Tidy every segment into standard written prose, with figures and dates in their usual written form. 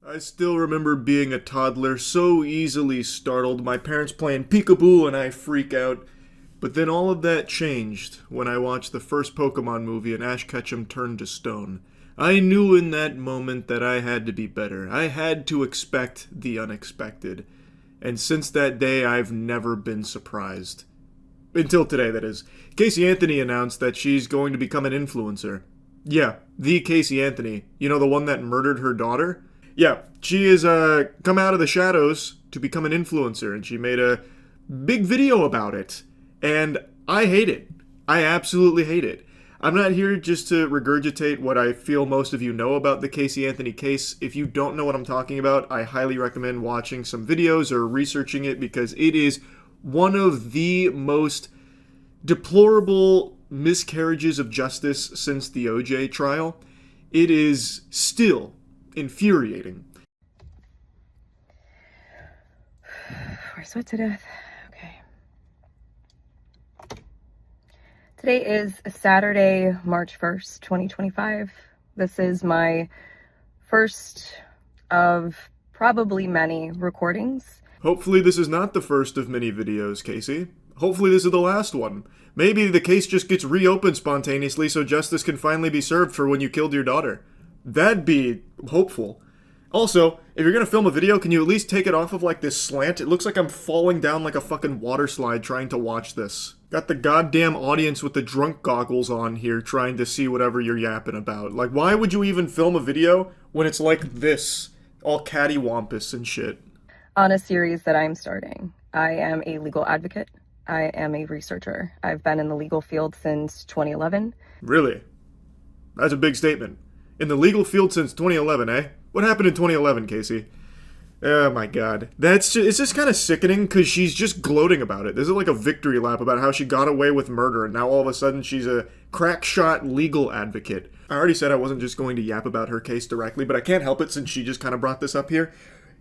I still remember being a toddler, so easily startled, my parents playing peekaboo and I freak out. But then all of that changed when I watched the first Pokemon movie and Ash Ketchum turned to stone. I knew in that moment that I had to be better. I had to expect the unexpected. And since that day, I've never been surprised. Until today, that is. Casey Anthony announced that she's going to become an influencer. Yeah, the Casey Anthony. You know, the one that murdered her daughter? Yeah, she has come out of the shadows to become an influencer, and she made a big video about it. And I hate it. I absolutely hate it. I'm not here just to regurgitate what I feel most of you know about the Casey Anthony case. If you don't know what I'm talking about, I highly recommend watching some videos or researching it because it is one of the most deplorable miscarriages of justice since the OJ trial. It is still infuriating. We're sweat to death. Okay. Today is Saturday, March 1st, 2025. This is my first of probably many recordings. Hopefully this is not the first of many videos, Casey. Hopefully this is the last one. Maybe the case just gets reopened spontaneously so justice can finally be served for when you killed your daughter. That'd be hopeful. Also, if you're gonna film a video, can you at least take it off of like this slant? It looks like I'm falling down like a fucking water slide trying to watch this. Got the goddamn audience with the drunk goggles on here trying to see whatever you're yapping about. Like, why would you even film a video when it's like this? All cattywampus and shit. On a series that I'm starting. I am a legal advocate. I am a researcher. I've been in the legal field since 2011. Really? That's a big statement. In the legal field since 2011, eh? What happened in 2011, Casey? Oh my god. It's just kind of sickening because she's just gloating about it. This is like a victory lap about how she got away with murder and now all of a sudden she's a crack shot legal advocate. I already said I wasn't just going to yap about her case directly, but I can't help it since she just kind of brought this up here.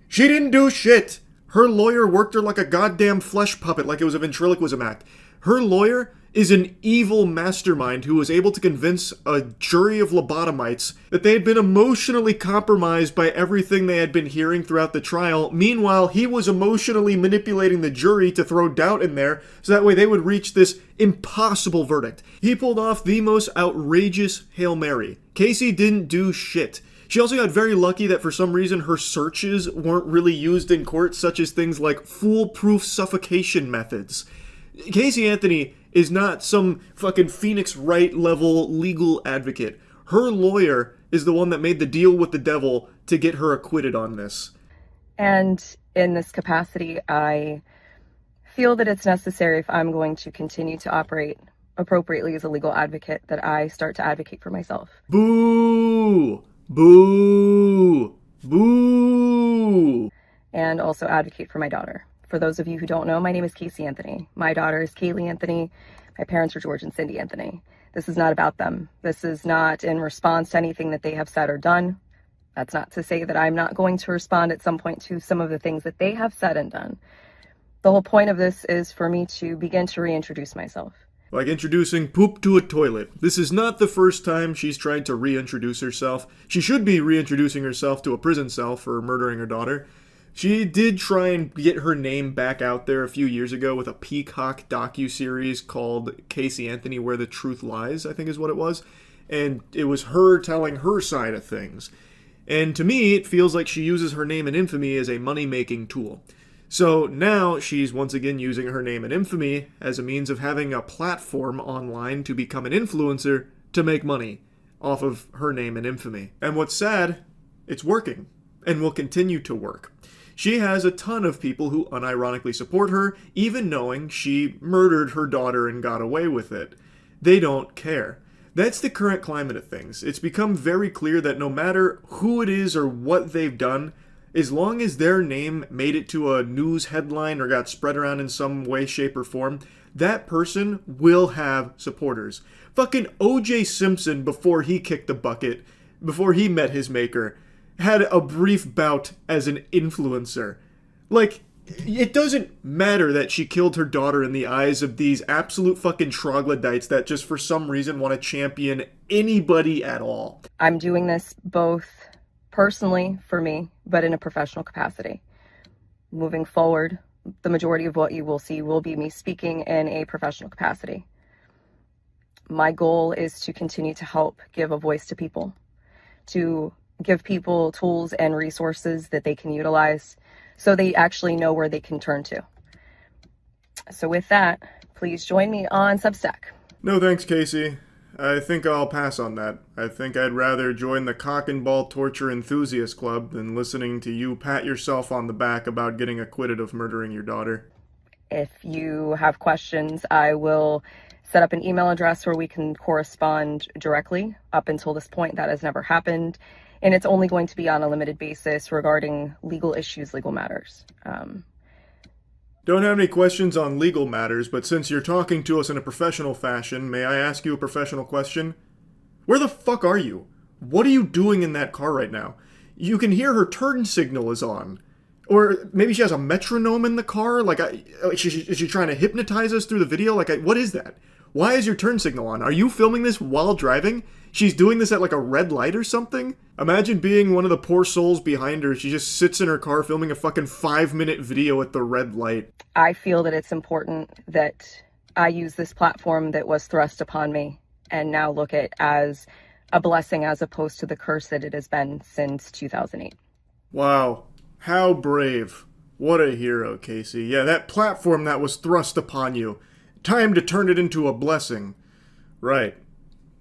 She didn't do shit! Her lawyer worked her like a goddamn flesh puppet, like it was a ventriloquism act. Her lawyer is an evil mastermind who was able to convince a jury of lobotomites that they had been emotionally compromised by everything they had been hearing throughout the trial. Meanwhile, he was emotionally manipulating the jury to throw doubt in there so that way they would reach this impossible verdict. He pulled off the most outrageous Hail Mary. Casey didn't do shit. She also got very lucky that for some reason her searches weren't really used in court, such as things like foolproof suffocation methods. Casey Anthony is not some fucking Phoenix Wright level legal advocate. Her lawyer is the one that made the deal with the devil to get her acquitted on this. And in this capacity, I feel that it's necessary if I'm going to continue to operate appropriately as a legal advocate that I start to advocate for myself. Boo! Boo! Boo! And also advocate for my daughter. For those of you who don't know, my name is Casey Anthony. My daughter is Kaylee Anthony. My parents are George and Cindy Anthony. This is not about them. This is not in response to anything that they have said or done. That's not to say that I'm not going to respond at some point to some of the things that they have said and done. The whole point of this is for me to begin to reintroduce myself. Like introducing poop to a toilet. This is not the first time she's tried to reintroduce herself. She should be reintroducing herself to a prison cell for murdering her daughter. She did try and get her name back out there a few years ago with a Peacock docuseries called Casey Anthony Where the Truth Lies, I think is what it was. And it was her telling her side of things. And to me, it feels like she uses her name and infamy as a money-making tool. So now she's once again using her name and infamy as a means of having a platform online to become an influencer to make money off of her name and infamy. And what's sad, it's working and will continue to work. She has a ton of people who unironically support her, even knowing she murdered her daughter and got away with it. They don't care. That's the current climate of things. It's become very clear that no matter who it is or what they've done, as long as their name made it to a news headline or got spread around in some way, shape, or form, that person will have supporters. Fucking O.J. Simpson, before he kicked the bucket, before he met his maker, had a brief bout as an influencer. Like, it doesn't matter that she killed her daughter in the eyes of these absolute fucking troglodytes that just for some reason want to champion anybody at all. I'm doing this both personally for me, but in a professional capacity. Moving forward, the majority of what you will see will be me speaking in a professional capacity. My goal is to continue to help give a voice to people, to give people tools and resources that they can utilize so they actually know where they can turn to. So with that, please join me on Substack. No thanks, Casey. I think I'll pass on that. I think I'd rather join the cock and ball torture enthusiast club than listening to you pat yourself on the back about getting acquitted of murdering your daughter. If you have questions, I will set up an email address where we can correspond directly. Up until this point, that has never happened. And it's only going to be on a limited basis regarding legal issues, legal matters. Don't have any questions on legal matters, but since you're talking to us in a professional fashion, may I ask you a professional question? Where the fuck are you? What are you doing in that car right now? You can hear her turn signal is on. Or maybe she has a metronome in the car? Is she trying to hypnotize us through the video? What is that? Why is your turn signal on? Are you filming this while driving? She's doing this at a red light or something? Imagine being one of the poor souls behind her. She just sits in her car filming a fucking 5-minute video at the red light. I feel that it's important that I use this platform that was thrust upon me and now look at as a blessing as opposed to the curse that it has been since 2008. Wow. How brave. What a hero, Casey. Yeah, that platform that was thrust upon you. Time to turn it into a blessing. Right.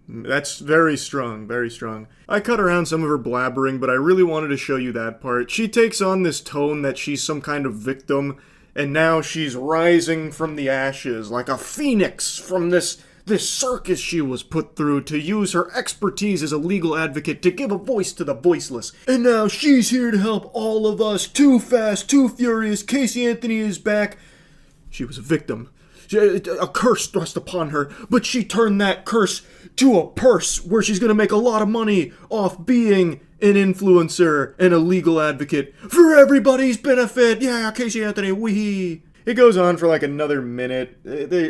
That's very strong, very strong. I cut around some of her blabbering, but I really wanted to show you that part. She takes on this tone that she's some kind of victim, and now she's rising from the ashes like a phoenix from this circus she was put through to use her expertise as a legal advocate to give a voice to the voiceless. And now she's here to help all of us. Too fast, too furious. Casey Anthony is back. She was a victim. A curse thrust upon her, but she turned that curse to a purse where she's going to make a lot of money off being an influencer and a legal advocate for everybody's benefit. Yeah, Casey Anthony, wee. It goes on for another minute.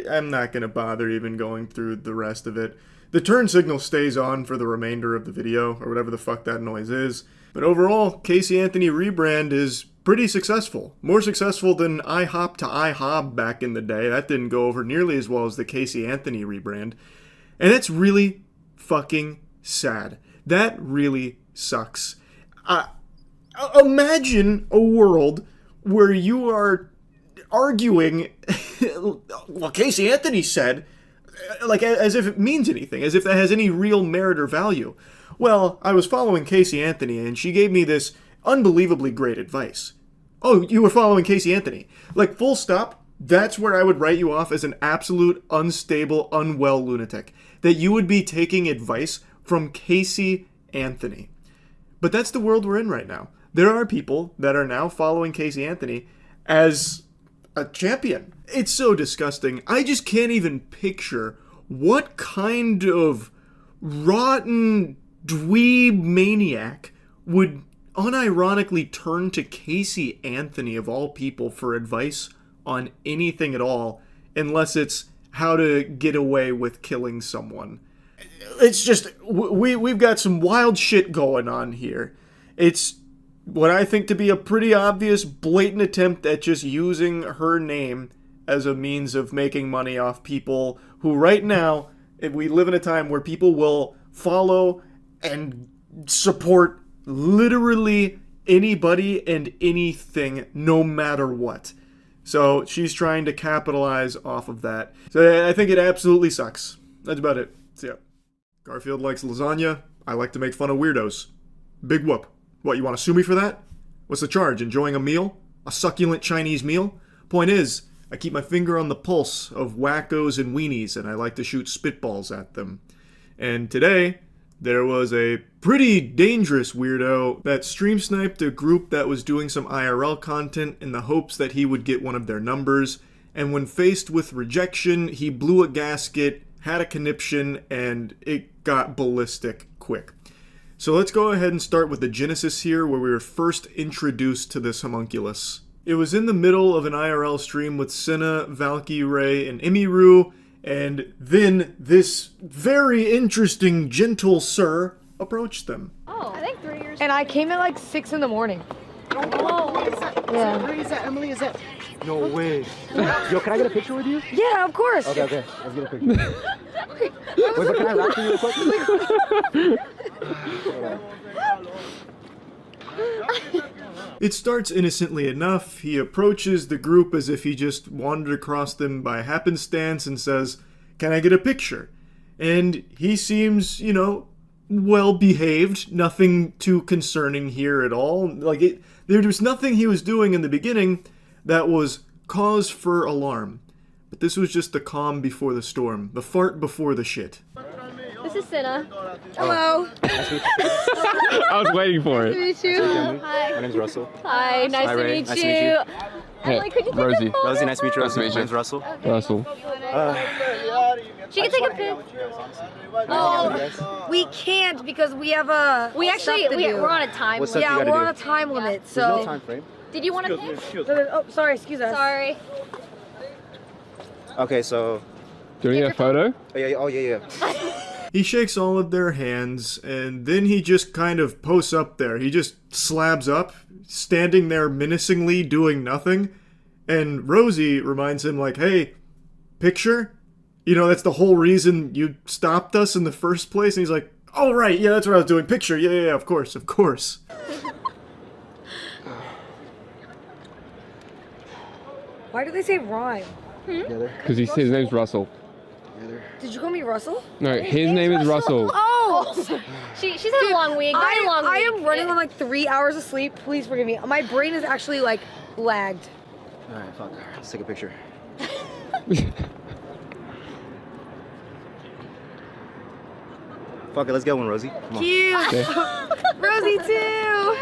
I'm not going to bother even going through the rest of it. The turn signal stays on for the remainder of the video, or whatever the fuck that noise is. But overall, Casey Anthony rebrand is pretty successful. More successful than IHOP to IHOB back in the day. That didn't go over nearly as well as the Casey Anthony rebrand. And it's really fucking sad. That really sucks. Imagine a world where you are arguing, well, Casey Anthony said, as if it means anything, as if that has any real merit or value. Well, I was following Casey Anthony, and she gave me this unbelievably great advice. Oh, you were following Casey Anthony. Full stop, that's where I would write you off as an absolute, unstable, unwell lunatic. That you would be taking advice from Casey Anthony. But that's the world we're in right now. There are people that are now following Casey Anthony as a champion. It's so disgusting. I just can't even picture what kind of rotten dweeb maniac would unironically turn to Casey Anthony of all people for advice on anything at all, unless it's how to get away with killing someone. It's just, we've got some wild shit going on here. It's what I think to be a pretty obvious, blatant attempt at just using her name as a means of making money off people who right now, we live in a time where people will follow and support literally anybody and anything, no matter what. So she's trying to capitalize off of that. So I think it absolutely sucks. That's about it. See ya. Garfield likes lasagna. I like to make fun of weirdos. Big whoop. What, you want to sue me for that? What's the charge? Enjoying a meal? A succulent Chinese meal? Point is, I keep my finger on the pulse of wackos and weenies, and I like to shoot spitballs at them. And today, there was a pretty dangerous weirdo that stream sniped a group that was doing some IRL content in the hopes that he would get one of their numbers, and when faced with rejection, he blew a gasket, had a conniption, and it got ballistic quick. So let's go ahead and start with the genesis here, where we were first introduced to this homunculus. It was in the middle of an IRL stream with Senna, Valky, Ray, and Imiru, and then this very interesting gentle sir approached them. Oh, I think 3 years And I came at like 6 in the morning. Yeah. Where is that, Emily? Is that? No way. Yo, can I get a picture with you? Yeah, of course. Okay. Let's get a picture. Wait, but can I rap to you real quick? It starts innocently enough. He approaches the group as if he just wandered across them by happenstance and says, "Can I get a picture?" And he seems, well behaved. Nothing too concerning here at all. There was nothing he was doing in the beginning that was cause for alarm. But this was just the calm before the storm, the fart before the shit. This is Cinna. Hello. I was waiting for it. Nice to meet you. Hi. My name's Russell. Hi, nice to Ray. meet Nice you. to meet you. Emily, could you take Rosie. a photo? Rosie, nice to meet you. Nice to meet you. My name's Russell. Russell. She can take a pic. Oh, we can't because we have a. We actually, stuff to do. we're on a time What's limit. up? Yeah, you gotta we're do? on a time limit. There's So. no time frame. Did you want to pic? Oh, sorry. Excuse us. Sorry. Okay, so. Do you need a photo? Yeah. He shakes all of their hands, and then he just kind of posts up there. He just slabs up, standing there menacingly, doing nothing. And Rosie reminds him, like, "Hey, picture? That's the whole reason you stopped us in the first place." And he's like, "Oh, right, yeah, that's what I was doing. Picture, yeah, of course." Why do they say rhyme? Because his name's Russell. Did you call me Russell? No, his name is Russell. Oh! She's had a long week. I had a long week. I am running on like 3 hours of sleep. Please forgive me. My brain is actually like lagged. Alright, fuck. Let's take a picture. Fuck it, let's get one, Rosie. Come on. Cute. Okay. Rosie too.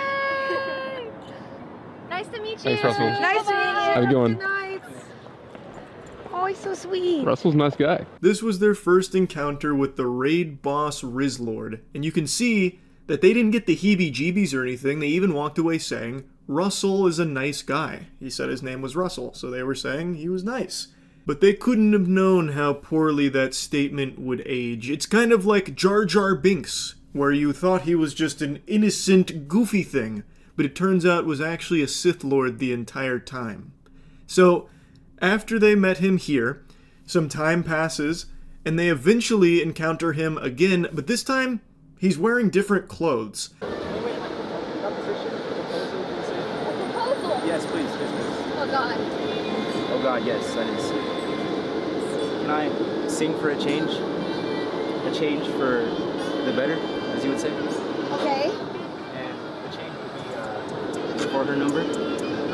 Nice to meet you. Thanks, Russell. Nice to meet you. Have a good one. Good night. Oh, he's so sweet. Russell's a nice guy. This was their first encounter with the raid boss Rizlord, and you can see that they didn't get the heebie-jeebies or anything. They even walked away saying, "Russell is a nice guy." He said his name was Russell, so they were saying he was nice. But they couldn't have known how poorly that statement would age. It's kind of like Jar Jar Binks, where you thought he was just an innocent, goofy thing, but it turns out was actually a Sith Lord the entire time. So, after they met him here, some time passes, and they eventually encounter him again, but this time, he's wearing different clothes. Yes, please. Oh God. Oh god, yes, that is. Can I sing for a change? A change for the better, as you would say? Okay. And the change would be for her number.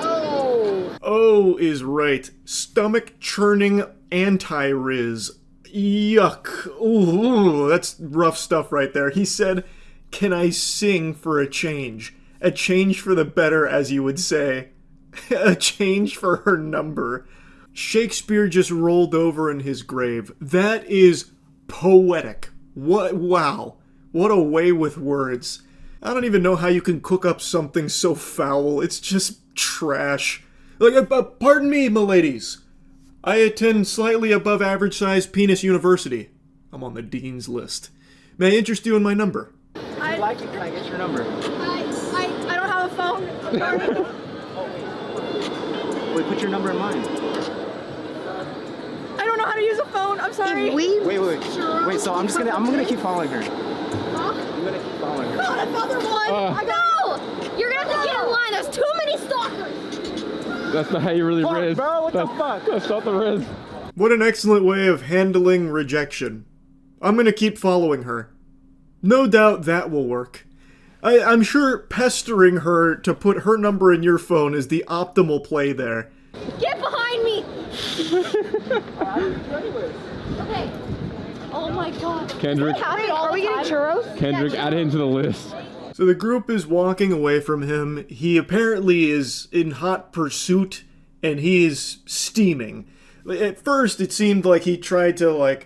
Oh. Oh is right. Stomach churning anti-Riz. Yuck. Ooh, that's rough stuff right there. He said, "Can I sing for a change? A change for the better, as you would say. A change for her number." Shakespeare just rolled over in his grave. That is poetic. Wow. What a way with words. I don't even know how you can cook up something so foul. It's just trash. Pardon me, m'ladies. I attend slightly above average sized penis university. I'm on the dean's list. May I interest you in my number? If you'd like it, can I get your number? I don't have a phone. I'm sorry. Wait, put your number in mine. I don't know how to use a phone. I'm sorry. Wait, so I'm gonna keep following her. Huh? I'm gonna keep following her. God, another one. I know. You're gonna have to get in line. There's too many stalkers. That's not how you really Fuck, riz. bro, what the fuck? That's not the riz. What an excellent way of handling rejection. I'm gonna keep following her. No doubt that will work. I'm sure pestering her to put her number in your phone is the optimal play there. Get behind me. Okay. Oh my God. Kendrick, Are we getting churros? Kendrick, add him to the list. So the group is walking away from him. He apparently is in hot pursuit, and he is steaming. At first, it seemed like he tried to,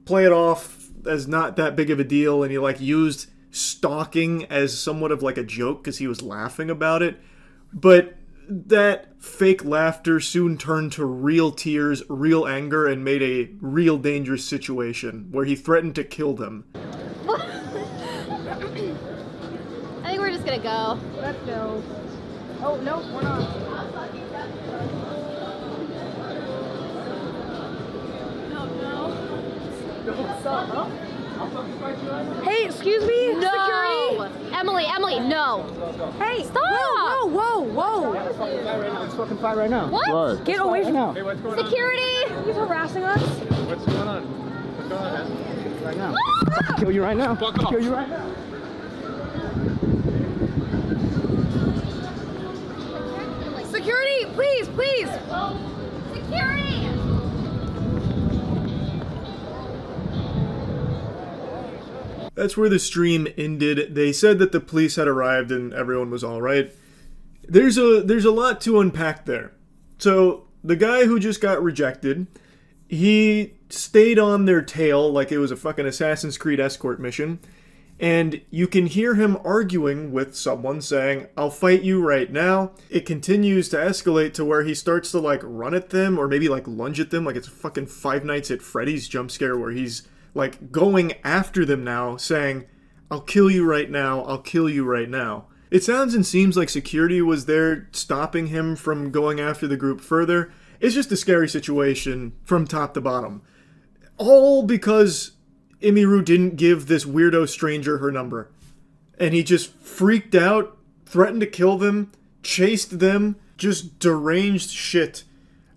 play it off as not that big of a deal, and he, used stalking as somewhat of, a joke, because he was laughing about it. But that fake laughter soon turned to real tears, real anger, and made a real dangerous situation, where he threatened to kill them. I think we're just gonna gonna go. Let's go. Oh, no, we're not. Hey, excuse me? No. Security? Emily, no. Hey, Stop. Whoa. Let's fucking fight right now. What? Right. Get away from now. Hey, what's going on? Security. He's harassing us. What's going on? What's going on, man? Right now. I'll kill you right now. Fuck off. Kill you right now. Security, please. Security. That's where the stream ended. They said that the police had arrived and everyone was all right. There's a lot to unpack there. So the guy who just got rejected, he stayed on their tail like it was a fucking Assassin's Creed escort mission. And you can hear him arguing with someone saying, "I'll fight you right now." It continues to escalate to where he starts to like run at them or maybe like lunge at them like it's a fucking Five Nights at Freddy's jump scare where he's like going after them now saying, "I'll kill you right now, I'll kill you right now." It sounds and seems like security was there stopping him from going after the group further. It's just a scary situation from top to bottom. All because Imiru didn't give this weirdo stranger her number. And he just freaked out, threatened to kill them, chased them, just deranged shit.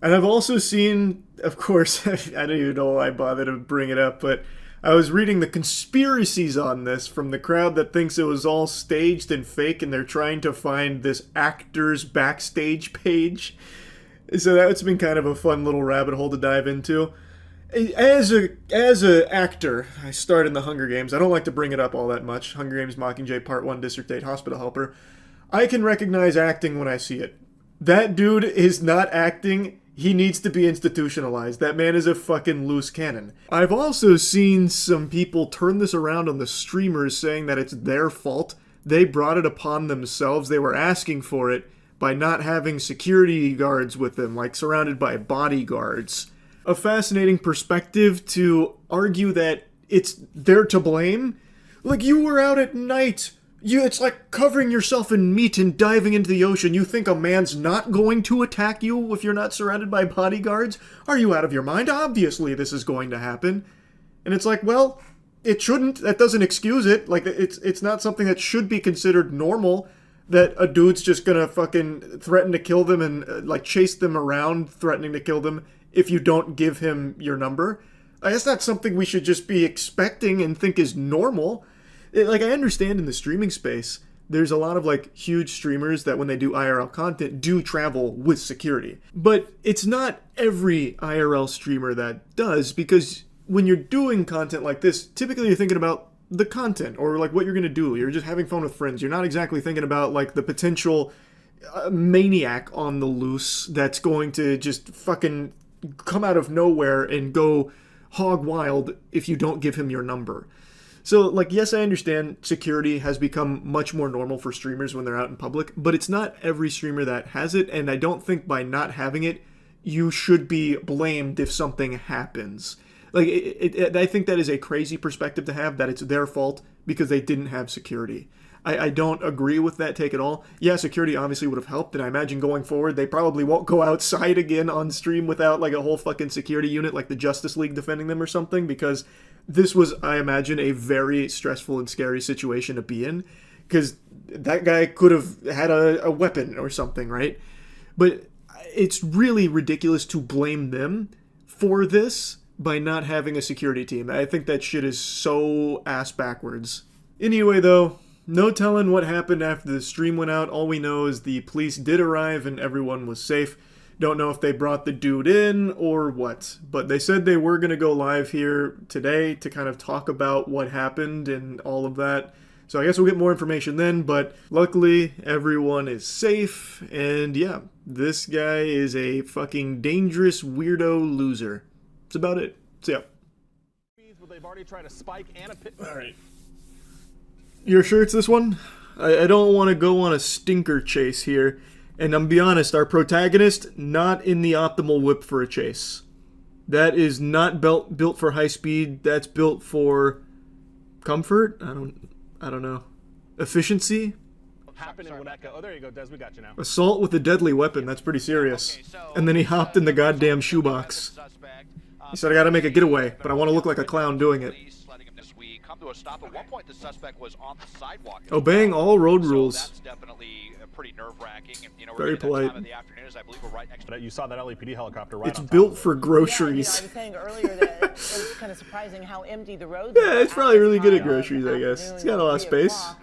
And I've also seen, of course, I don't even know why I bothered to bring it up, but I was reading the conspiracies on this from the crowd that thinks it was all staged and fake and they're trying to find this actor's backstage page. So that's been kind of a fun little rabbit hole to dive into. As a actor, I starred in the Hunger Games. I don't like to bring it up all that much. Hunger Games Mockingjay Part 1 District 8 Hospital Helper. I can recognize acting when I see it. That dude is not acting. He needs to be institutionalized. That man is a fucking loose cannon. I've also seen some people turn this around on the streamers saying that it's their fault. They brought it upon themselves. They were asking for it by not having security guards with them, like surrounded by bodyguards. A fascinating perspective to argue that they're to blame. Like, you were out at night. It's like covering yourself in meat and diving into the ocean. You think a man's not going to attack you if you're not surrounded by bodyguards? Are you out of your mind? Obviously this is going to happen. And it's like, well, it shouldn't. That doesn't excuse it. Like, it's not something that should be considered normal, that a dude's just gonna fucking threaten to kill them and like chase them around threatening to kill them if you don't give him your number. That's not something we should just be expecting and think is normal. Like, I understand in the streaming space, there's a lot of like huge streamers that when they do IRL content do travel with security. But it's not every IRL streamer that does, because when you're doing content like this, typically you're thinking about the content or like what you're gonna do. You're just having fun with friends. You're not exactly thinking about like the potential maniac on the loose that's going to just fucking come out of nowhere and go hog wild if you don't give him your number. So, like, yes, I understand security has become much more normal for streamers when they're out in public, but it's not every streamer that has it, and I don't think by not having it, you should be blamed if something happens. Like, I think that is a crazy perspective to have, that it's their fault because they didn't have security. I don't agree with that take at all. Yeah, security obviously would have helped, and I imagine going forward, they probably won't go outside again on stream without, like, a whole fucking security unit like the Justice League defending them or something, because this was, I imagine, a very stressful and scary situation to be in, because that guy could have had a weapon or something, right? But it's really ridiculous to blame them for this by not having a security team. I think that shit is so ass backwards. Anyway, though, no telling what happened after the stream went out. All we know is the police did arrive and everyone was safe. Don't know if they brought the dude in or what, but they said they were going to go live here today to kind of talk about what happened and all of that. So I guess we'll get more information then, but luckily everyone is safe, and yeah, this guy is a fucking dangerous weirdo loser. That's about it. So yeah. They've already tried to spike and a Alright. You're sure it's this one? I don't want to go on a stinker chase here. And I'm gonna be honest, our protagonist, not in the optimal whip for a chase. That is not built for high speed. That's built for comfort? I don't know. Efficiency? happened in Winnetka. Oh, there you go, Des. We got you now. Assault with a deadly weapon. That's pretty serious. And then he hopped in the goddamn shoebox. He said, I gotta make a getaway, but I want to look like a clown doing it. Come to a stop. At one point, the suspect was on the sidewalk. Obeying all road rules. That's definitely pretty nerve-wracking. And, you know, Very polite. Time of the afternoon, as I believe we're right next to You saw that LAPD helicopter right It's on top built of it. for groceries. I was saying earlier that it was kind of surprising how empty the roads Yeah, were it's at probably this really good at time groceries, of I guess. afternoon, It's got a lot of 3 space. o'clock.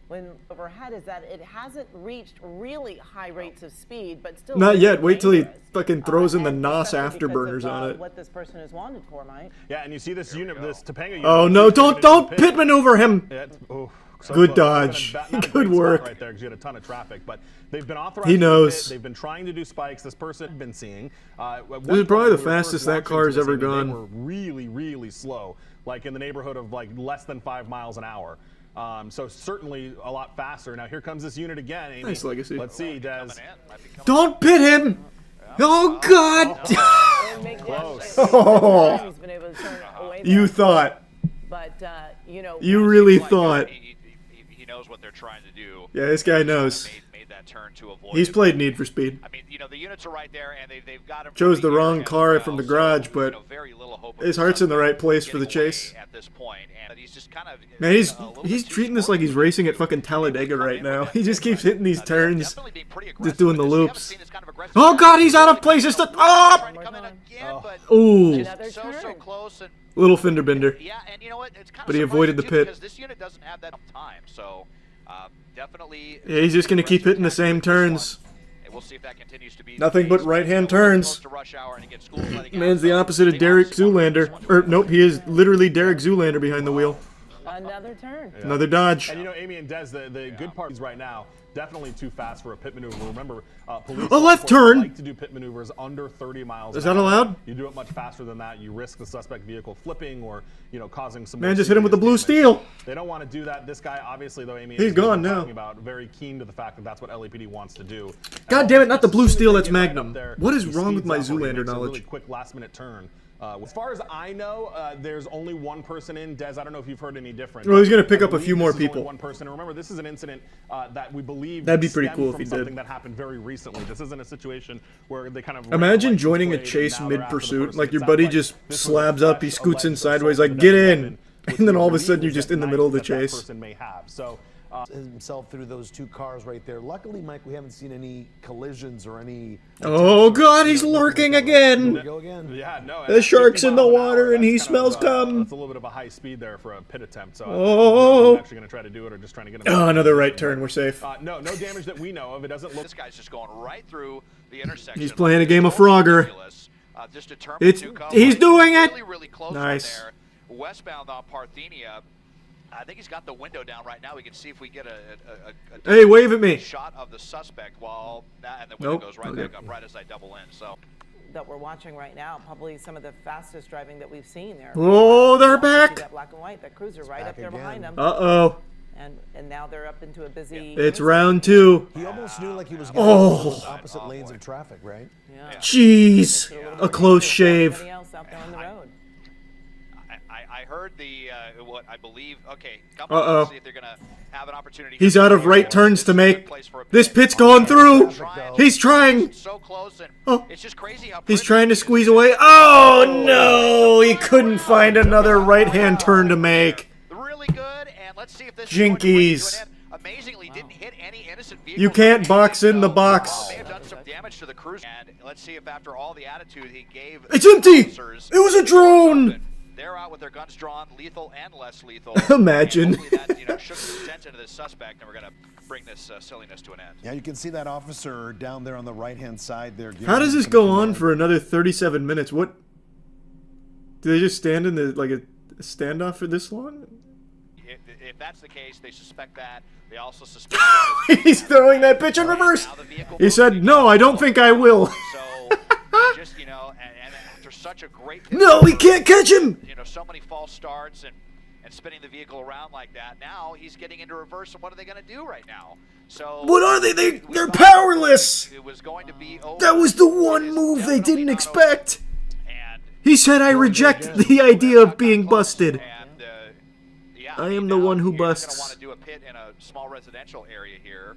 When overhead is that it hasn't reached really high rates of speed, but still Not very yet. Wait till he dangerous. fucking throws in the And NOS especially because afterburners of, on it. What this person is wanted for, Mike. Yeah, and you see this unit, this Topanga unit. Oh no, don't pit maneuver him! Yeah, so Good close. dodge. Not a Good great spot work. right there because you had a ton of traffic, but they've been authorized. He knows. They've been trying to do spikes. This person had been seeing. This is probably the fastest that car has ever They gone. were really, really slow, like in the neighborhood of like less than 5 miles an hour. So certainly a lot faster. Now here comes this unit again. Amy. Nice legacy. Let's see, Des. Don't pit him! Oh god! Close. Oh, He's been able to turn away you there. thought. But, you know, You really thought. He knows what they're trying to do. Yeah, this guy knows. Made that turn to avoid He's it. played Need for Speed. I mean, you know, the units are right there, and they've got him. Chose the from wrong here car as from the well, garage, so, but you know, very little hope of his heart's in the right place for the getting away chase. at this point, and he's just kind of, Man, he's a little he's bit too treating this smart. like he's racing at fucking Talladega right now. He just keeps hitting these turns, Definitely being pretty just aggressive doing the with this. We haven't loops. seen this kind of aggressive Oh attack. god, he's out of places to. Oh! Trying to come in again, but Ooh, Another so turn. close. And little fender bender. yeah, and you know what? It's kind But of he avoided the surprising, too, pit. because this unit doesn't have that enough time. So definitely. Yeah, he's just gonna keep hitting the same turns. And we'll see if that continues to be the Nothing but case. right-hand You know, turns. close to rush hour, and again, schools letting out, Man's the so opposite of they Derek obviously want to Zoolander. get this one Or to nope, he is literally Derek Zoolander behind the wheel. Another turn. Another dodge. And you know, Amy and Des, the good part is right now, definitely too fast for a pit maneuver. Remember, police A left turn! like to do pit maneuvers under 30 miles Is an that hour. allowed? You do it much faster than that, you risk the suspect vehicle flipping or, you know, causing some Man more just hit him with the blue serious steel. damage. They don't want to do that. This guy, obviously, though, Amy, He's is what gone we're now. talking about, very keen to the fact that that's what LAPD wants to do. God damn it, not the blue As soon as steel, they that's get right Magnum. up there, What is he wrong with speeds my up or he Zoolander makes a knowledge? really quick last-minute turn. As far as I know, there's only one person in. Des, I don't know if you've heard any different. Well, he's gonna pick I up a believe few more this is only people. One person. And remember, this is an incident that we believe That'd be pretty stemmed cool if from he did. something that happened very recently. This isn't a situation where they kind of Imagine license joining a plate and chase now they're after the mid-pursuit. person. Like It your sounds buddy like just this was slabs a up, he fresh scoots in alleged sideways assault like, with a get deadly in! weapon, which And then we all of a believe sudden you're was just at in the middle of the night that chase. person may have. So himself through those two cars right there. Luckily, Mike, we haven't seen any collisions or any. Oh god, he's lurking Here again! we go again. yeah, no. The shark's 50 in the miles an water hour, and he that's kind of, smells cum. That's a little bit of a high speed there for a pit attempt. So Oh. I'm actually going to try to do it or just trying to get him. Oh, another right turn, we're safe. No damage that we know of. It doesn't look. This guy's just going right through the intersection. He's playing a game of Frogger. Ridiculous. Just determined It's- to come he's right doing it! really, really close Nice. right there. Westbound on Parthenia. I think he's got the window down right now. We can see if we get a Hey, wave at me. shot of the suspect while and the window Nope. goes right Okay. back up right as I double in. So That we're watching right now, probably some of the fastest driving that we've seen there. Oh, they're See back! that black and white, that cruiser right back up there again. behind them. Uh-oh. And now they're up into a busy. It's round two. He almost knew like he was getting Oh. opposite lanes of traffic, right? Yeah. Jeez. A close shave. Everybody else out there on the road. I heard the what I believe. Okay, come Uh-oh. on, see if they're gonna have an opportunity. He's out of right turns to make. Place for a This pit. pit's going through! He's trying! So close, and Oh. it's just crazy how He's pretty trying to it is. squeeze away. Oh no! He couldn't find another right-hand turn to make. Really good, and let's see if this is going to bring it Jinkies. to an end. Amazingly, didn't hit any innocent vehicles. You can't box in the So, box. may have done some damage to the cruiser. And let's see if after all the attitude he gave, It's empty! officers, It was a drone! They're out with their guns drawn, lethal and less lethal. Imagine. And hopefully that, shook some sense into this suspect, and we're gonna bring this silliness to an end. Yeah, you can see that officer down there on the right-hand side there. How does this go on for another 37 minutes? What? Do they just stand in the like a standoff for this long? If that's the case, they suspect that. They also suspect that He's throwing that bitch in reverse. now the vehicle He said, "No, I don't think I will." So, just, and after such a great No, he can't catch him. so many false starts and spinning the vehicle around like that. Now he's getting into reverse, and what are they going to do right now? So What are they? we They're thought powerless. It was going to be over. That was the It one is move they definitely didn't not expect. over. And He said, "I reject the idea of being busted." And yeah, I am the one who You're gonna want busts. to do a pit in a small residential area here,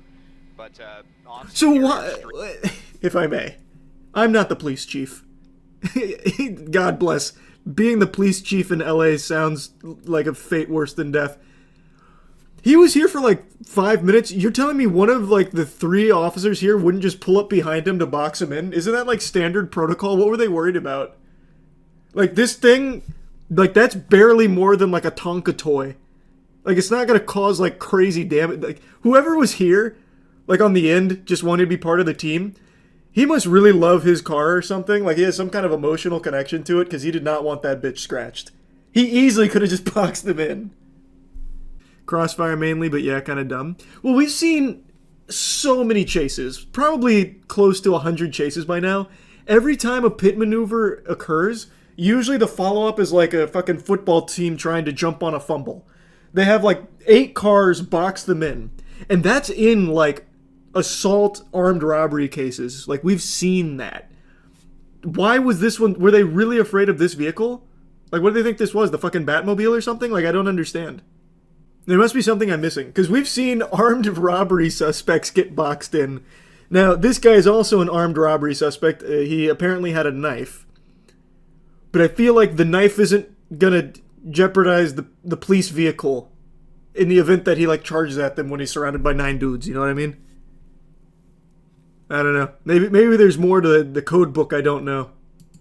but on So Superior why, Street- if I may, I'm not the police chief. God bless. Being the police chief in LA sounds like a fate worse than death. He was here for like 5 minutes. You're telling me one of like the 3 officers here wouldn't just pull up behind him to box him in? Isn't that like standard protocol? What were they worried about? Like this thing, like that's barely more than like a Tonka toy. Like it's not gonna cause like crazy damage. Like whoever was here, like on the end, just wanted to be part of the team. He must really love his car or something. Like he has some kind of emotional connection to it because he did not want that bitch scratched. He easily could have just boxed him in. Crossfire mainly, but yeah, kind of dumb. Well, we've seen so many chases, probably close to 100 chases by now. Every time a pit maneuver occurs, usually the follow-up is like a fucking football team trying to jump on a fumble. They have like 8 cars box them in. And that's in like assault armed robbery cases. Like we've seen that. Why was this one? Were they really afraid of this vehicle? Like what do they think this was? The fucking Batmobile or something? Like I don't understand. There must be something I'm missing, because we've seen armed robbery suspects get boxed in. Now, this guy is also an armed robbery suspect. He apparently had a knife. But I feel like the knife isn't gonna jeopardize the police vehicle in the event that he, like, charges at them when he's surrounded by 9 dudes, you know what I mean? I don't know. Maybe there's more to the code book I don't know.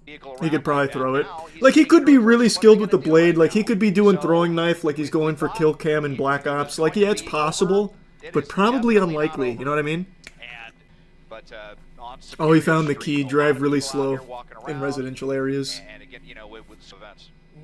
He could probably throw it. Like, he could be really skilled with the blade. Like, he could be doing throwing knife like he's going for kill cam in Black Ops. Like, yeah, it's possible, but probably unlikely. You know what I mean? Oh, he found the key. Drive really slow in residential areas.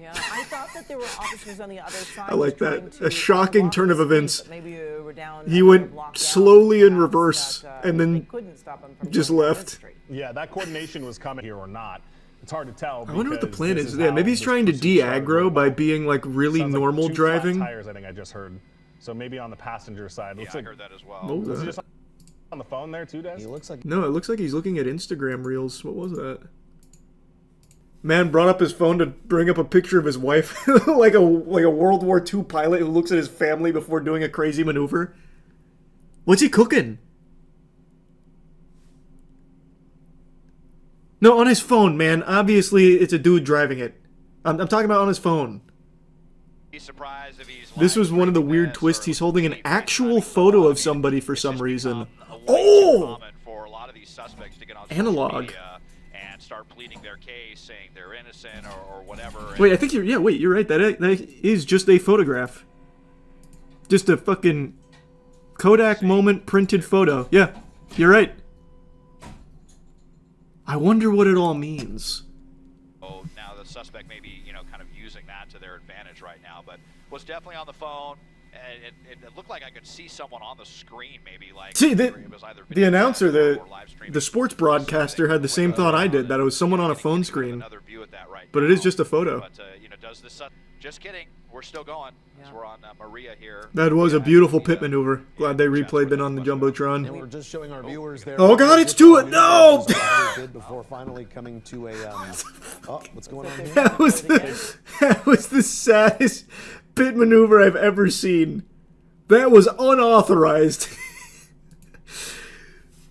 Yeah, I thought that there were officers on the other side. I like trying that. to A shocking turn of block events. but maybe were down He a went block down slowly in fast reverse that, and they then couldn't stop him from just going down left. this street. Yeah, that coordination was coming here or not. It's hard to tell. I wonder what the because plan this is. Yeah, how maybe he's this trying to pursuit started. de-aggro by being like really Sounds like normal 2 flat driving. tires, I think I just heard. So maybe on the passenger side. Looks I like, heard that as well. What was was he that? just on the phone there too, Des? He looks like No, it looks like he's looking at Instagram reels. What was that? Man brought up his phone to bring up a picture of his wife, like a World War II pilot who looks at his family before doing a crazy maneuver. What's he cooking? No, on his phone, man. Obviously, it's a dude driving it. I'm talking about on his phone. This was one of the weird twists. He's holding an actual photo of somebody for some reason. Oh! Analog. And start pleading their case, saying they're innocent or whatever. Wait, I think you're... Yeah, wait, you're right. That is just a photograph. Just a fucking Kodak moment printed photo. Yeah, you're right. I wonder what it all means. Oh, now the suspect may be, kind of using that to their advantage right now, but was definitely on the phone. And it looked like I could see someone on the screen, maybe like. See, it was either the announcer, or live streaming. the sports broadcaster had the same thought I did, that it was someone on a phone screen. Another view at that right But it now. is just a photo. But does this? Just kidding. We're still going. As we're on Maria here. That was a beautiful pit maneuver. Glad they replayed that on the Jumbotron. and we're just showing our viewers there. Oh God, it's to it! No! Did before finally coming to a. Oh, what's going on here? That was the saddest pit maneuver I've ever seen. That was unauthorized.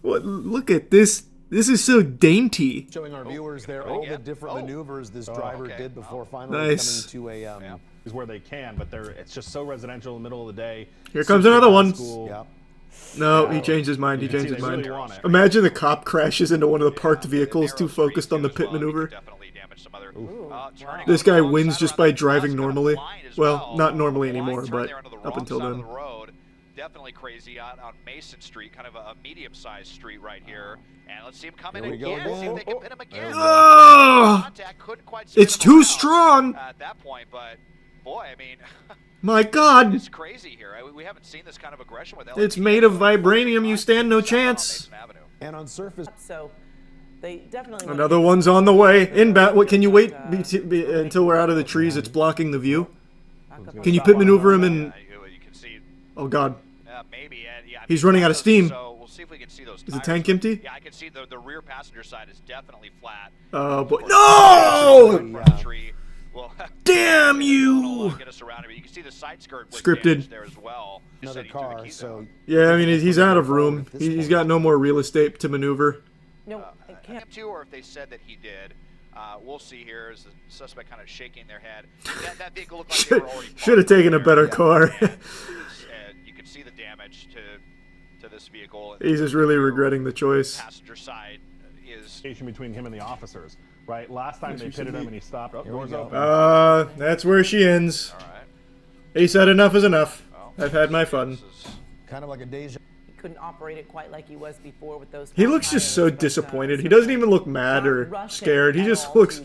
What? Look at this. This is so dainty. Showing our viewers there all the different maneuvers this driver did before finally Nice. coming to a. Is where they can, but it's just so residential in the middle of the day. Here comes another one. Yeah. No, he changed his mind. He changed his they really mind. want it. Imagine the cop crashes into one of the parked vehicles, too focused on the pit maneuver. This guy wins just by driving normally. Well, not normally anymore, but up until then. Definitely crazy on Mason Street, kind of a medium-sized street right here. And let's see him come in Here we go again. See if they again. can pin him again. Oh! Contact, couldn't quite see It's him too around, strong! at that point, but boy, I mean, My God! it's crazy here. We haven't seen this kind of aggression with LAPD. It's made of vibranium. You stand no chance. And on surface. So they definitely. Another one's on the way. Inbound. What? Can you wait until we're out of the trees? It's blocking the view. Can you pit maneuver him in? You can see, Oh God! maybe. Yeah, He's running out of steam. So we'll see if we can see those. Is the tires. tank empty? Yeah, I can see the rear passenger side is definitely flat. Oh boy! No! Front tree. Well, Damn you! get us around. You can see the side skirt was Scripted. damaged there as well. Another car, so Yeah, I mean, he's out of room. He's got no more real estate to maneuver. No, it can't. Him too, or if they said that he did. We'll see here as the suspect kind of shaking their head. That vehicle looked like they were already Should have taken a better car. you can see the damage to this vehicle. He's just really regretting the choice. Passenger side is Between him and the officers, right? Last time they pitted him and he stopped. Doors open. That's where she ends. all right. He said enough is enough. I've had my fun. kind of like a deja. He couldn't operate it quite like he was before with those. He looks just so disappointed. He doesn't even look mad or scared. He just looks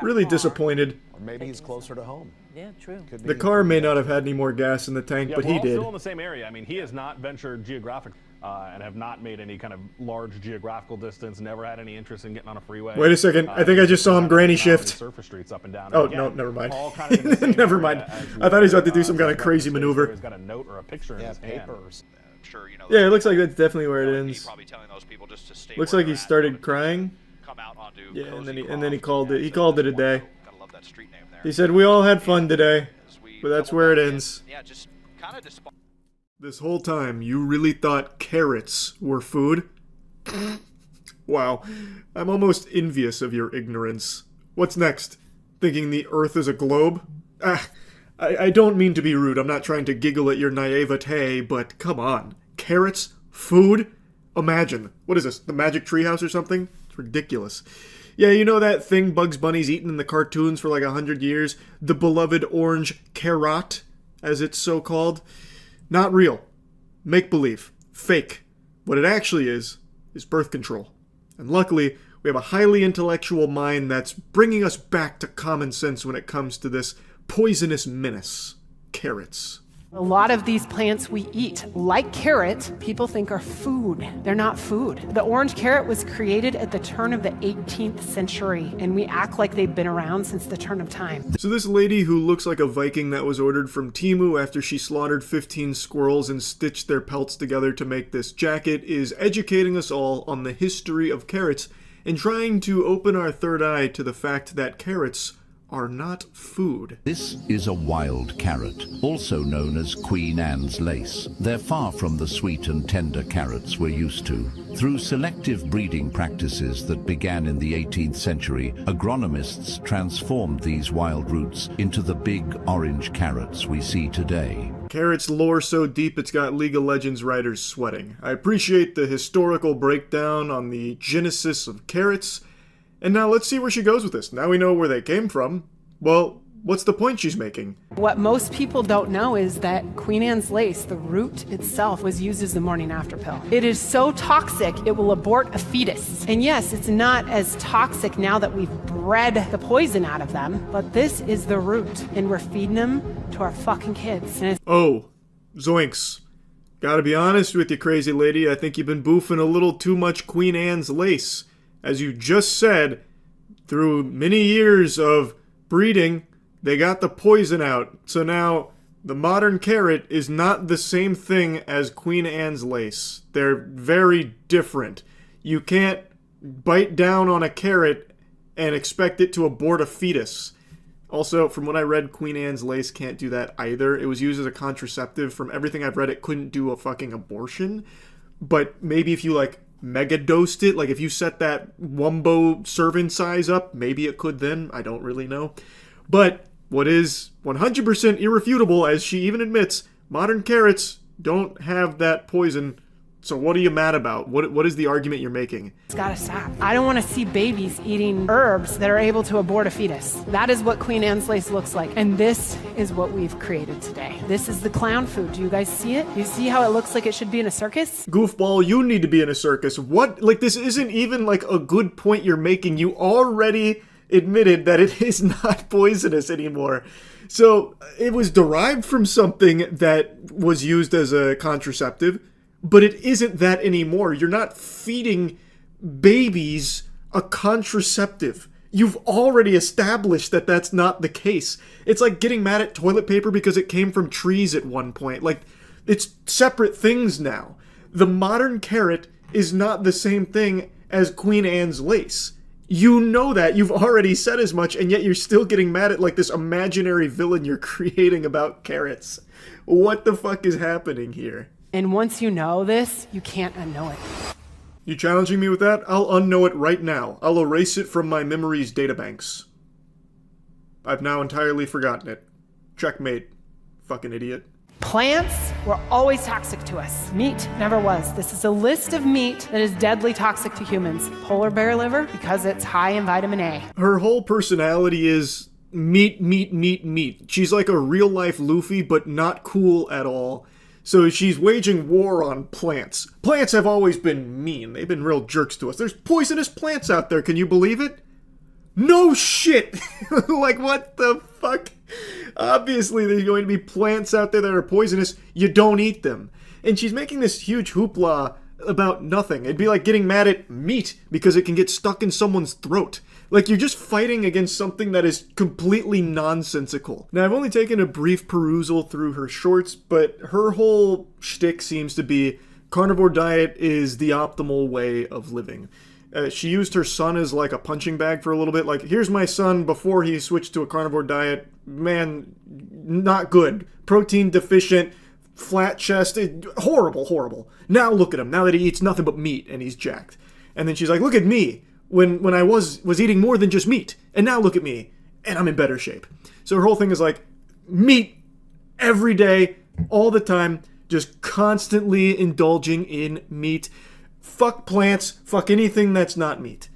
really disappointed. Or maybe he's closer to home. Yeah, true. The car may not have had any more gas in the tank, Yeah, but we're he all did. still in the same area. I mean, he has not ventured geographic and have not made any kind of large geographical distance. Never had any interest in getting on a freeway. Wait a second. I think I just saw him granny shift. Surface streets up and down. Oh, Again, no, never mind. all kind of in the same Never area mind. as I thought he was about to do some kind of crazy maneuver. He's got a note or a picture in his hand. Papers. I'm sure, you know. Yeah, it looks like that's definitely where it He's ends. probably telling those people just to stay Looks where like he they're at, started don't crying. come out onto Yeah, and Cozy then he Cross. called it. He So called it a that's day. Weirdo. Gotta love that street name there. He said we all had fun today, As we but that's double where it back in. ends. Yeah, just kind of despite. This whole time, you really thought carrots were food? Wow. I'm almost envious of your ignorance. What's next? Thinking the Earth is a globe? I don't mean to be rude. I'm not trying to giggle at your naivete, but come on. Carrots? Food? Imagine. What is this, the Magic Treehouse or something? It's ridiculous. Yeah, you know that thing Bugs Bunny's eaten in the cartoons for like 100 years? The beloved orange carrot, as it's so called? Not real. Make-believe. Fake. What it actually is birth control. And luckily, we have a highly intellectual mind that's bringing us back to common sense when it comes to this poisonous menace. Carrots. A lot of these plants we eat, like carrot, people think are food. They're not food. The orange carrot was created at the turn of the 18th century, and we act like they've been around since the turn of time. So this lady who looks like a Viking that was ordered from Temu after she slaughtered 15 squirrels and stitched their pelts together to make this jacket is educating us all on the history of carrots and trying to open our third eye to the fact that carrots are not food. This is a wild carrot, also known as Queen Anne's lace. They're far from the sweet and tender carrots we're used to. Through selective breeding practices that began in the 18th century, agronomists transformed these wild roots into the big orange carrots we see today. Carrots lore so deep it's got League of Legends writers sweating. I appreciate the historical breakdown on the genesis of carrots. And now let's see where she goes with this. Now we know where they came from. Well, what's the point she's making? What most people don't know is that Queen Anne's lace, the root itself, was used as the morning after pill. It is so toxic, it will abort a fetus. And yes, it's not as toxic now that we've bred the poison out of them, but this is the root, and we're feeding them to our fucking kids. And Oh, zoinks. Gotta be honest with you, crazy lady. I think you've been boofing a little too much Queen Anne's lace. As you just said, through many years of breeding, they got the poison out. So now, the modern carrot is not the same thing as Queen Anne's lace. They're very different. You can't bite down on a carrot and expect it to abort a fetus. Also, from what I read, Queen Anne's lace can't do that either. It was used as a contraceptive. From everything I've read, it couldn't do a fucking abortion. But maybe if you, mega dosed it, like if you set that Wumbo serving size up, maybe it could then. I don't really know. But what is 100% irrefutable, as she even admits, modern carrots don't have that poison. So what are you mad about? What is the argument you're making? it's gotta stop. I don't want to see babies eating herbs that are able to abort a fetus. That is what Queen Anne's lace looks like. And this is what we've created today. This is the clown food. Do you guys see it? You see how it looks like it should be in a circus? Goofball, you need to be in a circus. What? This isn't even a good point you're making. You already admitted that it is not poisonous anymore. So it was derived from something that was used as a contraceptive, but it isn't that anymore. You're not feeding babies a contraceptive. You've already established that that's not the case. It's like getting mad at toilet paper because it came from trees at one point. It's separate things now. The modern carrot is not the same thing as Queen Anne's lace. You know that. You've already said as much, and yet you're still getting mad at like this imaginary villain you're creating about carrots. What the fuck is happening here? And once you know this, you can't unknow it. You challenging me with that? I'll unknow it right now. I'll erase it from my memories databanks. I've now entirely forgotten it. Checkmate. Fucking idiot. Plants were always toxic to us. Meat never was. This is a list of meat that is deadly toxic to humans. Polar bear liver, because it's high in vitamin A. Her whole personality is meat, meat, meat, meat. She's like a real-life Luffy, but not cool at all. So she's waging war on plants. Plants have always been mean. They've been real jerks to us. There's poisonous plants out there. Can you believe it? No shit! Like, what the fuck? Obviously, there's going to be plants out there that are poisonous. You don't eat them. And she's making this huge hoopla about nothing. It'd be like getting mad at meat because it can get stuck in someone's throat. Like, you're just fighting against something that is completely nonsensical. Now, I've only taken a brief perusal through her shorts, but her whole shtick seems to be carnivore diet is the optimal way of living. She used her son as like a punching bag for a little bit. Like, here's my son before he switched to a carnivore diet. Man, not good. Protein deficient, flat chested, horrible, horrible. Now look at him. Now that he eats nothing but meat and he's jacked. And then she's like, look at me when I was eating more than just meat. And now look at me and I'm in better shape. So her whole thing is like meat every day, all the time, just constantly indulging in meat. Fuck plants, fuck anything that's not meat.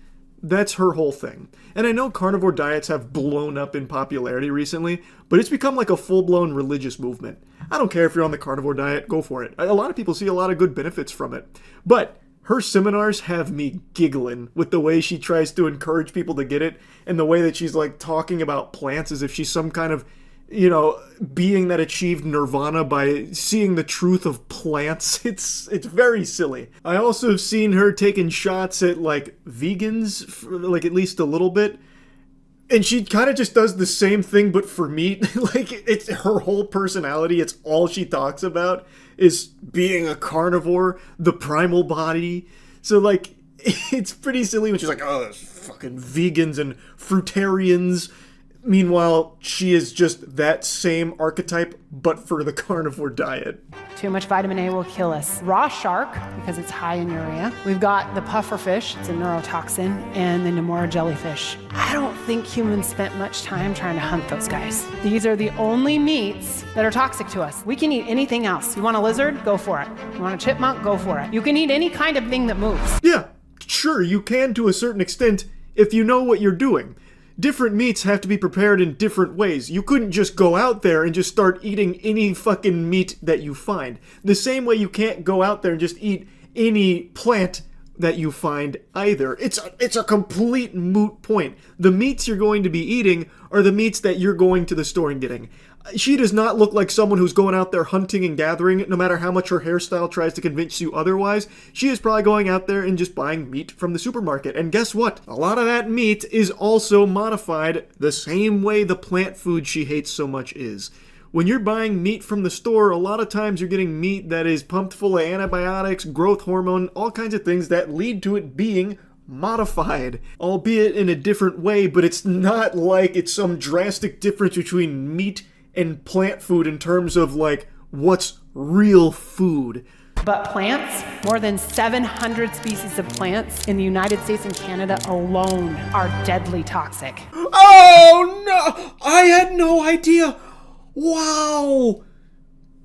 That's her whole thing. And I know carnivore diets have blown up in popularity recently, but it's become like a full-blown religious movement. I don't care if you're on the carnivore diet, go for it. A lot of people see a lot of good benefits from it. But her seminars have me giggling with the way she tries to encourage people to get it, and the way that she's like talking about plants as if she's some kind of, you know, being that achieved nirvana by seeing the truth of plants. It's very silly. I also have seen her taking shots at like vegans, like at least a little bit. And she kind of just does the same thing but for meat. Like, it's her whole personality. It's all she talks about is being a carnivore, the primal body. So like, it's pretty silly when she's like, oh, those fucking vegans and fruitarians. Meanwhile, she is just that same archetype, but for the carnivore diet. Too much vitamin A will kill us. Raw shark, because it's high in urea. We've got the pufferfish, it's a neurotoxin, and the Nemora jellyfish. I don't think humans spent much time trying to hunt those guys. These are the only meats that are toxic to us. We can eat anything else. You want a lizard? Go for it. You want a chipmunk? Go for it. You can eat any kind of thing that moves. Yeah, sure, you can to a certain extent if you know what you're doing. Different meats have to be prepared in different ways. You couldn't just go out there and just start eating any fucking meat that you find. The same way you can't go out there and just eat any plant that you find either. It's a complete moot point. The meats you're going to be eating are the meats that you're going to the store and getting. She does not look like someone who's going out there hunting and gathering, no matter how much her hairstyle tries to convince you otherwise. She is probably going out there and just buying meat from the supermarket. And guess what? A lot of that meat is also modified the same way the plant food she hates so much is. When you're buying meat from the store, a lot of times you're getting meat that is pumped full of antibiotics, growth hormone, all kinds of things that lead to it being modified, albeit in a different way, but it's not like it's some drastic difference between meat and plant food in terms of like what's real food. But plants, more than 700 species of plants in the United States and Canada alone are deadly toxic. Oh no! I had no idea! Wow!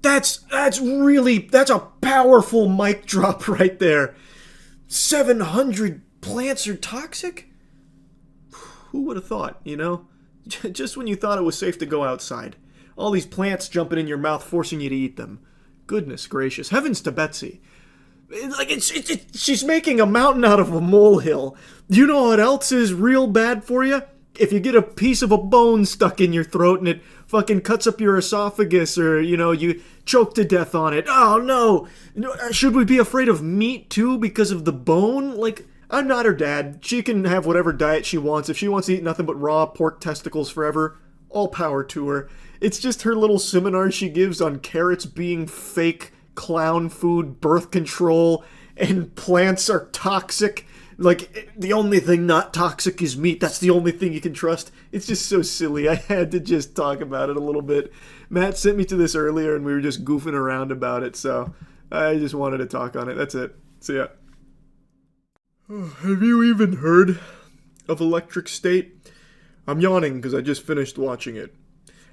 That's a powerful mic drop right there. 700 plants are toxic? Who would have thought, you know? Just when you thought it was safe to go outside. All these plants jumping in your mouth, forcing you to eat them. Goodness gracious. Heavens to Betsy. Like, she's making a mountain out of a molehill. You know what else is real bad for you? If you get a piece of a bone stuck in your throat and it fucking cuts up your esophagus, or, you know, you choke to death on it. Oh no! Should we be afraid of meat too because of the bone? Like, I'm not her dad. She can have whatever diet she wants. If she wants to eat nothing but raw pork testicles forever, all power to her. It's just her little seminar she gives on carrots being fake clown food, birth control, and plants are toxic. Like, the only thing not toxic is meat. That's the only thing you can trust. It's just so silly. I had to just talk about it a little bit. Matt sent me to this earlier, and we were just goofing around about it, so I just wanted to talk on it. That's it. See ya. Have you even heard of Electric State? I'm yawning because I just finished watching it.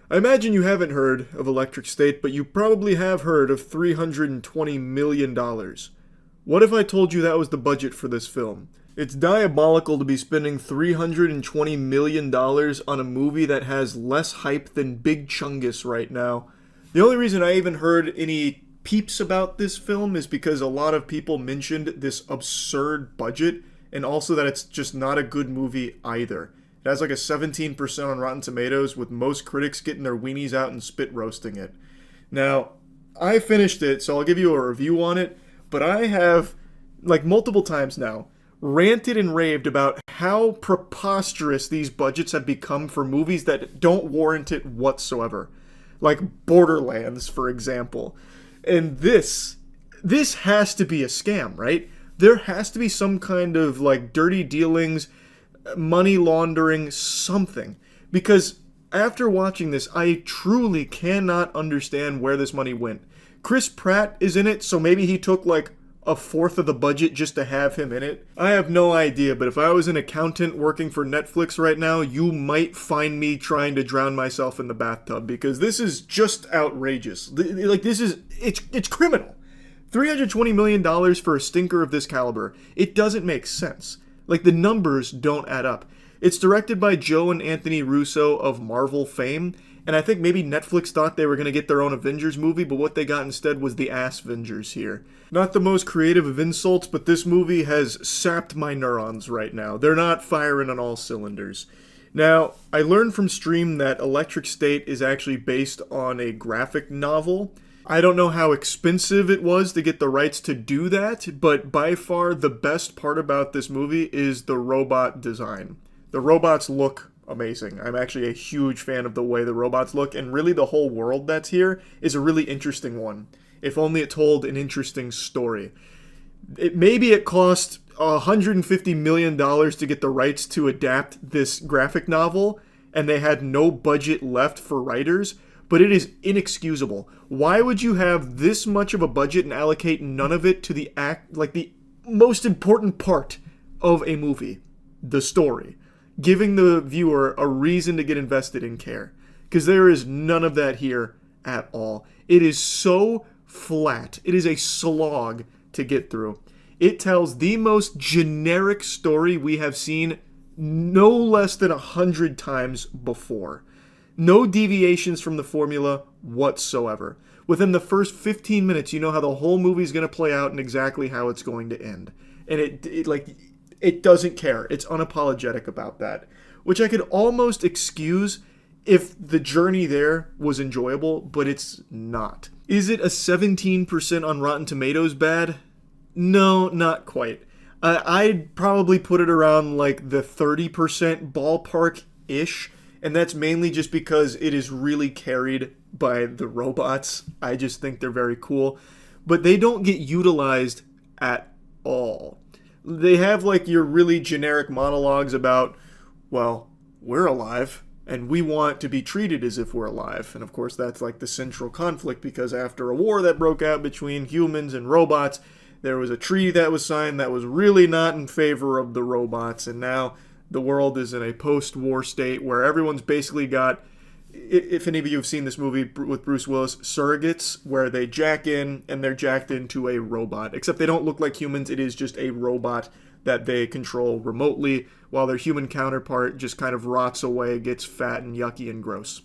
I imagine you haven't heard of Electric State, but you probably have heard of $320 million. What if I told you that was the budget for this film? It's diabolical to be spending $320 million on a movie that has less hype than Big Chungus right now. The only reason I even heard any peeps about this film is because a lot of people mentioned this absurd budget, and also that it's just not a good movie either. It has like a 17% on Rotten Tomatoes, with most critics getting their weenies out and spit roasting it. Now, I finished it, so I'll give you a review on it, but I have, like multiple times now, ranted and raved about how preposterous these budgets have become for movies that don't warrant it whatsoever. Like Borderlands, for example. And this has to be a scam, right? There has to be some kind of like dirty dealings, money laundering, something. Because after watching this, I truly cannot understand where this money went. Chris Pratt is in it, so maybe he took like a fourth of the budget just to have him in it. I have no idea, but if I was an accountant working for Netflix right now, you might find me trying to drown myself in the bathtub, because this is just outrageous. Like, this is, it's criminal. $320 million for a stinker of this caliber. It doesn't make sense. Like, the numbers don't add up. It's directed by Joe and Anthony Russo of Marvel fame, and I think maybe Netflix thought they were going to get their own Avengers movie, but what they got instead was the Ass-Vengers here. Not the most creative of insults, but this movie has sapped my neurons right now. They're not firing on all cylinders. Now, I learned from Stream that Electric State is actually based on a graphic novel. I don't know how expensive it was to get the rights to do that, but by far the best part about this movie is the robot design. The robots look amazing. I'm actually a huge fan of the way the robots look, and really the whole world that's here is a really interesting one. If only it told an interesting story. Maybe it cost $150 million to get the rights to adapt this graphic novel, and they had no budget left for writers, but it is inexcusable. Why would you have this much of a budget and allocate none of it to the most important part of a movie, the story? Giving the viewer a reason to get invested and care. Because there is none of that here at all. It is so flat. It is a slog to get through. It tells the most generic story we have seen no less than 100 times before. No deviations from the formula whatsoever. Within the first 15 minutes, you know how the whole movie is going to play out and exactly how it's going to end. And it doesn't care. It's unapologetic about that. Which I could almost excuse if the journey there was enjoyable, but it's not. Is it a 17% on Rotten Tomatoes bad? No, not quite. I'd probably put it around like the 30% ballpark-ish, and that's mainly just because it is really carried by the robots. I just think they're very cool. But they don't get utilized at all. They have like your really generic monologues about, well, we're alive and we want to be treated as if we're alive. And of course that's like the central conflict, because after a war that broke out between humans and robots, there was a treaty that was signed that was really not in favor of the robots. And now the world is in a post-war state where everyone's basically got, if any of you have seen this movie with Bruce Willis, surrogates, where they jack in and they're jacked into a robot. Except they don't look like humans. It is just a robot that they control remotely, while their human counterpart just kind of rots away, gets fat and yucky and gross.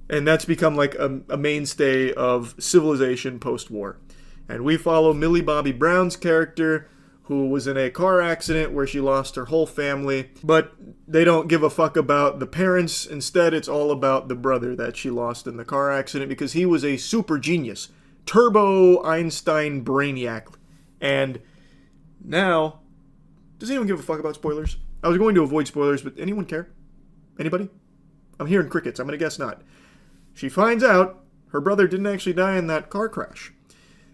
And that's become like a mainstay of civilization post-war. And we follow Millie Bobby Brown's character, who was in a car accident where she lost her whole family, but they don't give a fuck about the parents. Instead, it's all about the brother that she lost in the car accident, because he was a super genius, turbo Einstein brainiac. And now, does anyone give a fuck about spoilers? I was going to avoid spoilers, but anyone care? Anybody? I'm hearing crickets. I'm going to guess not. She finds out her brother didn't actually die in that car crash.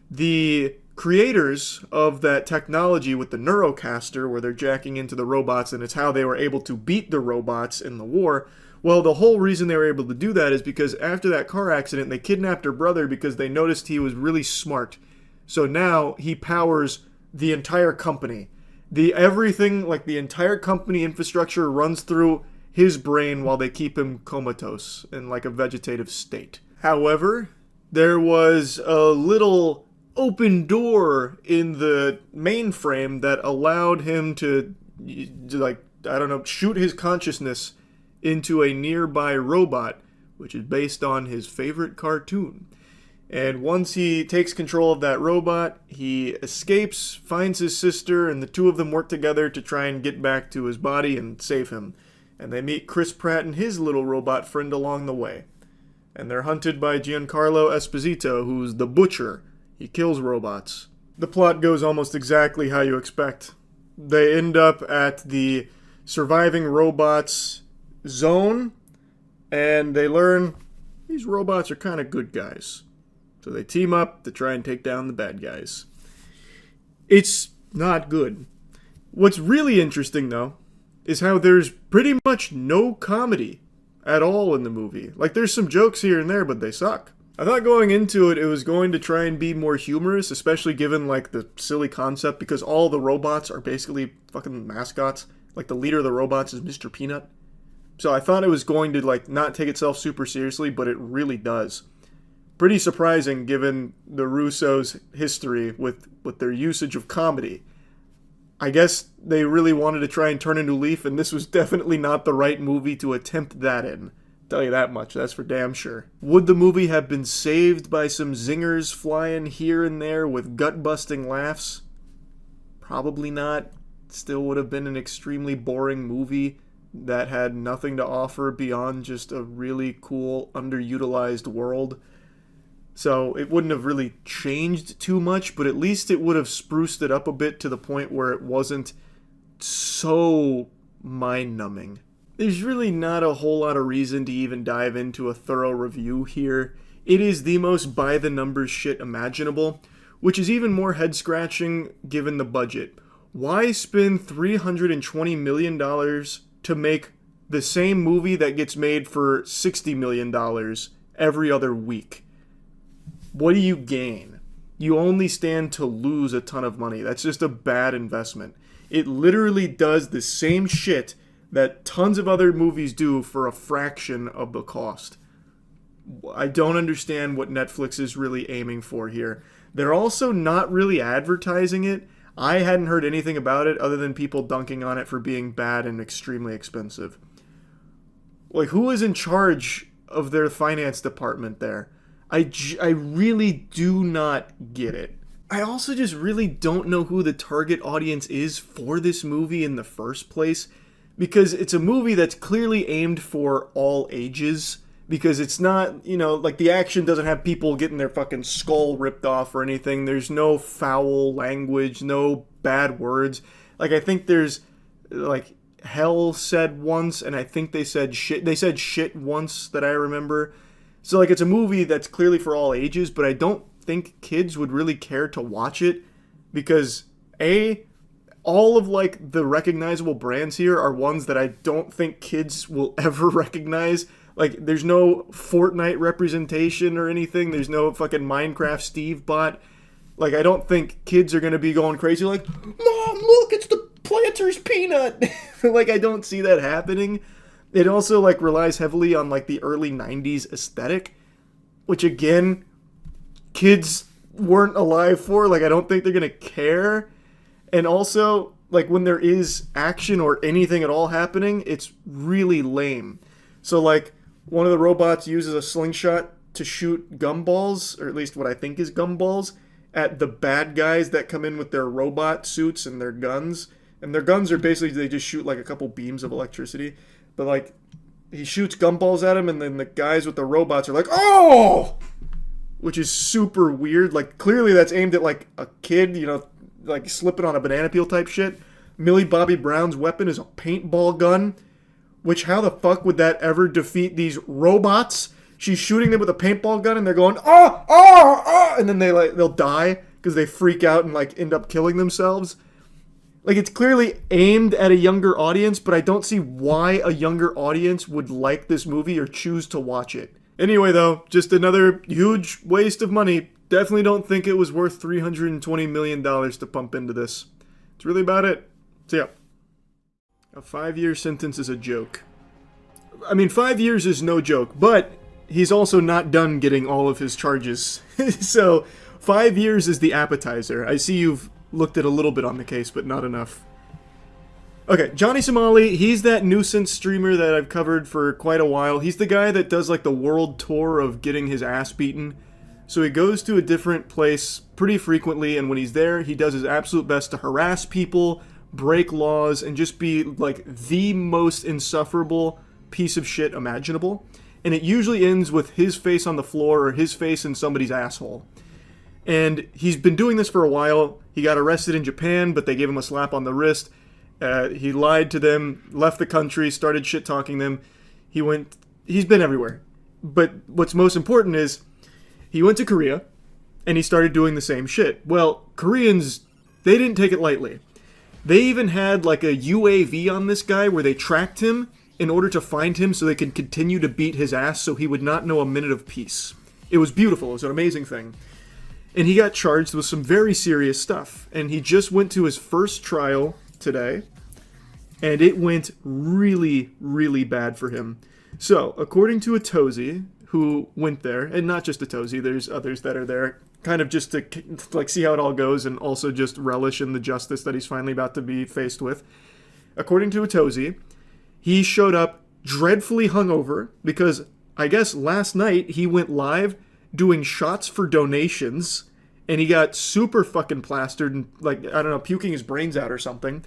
The creators of that technology with the Neurocaster, where they're jacking into the robots, and it's how they were able to beat the robots in the war. Well, the whole reason they were able to do that is because after that car accident, they kidnapped her brother because they noticed he was really smart. So now he powers the entire company. Everything, like the entire company infrastructure, runs through his brain while they keep him comatose in like a vegetative state. However, there was a little open door in the mainframe that allowed him to, like, I don't know, shoot his consciousness into a nearby robot, which is based on his favorite cartoon. And once he takes control of that robot, he escapes, finds his sister, and the two of them work together to try and get back to his body and save him. And they meet Chris Pratt and his little robot friend along the way. And they're hunted by Giancarlo Esposito, who's the Butcher. He kills robots. The plot goes almost exactly how you expect. They end up at the surviving robots zone, and they learn these robots are kind of good guys. So they team up to try and take down the bad guys. It's not good. What's really interesting, though, is how there's pretty much no comedy at all in the movie. Like, there's some jokes here and there, but they suck. I thought going into it, it was going to try and be more humorous, especially given, like, the silly concept, because all the robots are basically fucking mascots. Like, the leader of the robots is Mr. Peanut. So I thought it was going to, like, not take itself super seriously, but it really does. Pretty surprising given the Russos' history with their usage of comedy. I guess they really wanted to try and turn a new leaf, and this was definitely not the right movie to attempt that in. Tell you that much, that's for damn sure. Would the movie have been saved by some zingers flying here and there with gut-busting laughs? Probably not. Still would have been an extremely boring movie that had nothing to offer beyond just a really cool, underutilized world. So it wouldn't have really changed too much, but at least it would have spruced it up a bit to the point where it wasn't so mind-numbing. There's really not a whole lot of reason to even dive into a thorough review here. It is the most by-the-numbers shit imaginable, which is even more head-scratching given the budget. Why spend $320 million to make the same movie that gets made for $60 million every other week? What do you gain? You only stand to lose a ton of money. That's just a bad investment. It literally does the same shit that tons of other movies do for a fraction of the cost. I don't understand what Netflix is really aiming for here. They're also not really advertising it. I hadn't heard anything about it other than people dunking on it for being bad and extremely expensive. Like, who is in charge of their finance department there? I really do not get it. I also just really don't know who the target audience is for this movie in the first place, because it's a movie that's clearly aimed for all ages, because it's not, you know, like, the action doesn't have people getting their fucking skull ripped off or anything. There's no foul language, no bad words. Like, I think there's, like, hell said once, and I think they said shit once that I remember. So, like, it's a movie that's clearly for all ages, but I don't think kids would really care to watch it because, A, all of, like, the recognizable brands here are ones that I don't think kids will ever recognize. Like, there's no Fortnite representation or anything. There's no fucking Minecraft Steve bot. Like, I don't think kids are going to be going crazy like, Mom, look, it's the Planters Peanut! Like, I don't see that happening. It also, like, relies heavily on, like, the early 90s aesthetic, which, again, kids weren't alive for. Like, I don't think they're gonna care. And also, like, when there is action or anything at all happening, it's really lame. So, like, one of the robots uses a slingshot to shoot gumballs, or at least what I think is gumballs, at the bad guys that come in with their robot suits and their guns. And their guns are basically, they just shoot, like, a couple beams of electricity. But, like, he shoots gumballs at him, and then the guys with the robots are like, oh! Which is super weird. Like, clearly that's aimed at, like, a kid, you know, like, slipping on a banana peel type shit. Millie Bobby Brown's weapon is a paintball gun. Which, how the fuck would that ever defeat these robots? She's shooting them with a paintball gun, and they're going, oh! And then they'll die, because they freak out and like end up killing themselves. Like, it's clearly aimed at a younger audience, but I don't see why a younger audience would like this movie or choose to watch it. Anyway, though, just another huge waste of money. Definitely don't think it was worth $320 million to pump into this. That's really about it. So yeah, a 5-year sentence is a joke. I mean, 5 years is no joke, but he's also not done getting all of his charges. So 5 years is the appetizer. I see you've looked at a little bit on the case, but not enough. Okay, Johnny Somali, he's that nuisance streamer that I've covered for quite a while. He's the guy that does like the world tour of getting his ass beaten. So he goes to a different place pretty frequently, and when he's there, he does his absolute best to harass people, break laws, and just be like the most insufferable piece of shit imaginable. And it usually ends with his face on the floor or his face in somebody's asshole. And he's been doing this for a while. He got arrested in Japan, but they gave him a slap on the wrist. He lied to them, left the country, started shit-talking them. He's been everywhere. But what's most important is he went to Korea, and he started doing the same shit. Well, Koreans, they didn't take it lightly. They even had like a UAV on this guy where they tracked him in order to find him so they could continue to beat his ass so he would not know a minute of peace. It was beautiful. It was an amazing thing. And he got charged with some very serious stuff. And he just went to his first trial today. And it went really, really bad for him. So, according to Atozi, who went there, and not just Atozi, there's others that are there, kind of just to like see how it all goes and also just relish in the justice that he's finally about to be faced with. According to Atozi, he showed up dreadfully hungover because I guess last night he went live doing shots for donations, and he got super fucking plastered and, like, I don't know, puking his brains out or something.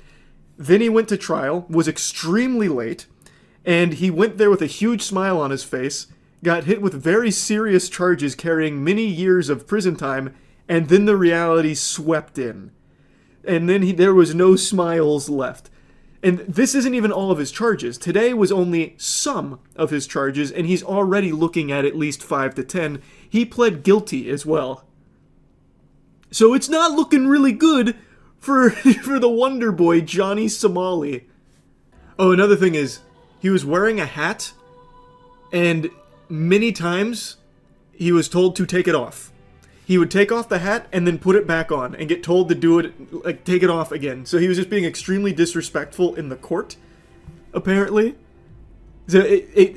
Then he went to trial, was extremely late, and he went there with a huge smile on his face, got hit with very serious charges carrying many years of prison time, and then the reality swept in. And then there was no smiles left. And this isn't even all of his charges. Today was only some of his charges, and he's already looking at least 5 to 10. He pled guilty as well. So it's not looking really good for the Wonder Boy, Johnny Somali. Oh, another thing is, he was wearing a hat, and many times he was told to take it off. He would take off the hat and then put it back on and get told to do it, like, take it off again. So he was just being extremely disrespectful in the court, apparently. So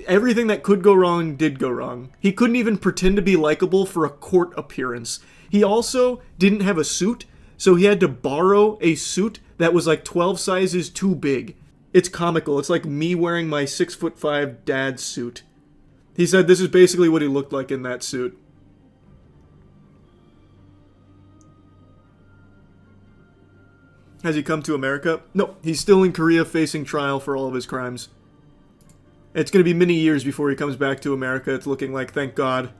everything that could go wrong did go wrong. He couldn't even pretend to be likable for a court appearance. He also didn't have a suit, so he had to borrow a suit that was like 12 sizes too big. It's comical. It's like me wearing my 6'5" dad's suit. He said this is basically what he looked like in that suit. Has he come to America? No, he's still in Korea facing trial for all of his crimes. It's going to be many years before he comes back to America, it's looking like, thank God.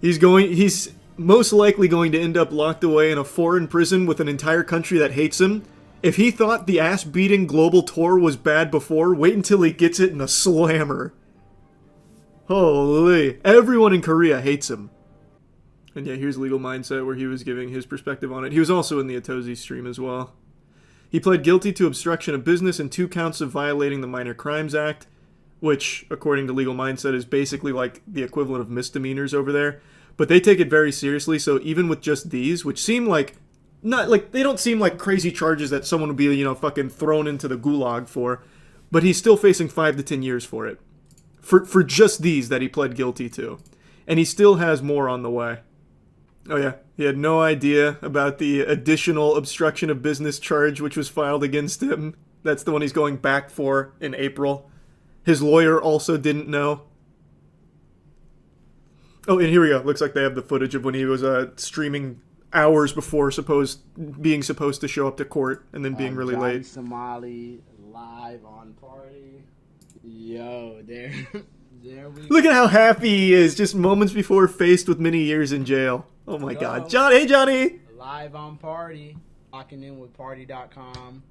He's most likely going to end up locked away in a foreign prison with an entire country that hates him. If he thought the ass-beating global tour was bad before, wait until he gets it in a slammer. Holy. Everyone in Korea hates him. And yeah, here's Legal Mindset where he was giving his perspective on it. He was also in the Atozi stream as well. He pled guilty to obstruction of business and 2 counts of violating the Minor Crimes Act, which, according to Legal Mindset, is basically like the equivalent of misdemeanors over there. But they take it very seriously, so even with just these, which seem like, not like, they don't seem like crazy charges that someone would be, you know, fucking thrown into the gulag for, but he's still facing 5 to 10 years for it. For just these that he pled guilty to. And he still has more on the way. Oh yeah, he had no idea about the additional obstruction of business charge which was filed against him. That's the one he's going back for in April. His lawyer also didn't know. Oh, and here we go. Looks like they have the footage of when he was streaming hours before being supposed to show up to court and then being really Johnny late. Somali live on Party. Yo, there we go. Look at how happy he is just moments before faced with many years in jail. Oh my God. Johnny, hey Johnny! Live on Party. Locking in with party.com.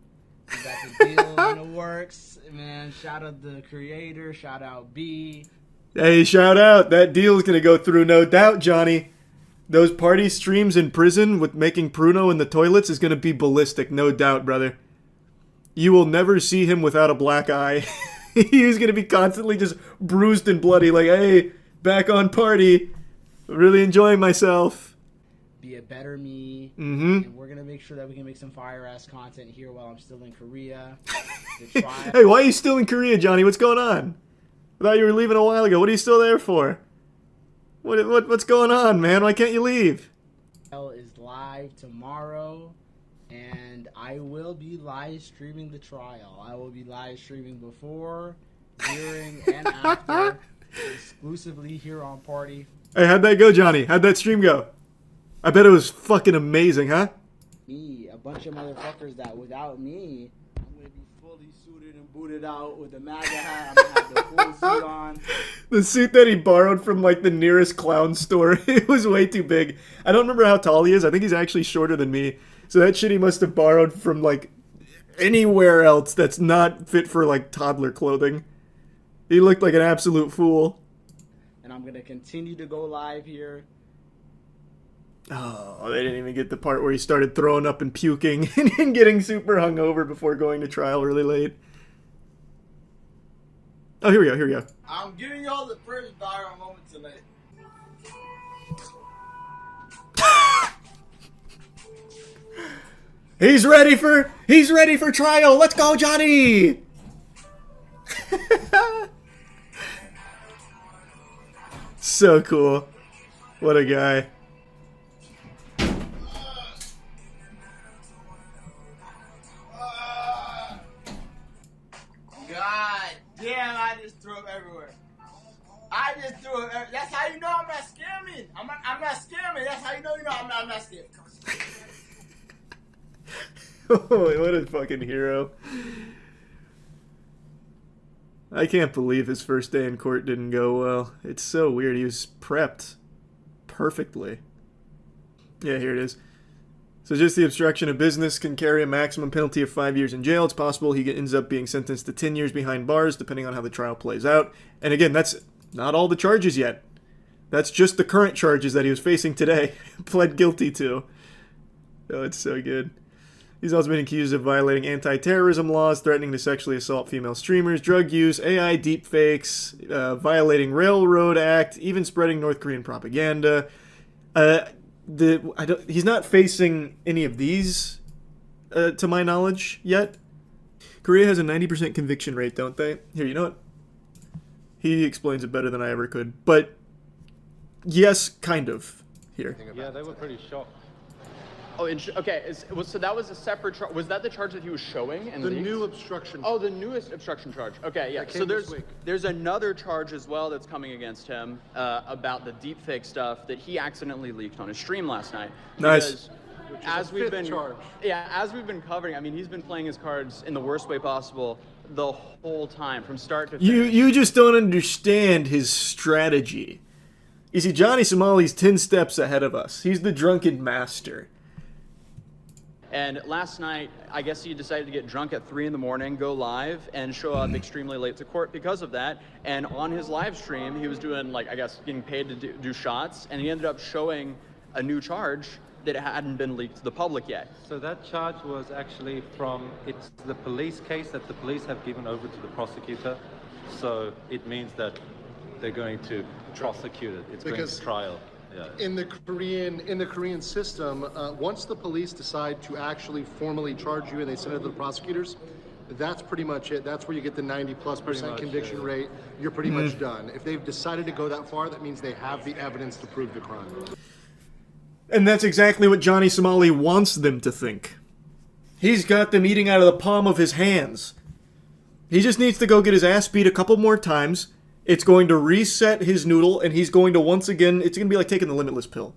We got the deal in the works. Man, shout out the creator. Shout out B. Hey, shout out. That deal is going to go through, no doubt, Johnny. Those party streams in prison with making Pruno in the toilets is going to be ballistic, no doubt, brother. You will never see him without a black eye. He's going to be constantly just bruised and bloody, like, hey, back on party. Really enjoying myself. Be a better me. Mm-hmm. And we're going to make sure that we can make some fire-ass content here while I'm still in Korea. Hey, why are you still in Korea, Johnny? What's going on? I thought you were leaving a while ago. What are you still there for? What's going on, man? Why can't you leave? Is live tomorrow, and I will be live streaming the trial. I will be live streaming before, during, and after, exclusively here on Party. Hey, how'd that go, Johnny? How'd that stream go? I bet it was fucking amazing, huh? Me, a bunch of motherfuckers that without me, I'm gonna be fully suited and booted out with a MAGA hat. I'm gonna have the full suit on. The suit that he borrowed from, like, the nearest clown store. It was way too big. I don't remember how tall he is. I think he's actually shorter than me. So that shit he must have borrowed from, like, anywhere else that's not fit for, like, toddler clothing. He looked like an absolute fool. And I'm gonna continue to go live here. Oh, they didn't even get the part where he started throwing up and puking and getting super hungover before going to trial really late. Oh, here we go. I'm giving y'all the first viral moment tonight. He's ready for trial. Let's go, Johnny. So cool. What a guy. God damn, I just threw up everywhere. That's how you know I'm not scamming. I'm not scamming. That's how you know I'm not scamming. Oh, what a fucking hero. I can't believe his first day in court didn't go well. It's so weird. He was prepped perfectly. Yeah, here it is. So just the obstruction of business can carry a maximum penalty of 5 years in jail. It's possible he ends up being sentenced to 10 years behind bars, depending on how the trial plays out. And again, that's not all the charges yet. That's just the current charges that he was facing today. Pled guilty to. Oh, it's so good. He's also been accused of violating anti-terrorism laws, threatening to sexually assault female streamers, drug use, AI deepfakes, violating Railroad Act, even spreading North Korean propaganda. He's not facing any of these, to my knowledge, yet. Korea has a 90% conviction rate, don't they? Here, you know what? He explains it better than I ever could. But, yes, kind of, here. Yeah, they were pretty shocked. Oh, okay. So that was a separate charge. Was that the charge that he was showing? And the new obstruction. Oh, the newest obstruction charge. Okay, yeah. So there's another charge as well that's coming against him about the deepfake stuff that he accidentally leaked on his stream last night. Nice. As we've been covering, I mean, he's been playing his cards in the worst way possible the whole time, from start to finish. You just don't understand his strategy. You see, Johnny Somali's 10 steps ahead of us. He's the drunken master. And last night, I guess he decided to get drunk at 3 in the morning, go live, and show up extremely late to court because of that. And on his live stream, he was doing, like, I guess, getting paid to do shots, and he ended up showing a new charge that hadn't been leaked to the public yet. So that charge was actually it's the police case that the police have given over to the prosecutor. So it means that they're going to prosecute it. It's going to trial. Yeah. In the Korean system, once the police decide to actually formally charge you and they send it to the prosecutors, that's pretty much it. That's where you get the 90+% conviction rate. You're pretty much done. If they've decided to go that far, that means they have the evidence to prove the crime. And that's exactly what Johnny Somali wants them to think. He's got them eating out of the palm of his hands. He just needs to go get his ass beat a couple more times. It's going to reset his noodle, and he's going to once again, it's going to be like taking the Limitless pill.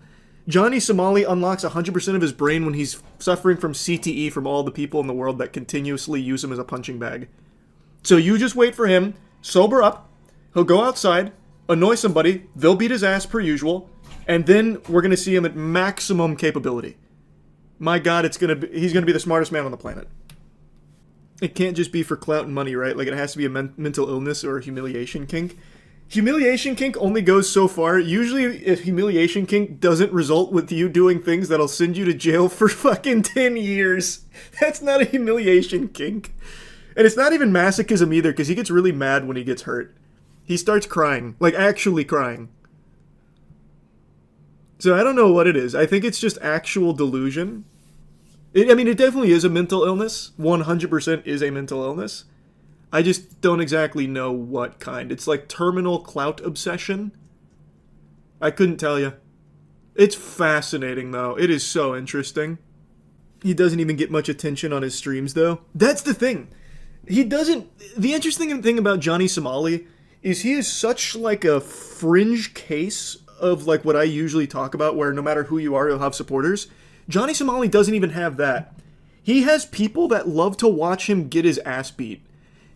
Johnny Somali unlocks 100% of his brain when he's suffering from CTE from all the people in the world that continuously use him as a punching bag. So you just wait for him, sober up, he'll go outside, annoy somebody, they'll beat his ass per usual, and then we're going to see him at maximum capability. My God, he's going to be the smartest man on the planet. It can't just be for clout and money, right? Like, it has to be a mental illness or a humiliation kink. Humiliation kink only goes so far. Usually, if humiliation kink doesn't result with you doing things that'll send you to jail for fucking 10 years, that's not a humiliation kink. And it's not even masochism either, because he gets really mad when he gets hurt. He starts crying, like actually crying. So I don't know what it is. I think it's just actual delusion. I mean, it definitely is a mental illness. 100% is a mental illness. I just don't exactly know what kind. It's like terminal clout obsession. I couldn't tell you. It's fascinating, though. It is so interesting. He doesn't even get much attention on his streams, though. That's the thing. He doesn't... The interesting thing about Johnny Somali is he is such, like, a fringe case of, like, what I usually talk about, where no matter who you are, you'll have supporters. Johnny Somali doesn't even have that. He has people that love to watch him get his ass beat.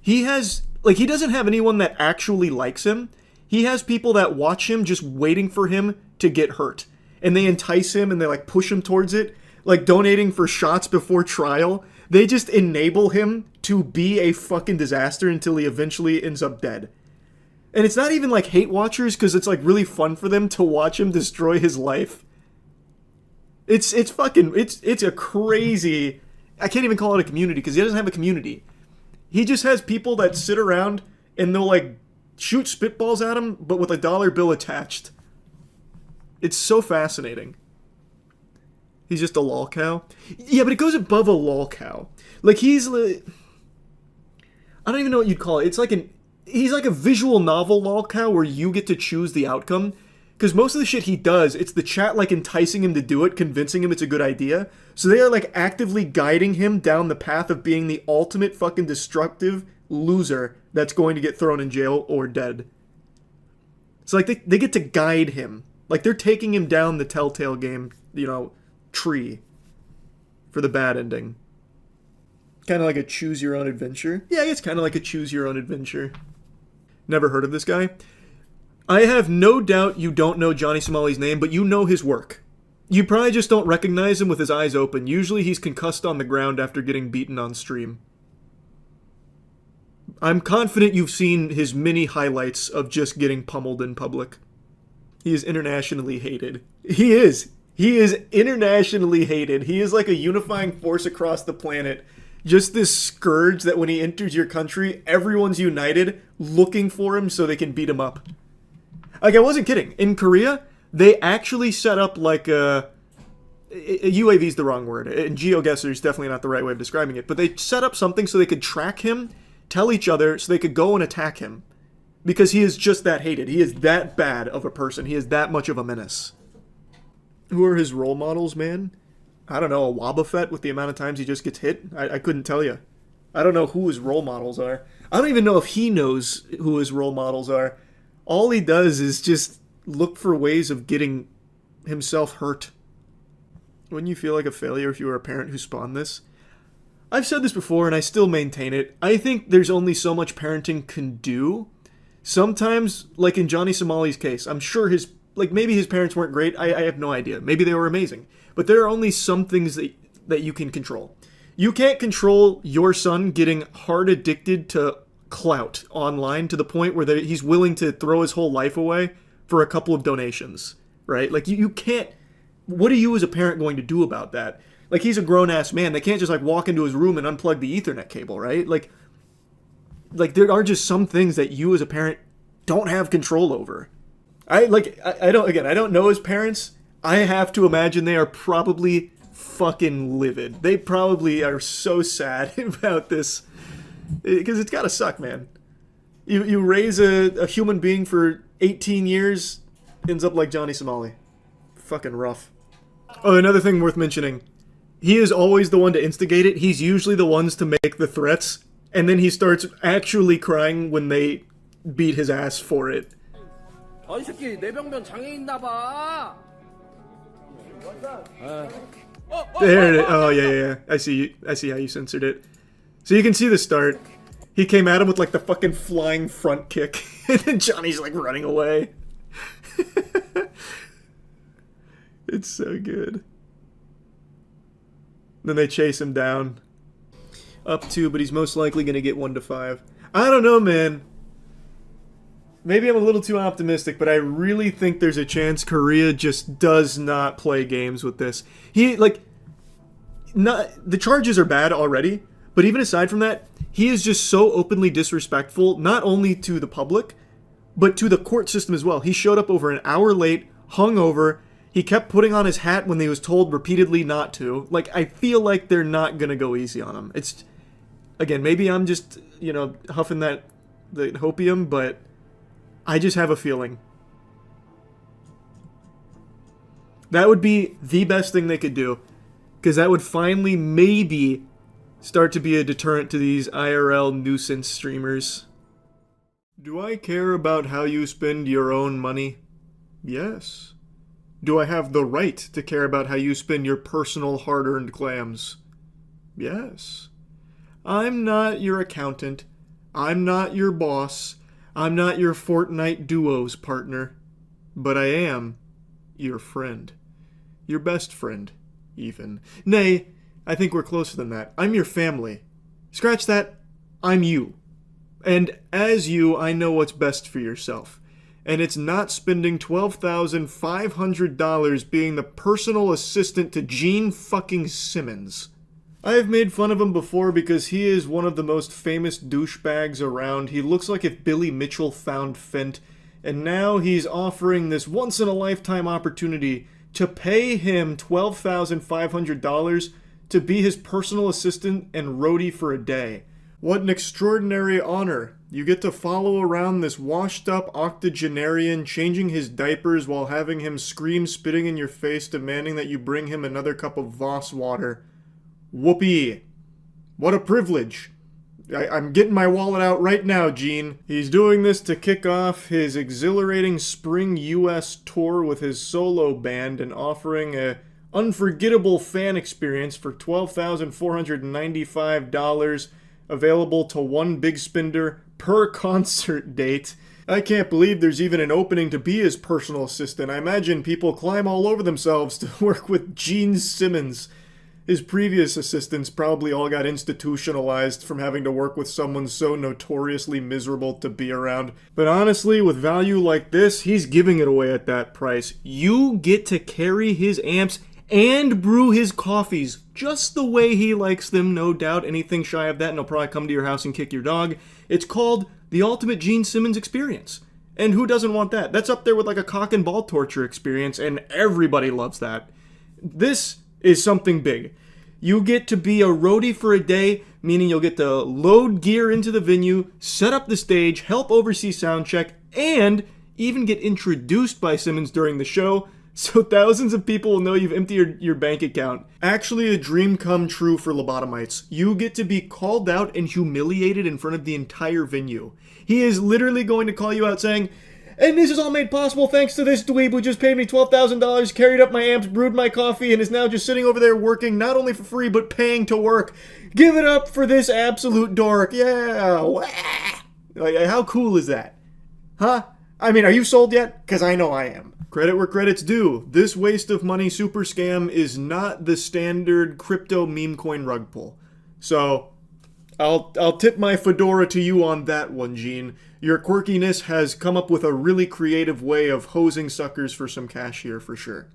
He has, like, he doesn't have anyone that actually likes him. He has people that watch him just waiting for him to get hurt. And they entice him and they, like, push him towards it. Like, donating for shots before trial. They just enable him to be a fucking disaster until he eventually ends up dead. And it's not even, like, hate watchers, because it's, like, really fun for them to watch him destroy his life. It's a crazy... I can't even call it a community, because he doesn't have a community. He just has people that sit around and they'll, like, shoot spitballs at him, but with a dollar bill attached. It's so fascinating. He's just a lol cow. Yeah, but it goes above a lol cow. Like, he's like... I don't even know what you'd call it. It's like he's like a visual novel lol cow where you get to choose the outcome. Because most of the shit he does, it's the chat, like, enticing him to do it, convincing him it's a good idea. So they are, like, actively guiding him down the path of being the ultimate fucking destructive loser that's going to get thrown in jail or dead. So, like, they get to guide him. Like, they're taking him down the Telltale game, you know, tree for the bad ending. Kind of like a choose-your-own-adventure. Yeah, it's kind of like a choose-your-own-adventure. Never heard of this guy? I have no doubt you don't know Johnny Somali's name, but you know his work. You probably just don't recognize him with his eyes open. Usually he's concussed on the ground after getting beaten on stream. I'm confident you've seen his many highlights of just getting pummeled in public. He is internationally hated. He is. He is internationally hated. He is like a unifying force across the planet. Just this scourge that when he enters your country, everyone's united looking for him so they can beat him up. Like, I wasn't kidding. In Korea, they actually set up, like, UAV is the wrong word. And geoguesser is definitely not the right way of describing it. But they set up something so they could track him, tell each other, so they could go and attack him. Because he is just that hated. He is that bad of a person. He is that much of a menace. Who are his role models, man? I don't know, a Wobbuffet with the amount of times he just gets hit? I couldn't tell you. I don't know who his role models are. I don't even know if he knows who his role models are. All he does is just look for ways of getting himself hurt. Wouldn't you feel like a failure if you were a parent who spawned this? I've said this before and I still maintain it. I think there's only so much parenting can do. Sometimes, like in Johnny Somali's case, I'm sure maybe his parents weren't great. I have no idea. Maybe they were amazing. But there are only some things that you can control. You can't control your son getting hard addicted to clout online to the point where he's willing to throw his whole life away for a couple of donations, right? Like, you can't... What are you as a parent going to do about that? Like, he's a grown-ass man. They can't just, like, walk into his room and unplug the Ethernet cable, right? Like, there are just some things that you as a parent don't have control over. I don't know his parents. I have to imagine they are probably fucking livid. They probably are so sad about this. Because it's gotta suck, man. You raise a human being for 18 years, ends up like Johnny Somali. Fucking rough. Oh, another thing worth mentioning. He is always the one to instigate it. He's usually the ones to make the threats. And then he starts actually crying when they beat his ass for it. There it is. Oh, yeah. I see how you censored it. So you can see the start. He came at him with, like, the fucking flying front kick. And then Johnny's, like, running away. It's so good. Then they chase him down. Up 2, but he's most likely going to get 1 to 5. I don't know, man. maybe I'm a little too optimistic, but I really think there's a chance Korea just does not play games with this. The charges are bad already, but even aside from that, he is just so openly disrespectful, not only to the public, but to the court system as well. He showed up over an hour late, hungover. He kept putting on his hat when he was told repeatedly not to. Like, I feel like they're not gonna go easy on him. It's, again, maybe I'm just, huffing the hopium, but I just have a feeling. That would be the best thing they could do, because that would finally maybe start to be a deterrent to these IRL nuisance streamers. Do I care about how you spend your own money? Yes. Do I have the right to care about how you spend your personal hard-earned clams? Yes. I'm not your accountant. I'm not your boss. I'm not your Fortnite duos partner. But I am your friend. Your best friend, even. Nay, I think we're closer than that. I'm your family. Scratch that. I'm you. And as you, I know what's best for yourself. And it's not spending $12,500 being the personal assistant to Gene fucking Simmons. I have made fun of him before because he is one of the most famous douchebags around. He looks like if Billy Mitchell found Fent, and now he's offering this once-in-a-lifetime opportunity to pay him $12,500 to be his personal assistant and roadie for a day. What an extraordinary honor. You get to follow around this washed-up octogenarian, changing his diapers while having him scream, spitting in your face, demanding that you bring him another cup of Voss water. Whoopee. What a privilege. I'm getting my wallet out right now, Gene. He's doing this to kick off his exhilarating spring US tour with his solo band and offering a unforgettable fan experience for $12,495, available to one big spender per concert date. I can't believe there's even an opening to be his personal assistant. I imagine people climb all over themselves to work with Gene Simmons. His previous assistants probably all got institutionalized from having to work with someone so notoriously miserable to be around. But honestly, with value like this, he's giving it away at that price. You get to carry his amps and brew his coffees just the way he likes them, no doubt. Anything shy of that, and he'll probably come to your house and kick your dog. It's called the ultimate Gene Simmons experience. And who doesn't want that? That's up there with like a cock and ball torture experience, and everybody loves that. This is something big. You get to be a roadie for a day, meaning you'll get to load gear into the venue, set up the stage, help oversee sound check, and even get introduced by Simmons during the show, so thousands of people will know you've emptied your bank account. Actually a dream come true for lobotomites. You get to be called out and humiliated in front of the entire venue. He is literally going to call you out saying, "And this is all made possible thanks to this dweeb who just paid me $12,000, carried up my amps, brewed my coffee, and is now just sitting over there working not only for free, but paying to work. Give it up for this absolute dork. Yeah. Like, how cool is that? Huh? I mean, are you sold yet? Because I know I am. Credit where credit's due. This waste of money super scam is not the standard crypto meme coin rug pull. So, I'll tip my fedora to you on that one, Gene. Your quirkiness has come up with a really creative way of hosing suckers for some cash here for sure.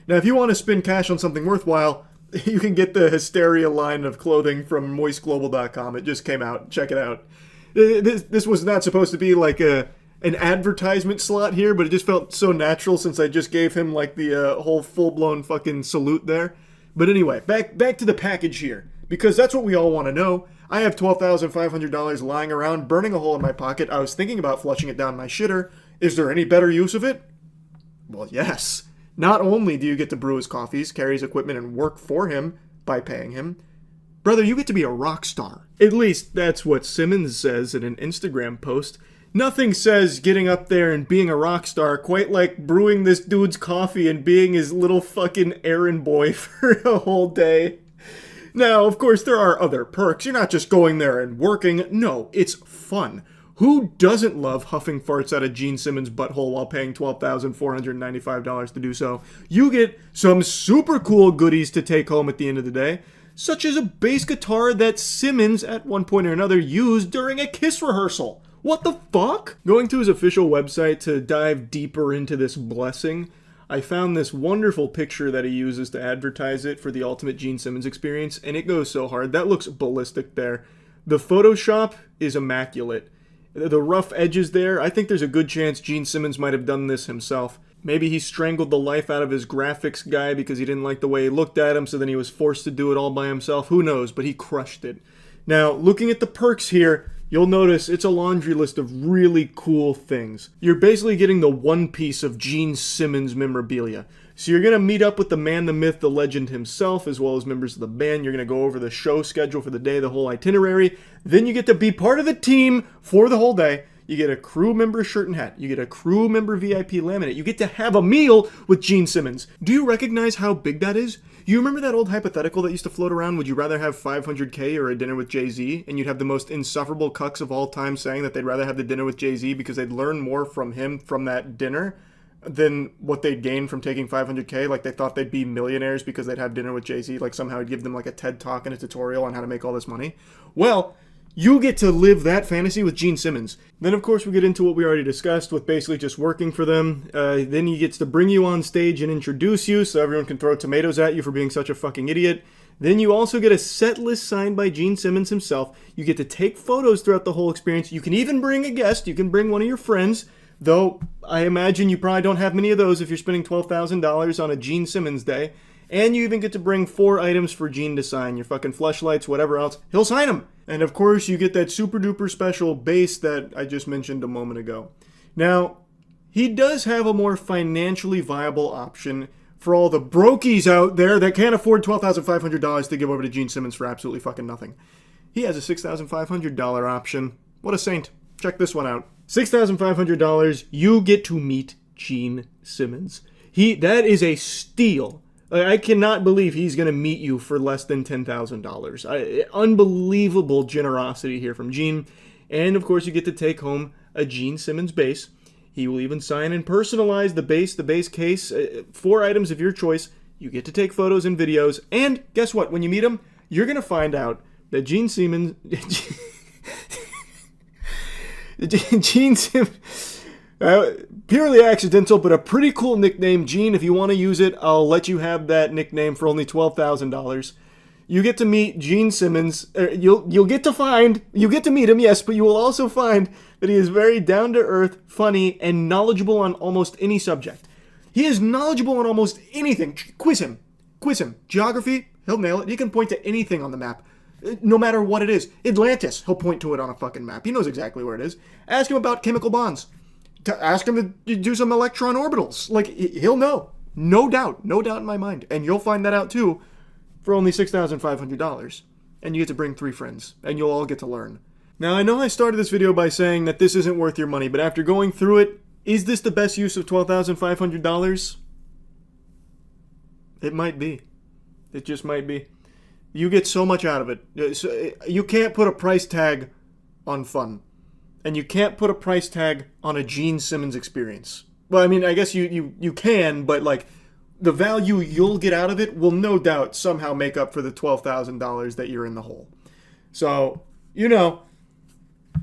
Now, if you want to spend cash on something worthwhile, you can get the Hysteria line of clothing from moistglobal.com. It just came out. Check it out. This was not supposed to be like an advertisement slot here, but it just felt so natural since I just gave him like the whole full-blown fucking salute there. But anyway, back to the package here, because that's what we all want to know. I have $12,500 lying around, burning a hole in my pocket. I was thinking about flushing it down my shitter. Is there any better use of it? Well, yes. Not only do you get to brew his coffees, carry his equipment, and work for him by paying him, brother, you get to be a rock star. At least that's what Simmons says in an Instagram post. Nothing says getting up there and being a rock star quite like brewing this dude's coffee and being his little fucking errand boy for a whole day. Now, of course, there are other perks. You're not just going there and working. No, it's fun. Who doesn't love huffing farts out of Gene Simmons' butthole while paying $12,495 to do so? You get some super cool goodies to take home at the end of the day, such as a bass guitar that Simmons, at one point or another, used during a Kiss rehearsal. What the fuck? Going to his official website to dive deeper into this blessing, I found this wonderful picture that he uses to advertise it for the ultimate Gene Simmons experience, and it goes so hard. That looks ballistic there. The Photoshop is immaculate. The rough edges there, I think there's a good chance Gene Simmons might have done this himself. Maybe he strangled the life out of his graphics guy because he didn't like the way he looked at him, so then he was forced to do it all by himself. Who knows, but he crushed it. Now, looking at the perks here, you'll notice it's a laundry list of really cool things. You're basically getting the one piece of Gene Simmons memorabilia. So you're going to meet up with the man, the myth, the legend himself, as well as members of the band. You're going to go over the show schedule for the day, the whole itinerary. Then you get to be part of the team for the whole day. You get a crew member shirt and hat. You get a crew member VIP laminate. You get to have a meal with Gene Simmons. Do you recognize how big that is? You remember that old hypothetical that used to float around? Would you rather have 500K or a dinner with Jay-Z? And you'd have the most insufferable cucks of all time saying that they'd rather have the dinner with Jay-Z because they'd learn more from him from that dinner than what they'd gain from taking 500K. Like, they thought they'd be millionaires because they'd have dinner with Jay-Z. Like, somehow he'd give them like a TED Talk and a tutorial on how to make all this money. Well, you get to live that fantasy with Gene Simmons. Then, of course, we get into what we already discussed with basically just working for them. Then he gets to bring you on stage and introduce you so everyone can throw tomatoes at you for being such a fucking idiot. Then you also get a set list signed by Gene Simmons himself. You get to take photos throughout the whole experience. You can even bring a guest. You can bring one of your friends. Though, I imagine you probably don't have many of those if you're spending $12,000 on a Gene Simmons day. And you even get to bring 4 items for Gene to sign. Your fucking fleshlights, whatever else. He'll sign them. And of course, you get that super duper special base that I just mentioned a moment ago. Now, he does have a more financially viable option for all the brokies out there that can't afford $12,500 to give over to Gene Simmons for absolutely fucking nothing. He has a $6,500 option. What a saint. Check this one out. $6,500, you get to meet Gene Simmons. That is a steal. I cannot believe he's going to meet you for less than $10,000. Unbelievable generosity here from Gene. And of course, you get to take home a Gene Simmons base. He will even sign and personalize the base case. 4 items of your choice. You get to take photos and videos. And guess what? When you meet him, you're going to find out that Gene Simmons... Gene Simmons... purely accidental, but a pretty cool nickname. Gene, if you want to use it, I'll let you have that nickname for only $12,000. You get to meet Gene Simmons. You'll get to meet him, yes, but you will also find that he is very down-to-earth, funny, and knowledgeable on almost any subject. He is knowledgeable on almost anything. Quiz him. Geography, he'll nail it. He can point to anything on the map. No matter what it is. Atlantis, he'll point to it on a fucking map. He knows exactly where it is. Ask him about chemical bonds. Ask him to do some electron orbitals. Like, he'll know. No doubt in my mind. And you'll find that out too for only $6,500. And you get to bring 3 friends. And you'll all get to learn. Now, I know I started this video by saying that this isn't worth your money, but after going through it, is this the best use of $12,500? It might be. It just might be. You get so much out of it. You can't put a price tag on fun. And you can't put a price tag on a Gene Simmons experience. Well, I mean, I guess you can, but like, the value you'll get out of it will no doubt somehow make up for the $12,000 that you're in the hole. So,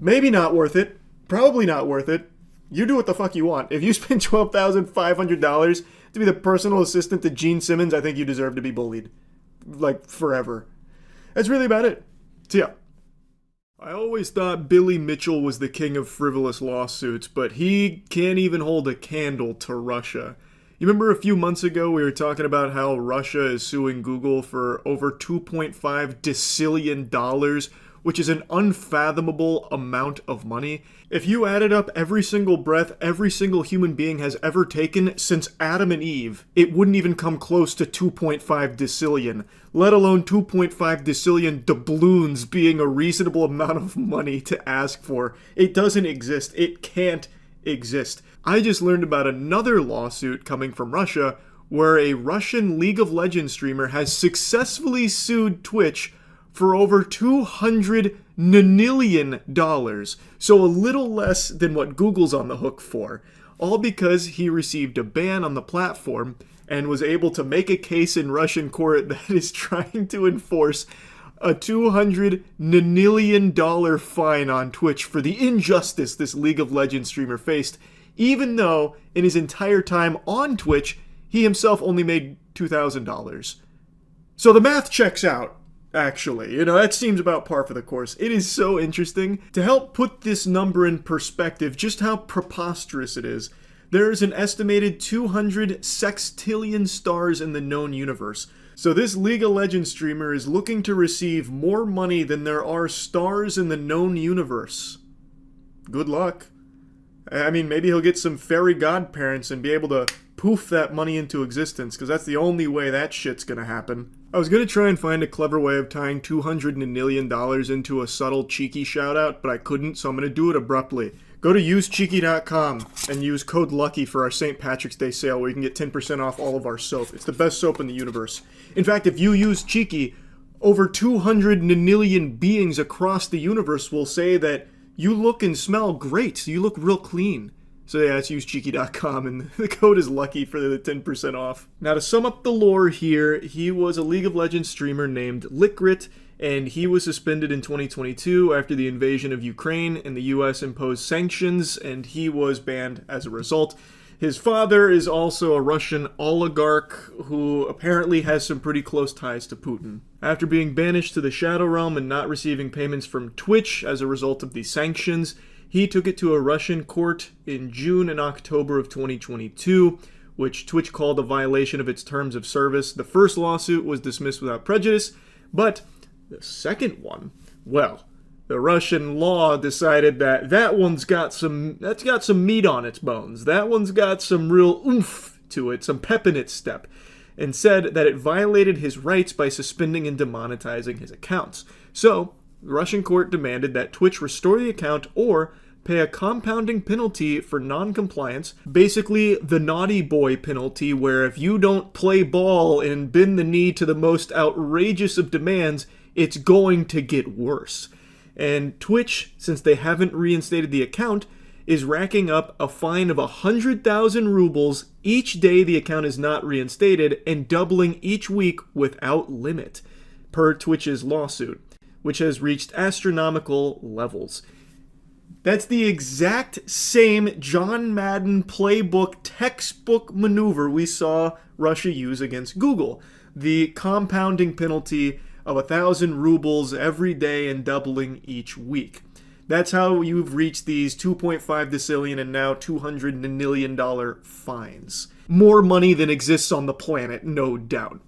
maybe not worth it. Probably not worth it. You do what the fuck you want. If you spend $12,500 to be the personal assistant to Gene Simmons, I think you deserve to be bullied. Like, forever. That's really about it. So, yeah. I always thought Billy Mitchell was the king of frivolous lawsuits, but he can't even hold a candle to Russia. You remember a few months ago we were talking about how Russia is suing Google for over $2.5 decillion, which is an unfathomable amount of money. If you added up every single breath every single human being has ever taken since Adam and Eve, it wouldn't even come close to 2.5 decillion, let alone 2.5 decillion doubloons being a reasonable amount of money to ask for. It doesn't exist. It can't exist. I just learned about another lawsuit coming from Russia where a Russian League of Legends streamer has successfully sued Twitch for over $200 nonillion, so a little less than what Google's on the hook for, all because he received a ban on the platform and was able to make a case in Russian court that is trying to enforce a $200 nonillion fine on Twitch for the injustice this League of Legends streamer faced, even though in his entire time on Twitch, he himself only made $2,000. So the math checks out, actually. You know, that seems about par for the course. It is so interesting. To help put this number in perspective, just how preposterous it is, there is an estimated 200 sextillion stars in the known universe. So this League of Legends streamer is looking to receive more money than there are stars in the known universe. Good luck. I mean, maybe he'll get some fairy godparents and be able to poof that money into existence, because that's the only way that shit's gonna happen. I was gonna try and find a clever way of tying $200 nonillion into a subtle, cheeky shout-out, but I couldn't, so I'm gonna do it abruptly. Go to usecheeky.com and use code LUCKY for our St. Patrick's Day sale, where you can get 10% off all of our soap. It's the best soap in the universe. In fact, if you use Cheeky, over 200 nonillion beings across the universe will say that you look and smell great. You look real clean. So yeah, it's usecheeky.com, and the code is LUCKY for the 10% off. Now to sum up the lore here, he was a League of Legends streamer named Lickrit, and he was suspended in 2022 after the invasion of Ukraine, and the US imposed sanctions, and he was banned as a result. His father is also a Russian oligarch who apparently has some pretty close ties to Putin. After being banished to the Shadow Realm and not receiving payments from Twitch as a result of the sanctions, he took it to a Russian court in June and October of 2022, which Twitch called a violation of its terms of service. The first lawsuit was dismissed without prejudice, but the second one, well, the Russian law decided that that's got some meat on its bones. That one's got some real oomph to it, some pep in its step, and said that it violated his rights by suspending and demonetizing his accounts. So, the Russian court demanded that Twitch restore the account or pay a compounding penalty for non-compliance, basically the naughty boy penalty, where if you don't play ball and bend the knee to the most outrageous of demands, it's going to get worse. And Twitch, since they haven't reinstated the account, is racking up a fine of 100,000 rubles each day the account is not reinstated, and doubling each week without limit, per Twitch's lawsuit, which has reached astronomical levels. That's the exact same John Madden playbook textbook maneuver we saw Russia use against Google. The compounding penalty of 1,000 rubles every day and doubling each week. That's how you've reached these 2.5 decillion and now $200 nonillion fines. More money than exists on the planet, no doubt.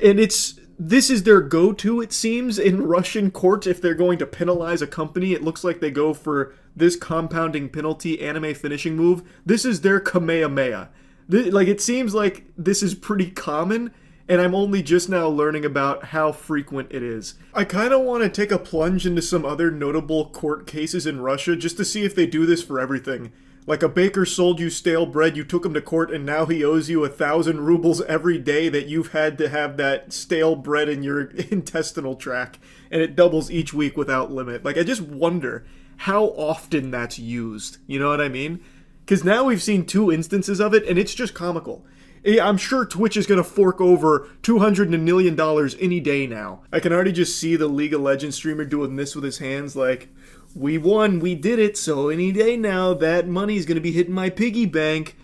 And this is their go-to, it seems, in Russian court. If they're going to penalize a company, it looks like they go for this compounding penalty anime finishing move. This is their Kamehameha. It seems like this is pretty common, and I'm only just now learning about how frequent it is. I kind of want to take a plunge into some other notable court cases in Russia just to see if they do this for everything. Like a baker sold you stale bread, you took him to court, and now he owes you 1,000 rubles every day that you've had to have that stale bread in your intestinal tract, and it doubles each week without limit. I just wonder how often that's used. You know what I mean? Because now we've seen 2 instances of it, and it's just comical. I'm sure Twitch is going to fork over $200 nonillion any day now. I can already just see the League of Legends streamer doing this with his hands like, we won, we did it, so any day now that money's going to be hitting my piggy bank.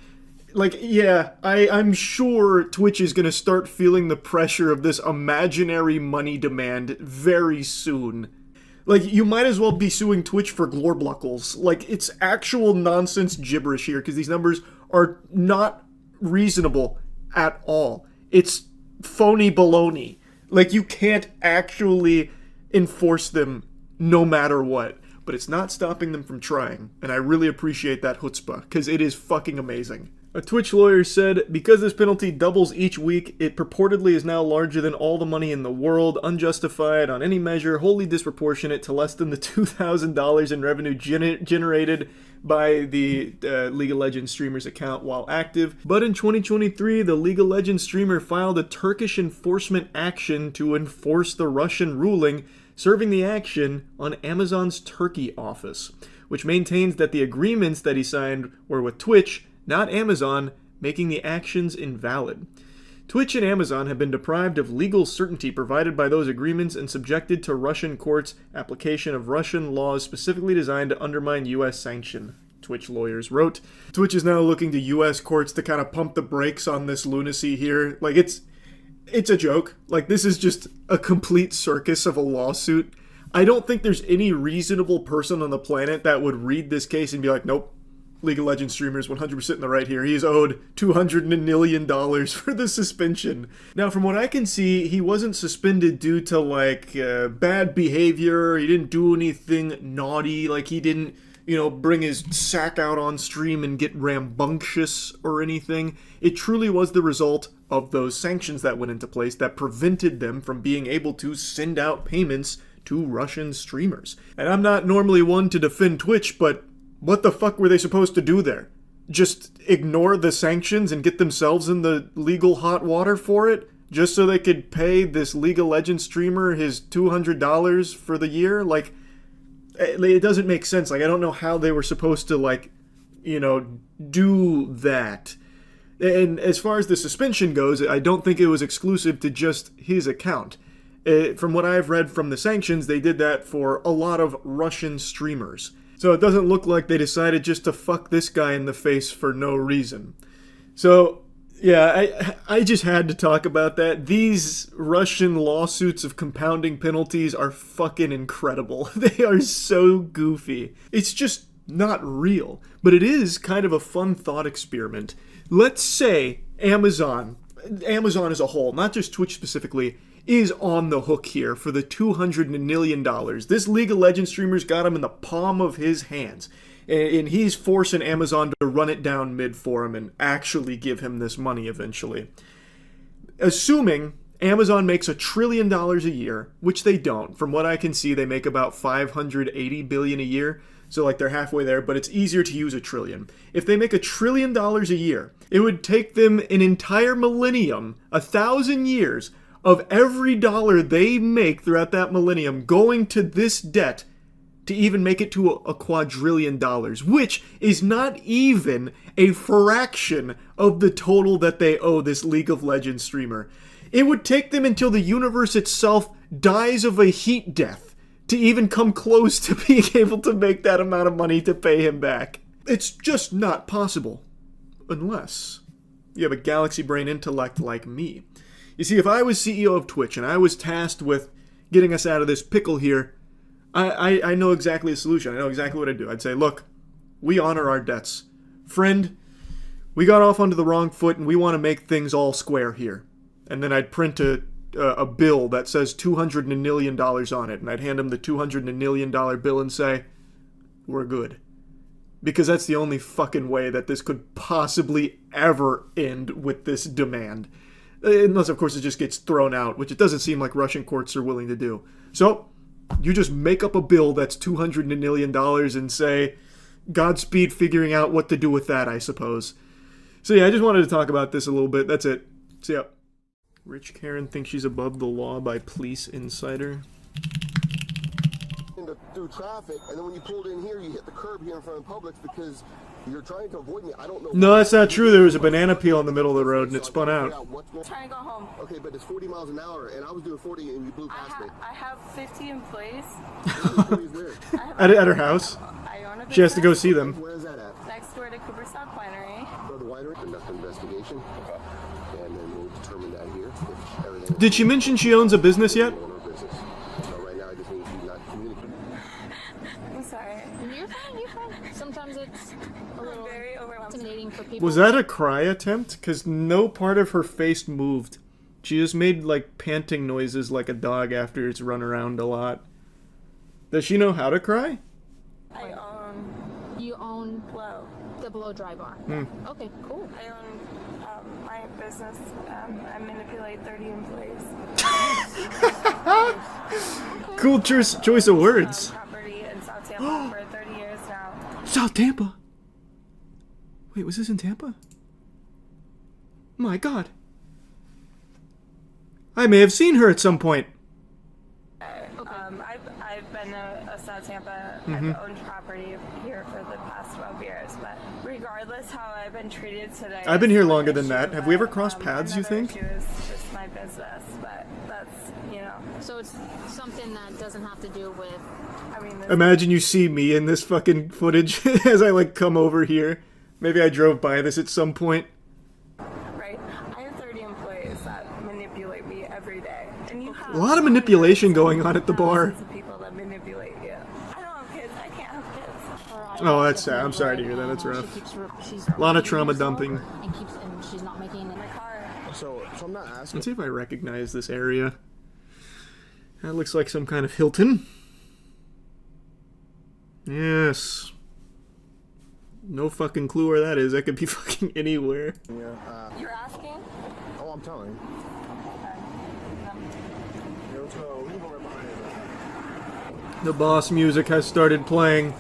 I'm sure Twitch is going to start feeling the pressure of this imaginary money demand very soon. You might as well be suing Twitch for glorbluckles. It's actual nonsense gibberish here, because these numbers are not reasonable at all. It's phony baloney. You can't actually enforce them no matter what. But it's not stopping them from trying, and I really appreciate that chutzpah, because it is fucking amazing. A Twitch lawyer said, because this penalty doubles each week, it purportedly is now larger than all the money in the world, unjustified on any measure, wholly disproportionate to less than the $2,000 in revenue generated by the League of Legends streamer's account while active. But in 2023, the League of Legends streamer filed a Turkish enforcement action to enforce the Russian ruling, serving the action on Amazon's Turkey office, which maintains that the agreements that he signed were with Twitch, not Amazon, making the actions invalid. Twitch and Amazon have been deprived of legal certainty provided by those agreements and subjected to Russian courts' application of Russian laws specifically designed to undermine U.S. sanction, Twitch lawyers wrote. Twitch is now looking to U.S. courts to kind of pump the brakes on this lunacy here. Like, it's a joke. Like, this is just a complete circus of a lawsuit. I don't think there's any reasonable person on the planet that would read this case and be like, nope, League of Legends streamer is 100% in the right here. He is owed $200 million for the suspension. Now, from what I can see, he wasn't suspended due to, like, bad behavior. He didn't do anything naughty. Like, he didn't, you know, bring his sack out on stream and get rambunctious or anything. It truly was the result of those sanctions that went into place that prevented them from being able to send out payments to Russian streamers. And I'm not normally one to defend Twitch, but what the fuck were they supposed to do there? Just ignore the sanctions and get themselves in the legal hot water for it? Just so they could pay this League of Legends streamer his $200 for the year? Like, it doesn't make sense. Like, I don't know how they were supposed to, like, you know, do that. And as far as the suspension goes, I don't think it was exclusive to just his account. From what I've read from the sanctions, they did that for a lot of Russian streamers. So it doesn't look like they decided just to fuck this guy in the face for no reason. So, yeah, I just had to talk about that. These Russian lawsuits of compounding penalties are fucking incredible. They are so goofy. It's just not real. But it is kind of a fun thought experiment. Let's say Amazon as a whole, not just Twitch specifically, is on the hook here for the $200 million. This League of Legends streamer's got him in the palm of his hands. And he's forcing Amazon to run it down mid for him and actually give him this money eventually. Assuming Amazon makes $1 trillion a year, which they don't. From what I can see, they make about $580 billion a year. So, like, they're halfway there, but it's easier to use $1 trillion. If they make $1 trillion a year, it would take them an entire millennium, 1,000 years, of every dollar they make throughout that millennium going to this debt to even make it to a quadrillion dollars, which is not even a fraction of the total that they owe this League of Legends streamer. It would take them until the universe itself dies of a heat death to even come close to being able to make that amount of money to pay him back. It's just not possible. Unless you have a galaxy brain intellect like me. You see, if I was CEO of Twitch and I was tasked with getting us out of this pickle here, I know exactly the solution. I know exactly what I'd do. I'd say, look, we honor our debts. Friend, we got off onto the wrong foot and we want to make things all square here. And then I'd print a bill that says $200 million on it. And I'd hand him the $200 million bill and say, we're good. Because that's the only fucking way that this could possibly ever end with this demand. Unless, of course, it just gets thrown out, which it doesn't seem like Russian courts are willing to do. So, you just make up a bill that's $200 million and say, Godspeed figuring out what to do with that, I suppose. So yeah, I just wanted to talk about this a little bit. That's it. See ya. Rich Karen thinks she's above the law by Police Insider. Through traffic, and then when you pulled in here, you hit the curb here in front of Publix because you're trying to avoid me. I don't know. No, that's not true. There was a banana peel in the middle of the road and it spun out. Trying to go home. Okay, but it's 40 miles an hour, and I was doing 40 and you blew past me. I have 50 employees. At her house. I own a She has to go see them. Where is that at? next door to Cooperstown Winery. Go to the winery, conduct an investigation, and then we'll determine that here. If everything Did she mention she owns a business yet? So right now, I just need you not to communicate. I'm sorry. You're fine, you're fine. Sometimes it's a little very overwhelming. intimidating for people. Was that a cry attempt? Because no part of her face moved. She just made, like, panting noises like a dog after it's run around a lot. Does she know how to cry? I own... You own Blow. the blow dry bar. Okay, cool. I own my business. I manipulate 30 employees. Cool choice of words. Property in South Tampa for 30 years now. South Tampa? Wait, was this in Tampa? My God. I may have seen her at some point. I I've been a South Tampa. Mhm. I've owned property here for the past 12 years. But regardless how I've been treated today, I've been here it's not longer an than issue, that. Have we ever but, crossed paths, you another think? issue is just my business, but that's, you know. So it's something that doesn't have to do with. I mean, Imagine you see me in this fucking footage as I like come over here. Maybe I drove by this at some point. right? I have 30 employees that manipulate me every day, and you have A lot of manipulation going on at the bar. thousands of people that manipulate you. I don't have kids. I can't have kids. Oh, that's sad. I'm sorry to hear that. That's rough. A lot of trauma dumping. And she's not making it. So I'm not asking. Let's see if I recognize this area. That looks like some kind of Hilton. Yes. No fucking clue where that is. That could be fucking anywhere. Yeah. You're asking? Oh, I'm telling you. The boss music has started playing.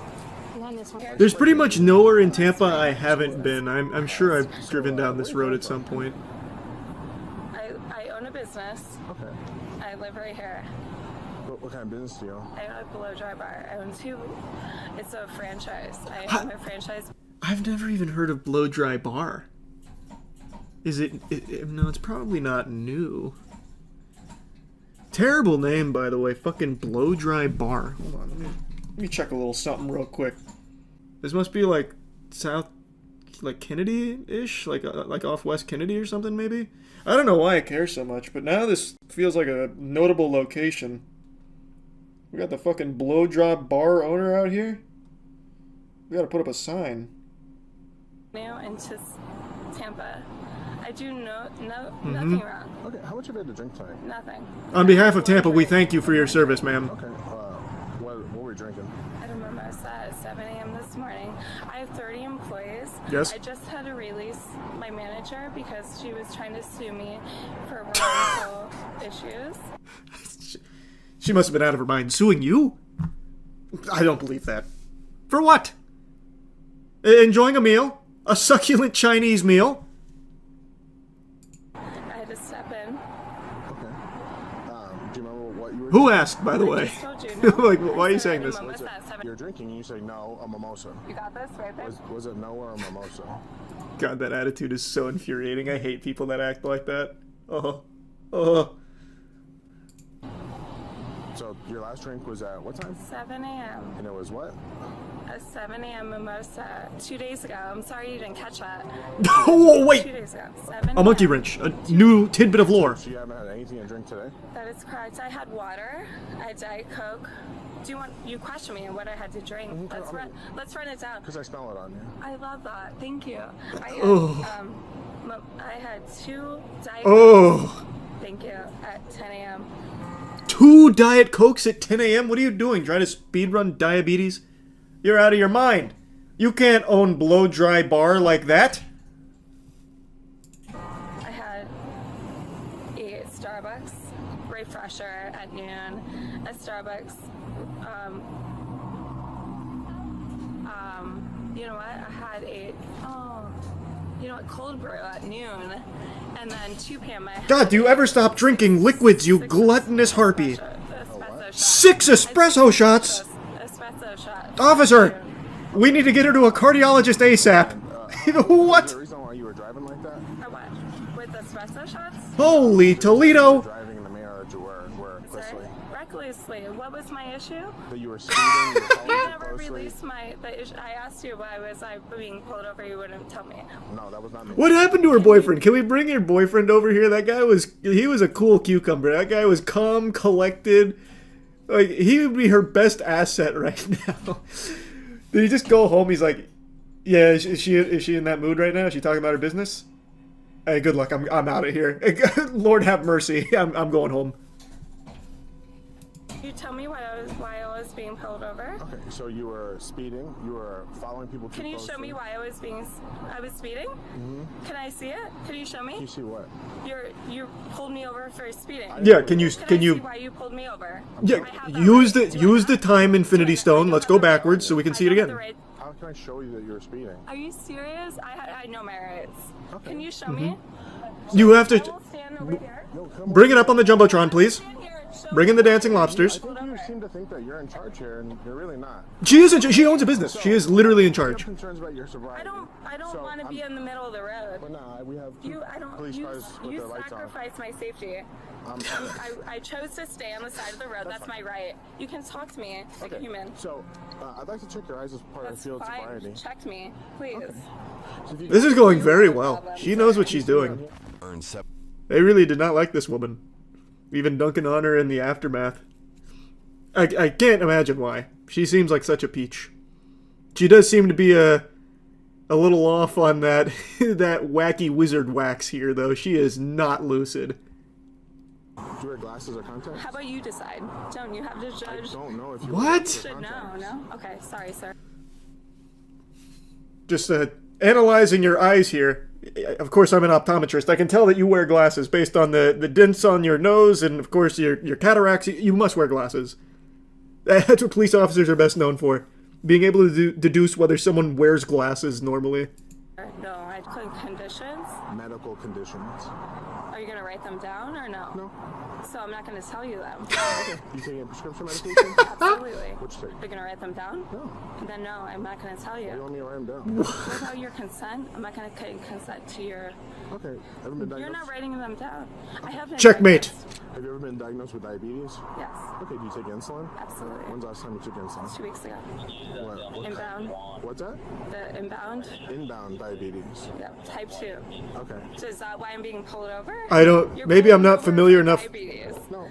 There's pretty much nowhere in Tampa I haven't been. I'm sure I've driven down this road at some point. I own a business. Okay. I live right here. What kind of business do you own? I own a blow dry bar. I own two. It's a franchise. I own a franchise. I've never even heard of Blow Dry Bar. Is it no, it's probably not new. Terrible name, by the way. Fucking Blow Dry Bar. Hold on, let me check a little something real quick. This must be like South, like Kennedy-ish? Like off West Kennedy or something, maybe? I don't know why I care so much, but now this feels like a notable location. We got the fucking Blow Dry Bar owner out here. We gotta put up a sign. Now into Tampa. I do nothing wrong. Okay, how much have you had to drink tonight? Nothing. On behalf of Tampa, we thank you for your service, ma'am. Okay, what were you drinking? I had a mimosa at 7 a.m. this morning. I have 30 employees. Yes. I just had to release my manager because she was trying to sue me for wrongful issues. She must have been out of her mind. Suing you? I don't believe that. For what? Enjoying a meal? A succulent Chinese meal? I had to step in. Okay. Do you remember what you were Who asked, by the way? I just told you, no. Like, why are you saying this? You're drinking and you say no, a mimosa. You got this right there? Was it no or a mimosa? God, that attitude is so infuriating. I hate people that act like that. Oh. So your last drink was at what time? 7 a.m. And it was what? A 7 a.m. mimosa 2 days ago. I'm sorry you didn't catch that. Oh, wait! 2 days ago. 7 A monkey wrench. A new tidbit of lore. So you haven't had anything to drink today? That is correct. I had water. I had Diet Coke. Do you want? You question me on what I had to drink. Let's run it down. Because I smell it on you. I love that. Thank you. I had 2 Diet Cokes. Oh. Thank you. At 10 a.m. 2 Diet Cokes at 10 a.m.? What are you doing? Trying to speedrun diabetes? You're out of your mind. You can't own Blow Dry Bar like that. I had a Starbucks refresher at noon. A Starbucks. You know what? I had cold brew at noon, and then 2 p.m. God, do you ever stop drinking liquids, you gluttonous harpy? 6 espresso shots? Espresso shots. Officer, we need to get her to a cardiologist ASAP. What? The reason why you were driving like that? Or what? With espresso shots? Holy Toledo! Driving in the manner that you were recklessly. Recklessly. What was my issue? That you were speeding. You were following You too never closely. released the issue. I asked you why was I being pulled over. You wouldn't tell me. No, that was not me. What happened to her boyfriend? Can we bring your boyfriend over here? That guy he was a cool cucumber. That guy was calm, collected. Like, he would be her best asset right now. Did he just go home? He's like, yeah, is she in that mood right now? Is she talking about her business? Hey, good luck. I'm out of here. Lord have mercy. I'm going home. You tell me why I was being pulled over. Okay, so you were speeding. You were following people too Can you closely. show me why I was speeding? Mm-hmm. Can I see it? Can you show me? Can you see what? You pulled me over for speeding. Yeah, can you I see why you pulled me over? Yeah, use the time Infinity Stone. Let's go backwards so we can see it again. How can I show you that you're speeding? Are you serious? I know my rights. Can you show me? You have to Stand over here. bring it up on the jumbotron, please. Bring in the dancing lobsters. I think you seem to think that you're in charge here, and you're really not. She is. She owns a business. She is literally in charge. I have concerns about your sobriety. I don't want to be in the middle of the road. But no, we have police cars with You their lights on. sacrifice my safety. I chose to stay on the side of the road. That's my right. You can talk to me like a human. So, I'd like to check your eyes as part of field sobriety. Check me, please. This is going very well. She knows what she's doing. They really did not like this woman. Even dunking on her in the aftermath. I can't imagine why. She seems like such a peach. She does seem to be a little off on that that wacky wizard wax here, though. She is not lucid. Do you wear glasses or contacts? How about you decide? Don't you have to judge? I don't know if you What? You should know, no? Okay, sorry, sir. Just analyzing your eyes here. Of course, I'm an optometrist. I can tell that you wear glasses based on the dents on your nose and, of course, your cataracts. You must wear glasses. That's what police officers are best known for. Being able to deduce whether someone wears glasses normally. No, I click conditions. Medical conditions. Are you going to write them down or no? No. So I'm not going to tell you them. Okay. You taking a prescription medication? Absolutely. Which thing? You're going to write them down? No. Then no, I'm not going to tell you. You want me to write them down? What about your consent? I'm not going to consent to your... Okay. Ever been diagnosed? You're not writing them down. I have been Checkmate. Have you ever been diagnosed with diabetes? Yes. Okay, do you take insulin? Absolutely. When's the last time you took insulin? 2 weeks ago. What? Inbound. What's that? The inbound? Inbound diabetes. Yeah, type 2. Okay. So is that why I'm being pulled over? I don't... Maybe I'm not familiar enough. Diabetes. No.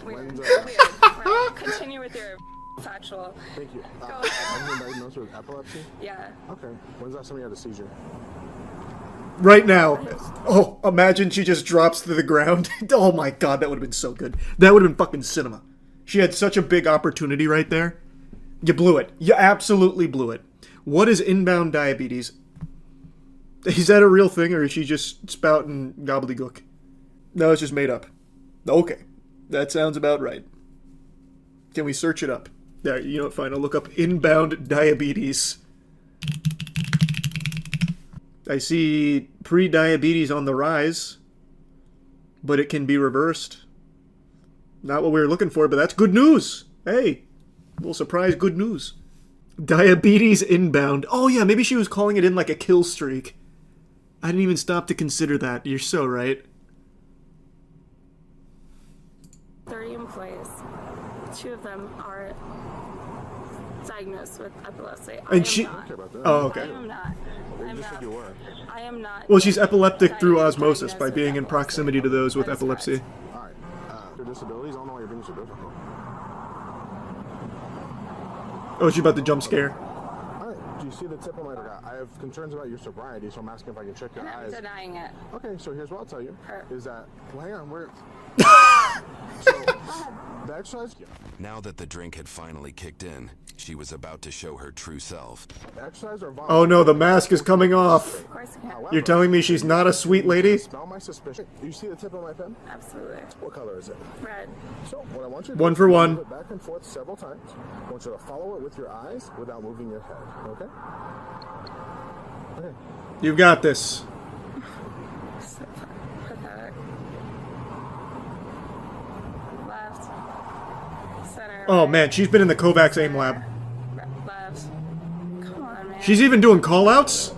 Weird. When's, Right, continue with your factual. Thank you. Go Have ahead. you been diagnosed with epilepsy? Yeah. Okay. When's the last time you had a seizure? Right now. Oh, imagine she just drops to the ground. Oh my god, that would have been so good. That would have been fucking cinema. She had such a big opportunity right there. You blew it. You absolutely blew it. What is inbound diabetes? Is that a real thing, or is she just spouting gobbledygook? No, it's just made up. Okay. That sounds about right. Can we search it up? There, you know what, fine. I'll look up inbound diabetes. I see pre-diabetes on the rise, but it can be reversed. Not what we were looking for, but that's good news. Hey, a little surprise good news. Diabetes inbound. Oh yeah, maybe she was calling it in like a kill streak. I didn't even stop to consider that. You're so right. 30 employees. 2 of them are diagnosed with epilepsy. And she... Oh, okay. I am not. I am not. Well, she's epileptic through osmosis by being in proximity to those with epilepsy. Alright. Your disabilities, I don't know why you're being so difficult. Oh, she's about to jump scare. Alright. Do you see the tip of my... I have concerns about your sobriety, so I'm asking if I can check your eyes. I'm denying it. Okay, so here's what I'll tell you. Is that... Well, hang on, we're... The exercise... Now that the drink had finally kicked in, she was about to show her true self. Exercise or Oh no, the mask is coming off. However, You're telling me she's not a sweet lady? Smell my suspicion. Do you see the tip of my pen? Absolutely. What color is it? Red. So, what I want you to One do for is one. move it back and forth several times. I want you to follow it with your eyes without moving your head. Okay? Okay. You've got this. Pathetic. Left. Center. Oh man, she's been in the Kovacs AIM lab. Left. Come on, man. She's even doing call-outs?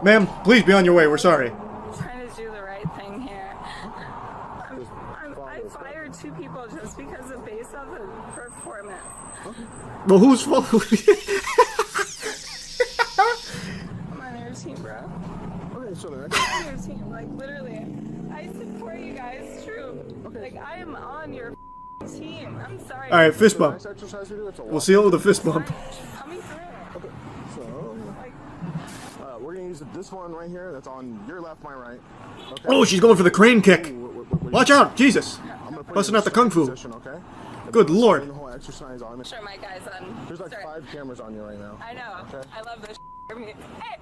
Ma'am, please be on your way, we're sorry. I'm trying to do the right thing here. I fired 2 people just because of based off of performance. Well, whose fault? I'm on your team, bro. Okay, so the I'm on your team. Like, literally. I support you guys, true. Like, I am on your team. I'm sorry. Alright, fist bump. We'll seal it with a fist bump. Coming through. Okay, so... we're going to use this one right here. That's on your left, my right. Okay. Oh, she's going for the crane kick. Watch out, Jesus. Busting out the kung fu. Okay? Good lord. The whole exercise on it. Sure, my guy's on. There's like 5 cameras on you right now. I know. Okay. I love this. Hey,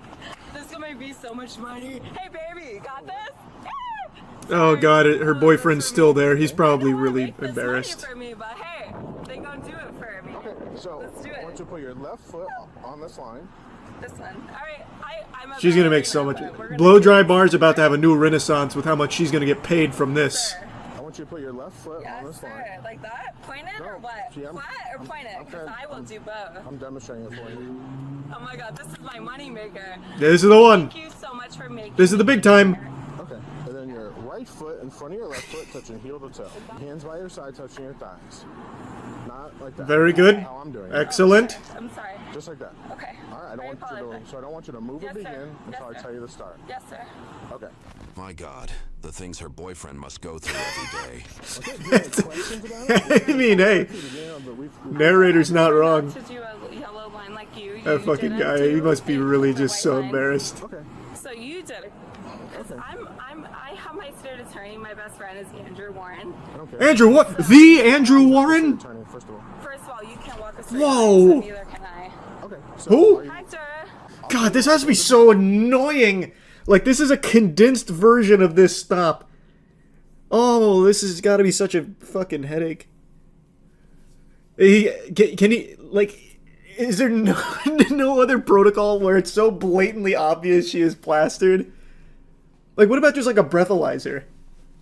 this is gonna be so much money. Hey, baby, got this? Oh god, her boyfriend's still there. He's probably really embarrassed. For me, but hey, they gonna do it for me. Okay, so let's do I it. want you to put your left foot on this line. This one. All right, I'm. She's gonna make so much. Blow dry bar's about to have a new renaissance with how much she's gonna get paid from this. I want want you to put your left foot on this line. Yes, sir. Like that? Point it or what? See, Flat or point it? Because I will do both. I'm demonstrating it for you. Oh my god, this is my moneymaker. This is the one. Thank you so much for making This is the big time. Okay, and then your right foot in front of your left foot touching heel to toe. Hands by your side touching your thighs. Not like that. Very good. How I'm doing it. Excellent. I'm sorry. Just like that. Okay. All right, I don't want you to move or begin until I tell you to start. Yes, sir. Okay. My God, the things her boyfriend must go through every I day. mean, hey, narrator's not wrong. To do a yellow line like you. That fucking guy, he must be really just so embarrassed. Okay. So you did it. I have my state attorney. My best friend is Andrew Warren. Andrew, what? The Andrew Warren? First of all, you can't walk a straight Whoa. line, so neither can I. Okay. Who? Hector. God, this has to be so annoying. Like, this is a condensed version of this stop. Oh, this has got to be such a fucking headache. Can he, like, is there no other protocol where it's so blatantly obvious she is plastered? Like, what about just, like, a breathalyzer?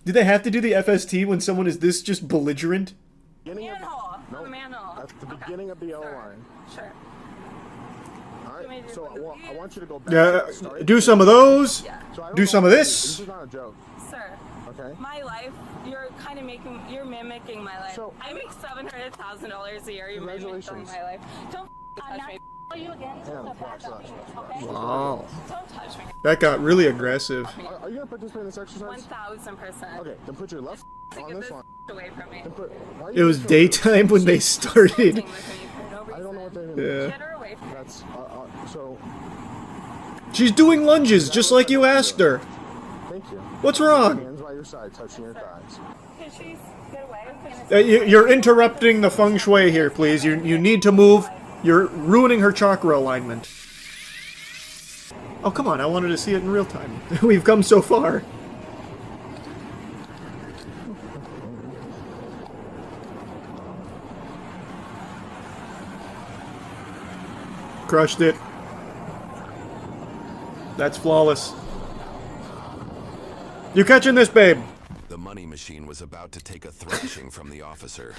Do they have to do the FST when someone is this just belligerent? Manhole. On the manhole. At the beginning of the yellow line. Sure. All right. So I want you to go back. Yeah, to the start. do some of those. Yeah. So I don't Do know some of if this. This is not a joke. Sir. Okay. My life, you're kind of you're mimicking my life. So- I make $700,000 a year. You're mimicking my life. Don't touch me. You again. Okay? Wow. Don't touch me. That got really aggressive. Are you going to participate in this exercise? 1000%. Okay, then put your left on Get this this line. away from me. Then put, It was daytime when they started. I don't know what they mean. Yeah. Get her away from me. That's, so, She's doing lunges just like you asked her. thank you. What's wrong? Hands by your side, touching your thighs. Can she get away? You're interrupting the feng shui here, please. You need to move. You're ruining her chakra alignment. Oh, come on. I wanted to see it in real time. We've come so far. Crushed it. That's flawless. You catching this, babe? The money machine was about to take a thrashing from the officer.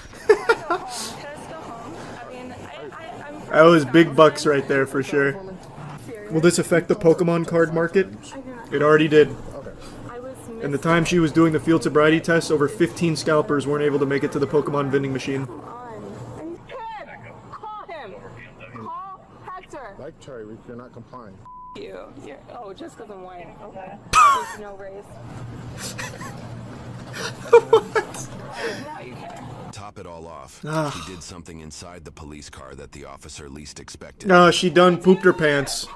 That was big bucks right there for sure. Will this affect the Pokemon card market? It already did. In the time she was doing the field sobriety test, over 15 scalpers weren't able to make it to the Pokemon vending machine. Call him. Call Hector. Like Terry, you're not complying. You're, just because I'm white. Okay. There's no race. Now you care. Top it all off, she did something inside the police car that the officer least expected. No, she done pooped her pants.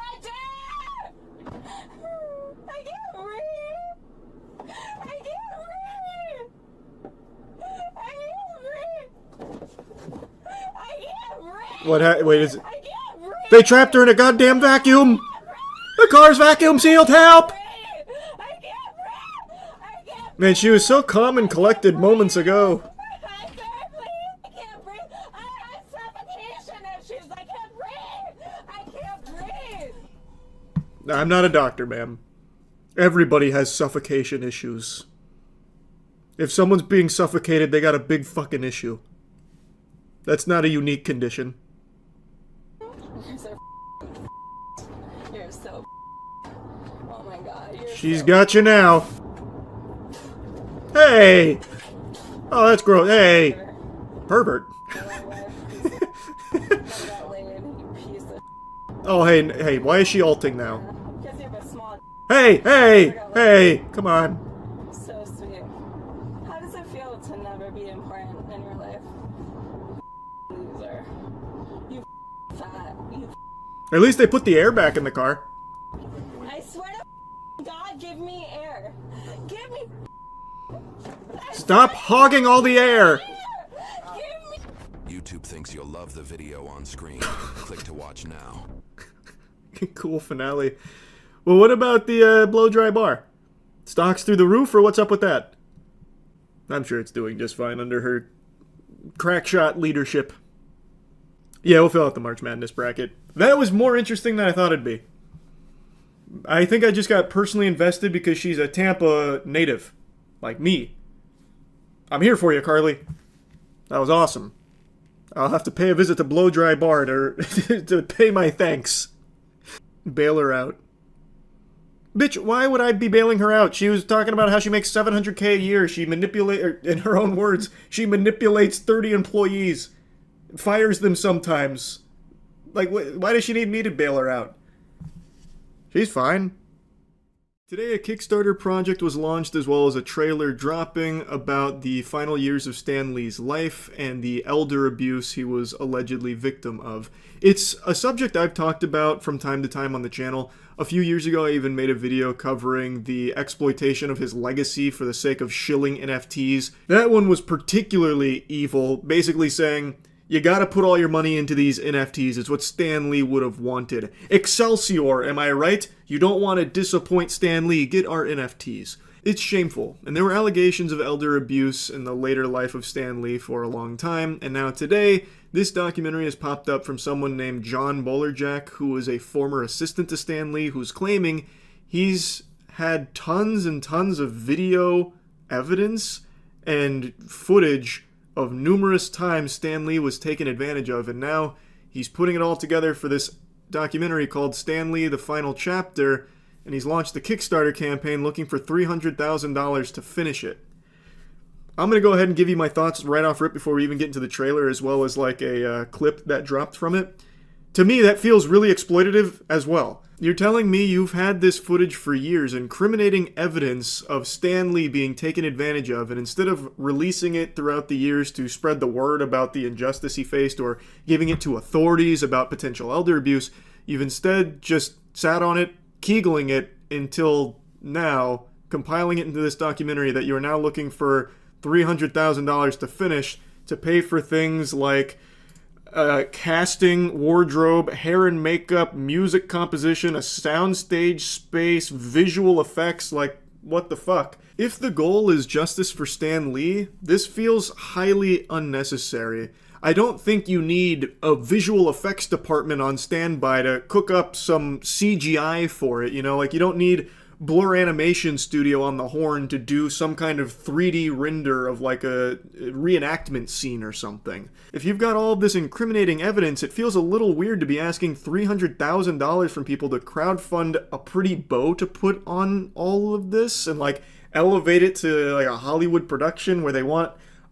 Wait, is it? They trapped her in a goddamn vacuum! The car's vacuum sealed, help! Man, she was so calm and collected moments ago. I'm not a doctor, ma'am. Everybody has suffocation issues. If someone's being suffocated, they got a big fucking issue. That's not a unique condition. You're so oh my god. She's got you now. Hey! Oh, that's gross. Hey! Pervert. Oh, hey, why is she ulting now? Hey! Come on. So sweet. How does it feel to never be important in your life? Loser. You fat. You At least they put the air back in the car. I swear to God, give me air. Give me. Stop hogging all the air! YouTube thinks you'll love the video on screen. Click to watch now. Cool finale. Well, what about the blow-dry bar? Stocks through the roof, or what's up with that? I'm sure it's doing just fine under her crackshot leadership. Yeah, we'll fill out the March Madness bracket. That was more interesting than I thought it'd be. I think I just got personally invested because she's a Tampa native. Like me. I'm here for you, Carly. That was awesome. I'll have to pay a visit to Blow Dry Bar to pay my thanks. Bail her out. Bitch, why would I be bailing her out? She was talking about how she makes $700K a year. She in her own words, she manipulates 30 employees. Fires them sometimes. Like, why does she need me to bail her out? She's fine. Today, a Kickstarter project was launched as well as a trailer dropping about the final years of Stan Lee's life and the elder abuse he was allegedly victim of. It's a subject I've talked about from time to time on the channel. A few years ago, I even made a video covering the exploitation of his legacy for the sake of shilling NFTs. That one was particularly evil, basically saying, you gotta put all your money into these NFTs. It's what Stan Lee would have wanted. Excelsior, am I right? You don't want to disappoint Stan Lee. Get our NFTs. It's shameful. And there were allegations of elder abuse in the later life of Stan Lee for a long time. And now today, this documentary has popped up from someone named John Bolerjack, who is a former assistant to Stan Lee, who's claiming he's had tons and tons of video evidence and footage of numerous times Stan Lee was taken advantage of, and now he's putting it all together for this documentary called Stan Lee: The Final Chapter, and he's launched a Kickstarter campaign looking for $300,000 to finish it. I'm going to go ahead and give you my thoughts right off rip before we even get into the trailer, as well as like a clip that dropped from it. To me, that feels really exploitative as well. You're telling me you've had this footage for years, incriminating evidence of Stan Lee being taken advantage of, and instead of releasing it throughout the years to spread the word about the injustice he faced or giving it to authorities about potential elder abuse, you've instead just sat on it, keegling it until now, compiling it into this documentary that you're now looking for $300,000 to finish to pay for things like casting, wardrobe, hair and makeup, music composition, a soundstage space, visual effects. Like, what the fuck? If the goal is justice for Stan Lee, this feels highly unnecessary. I don't think you need a visual effects department on standby to cook up some CGI for it, you know? Like, you don't need Blur Animation Studio on the horn to do some kind of 3D render of like a reenactment scene or something. If you've got all of this incriminating evidence, it feels a little weird to be asking $300,000 from people to crowdfund a pretty bow to put on all of this and like elevate it to like a Hollywood production where they want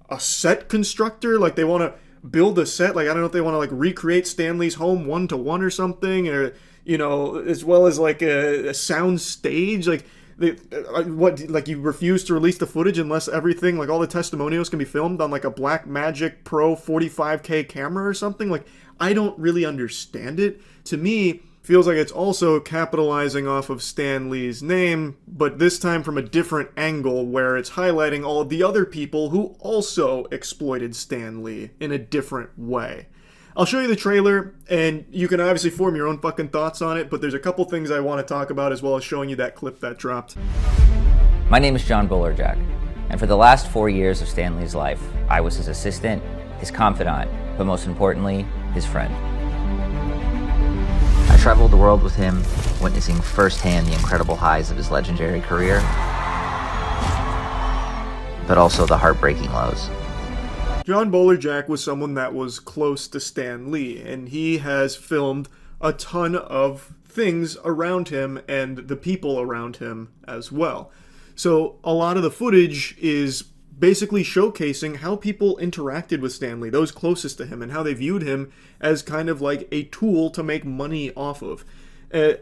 a set constructor, like they want to build a set, like I don't know if they want to like recreate Stan Lee's home 1-to-1 or something, or you know, as well as like a sound stage, like like you refuse to release the footage unless everything, like all the testimonials can be filmed on like a Blackmagic Pro 45K camera or something. Like, I don't really understand it. To me, feels like it's also capitalizing off of Stan Lee's name, but this time from a different angle where it's highlighting all of the other people who also exploited Stan Lee in a different way. I'll show you the trailer, and you can obviously form your own fucking thoughts on it, but there's a couple things I want to talk about as well as showing you that clip that dropped. My name is John Bolerjack, and for the last 4 years of Stan Lee's life, I was his assistant, his confidant, but most importantly, his friend. I traveled the world with him, witnessing firsthand the incredible highs of his legendary career, but also the heartbreaking lows. John Bolerjack was someone that was close to Stan Lee, and he has filmed a ton of things around him and the people around him as well. So a lot of the footage is basically showcasing how people interacted with Stan Lee, those closest to him, and how they viewed him as kind of like a tool to make money off of.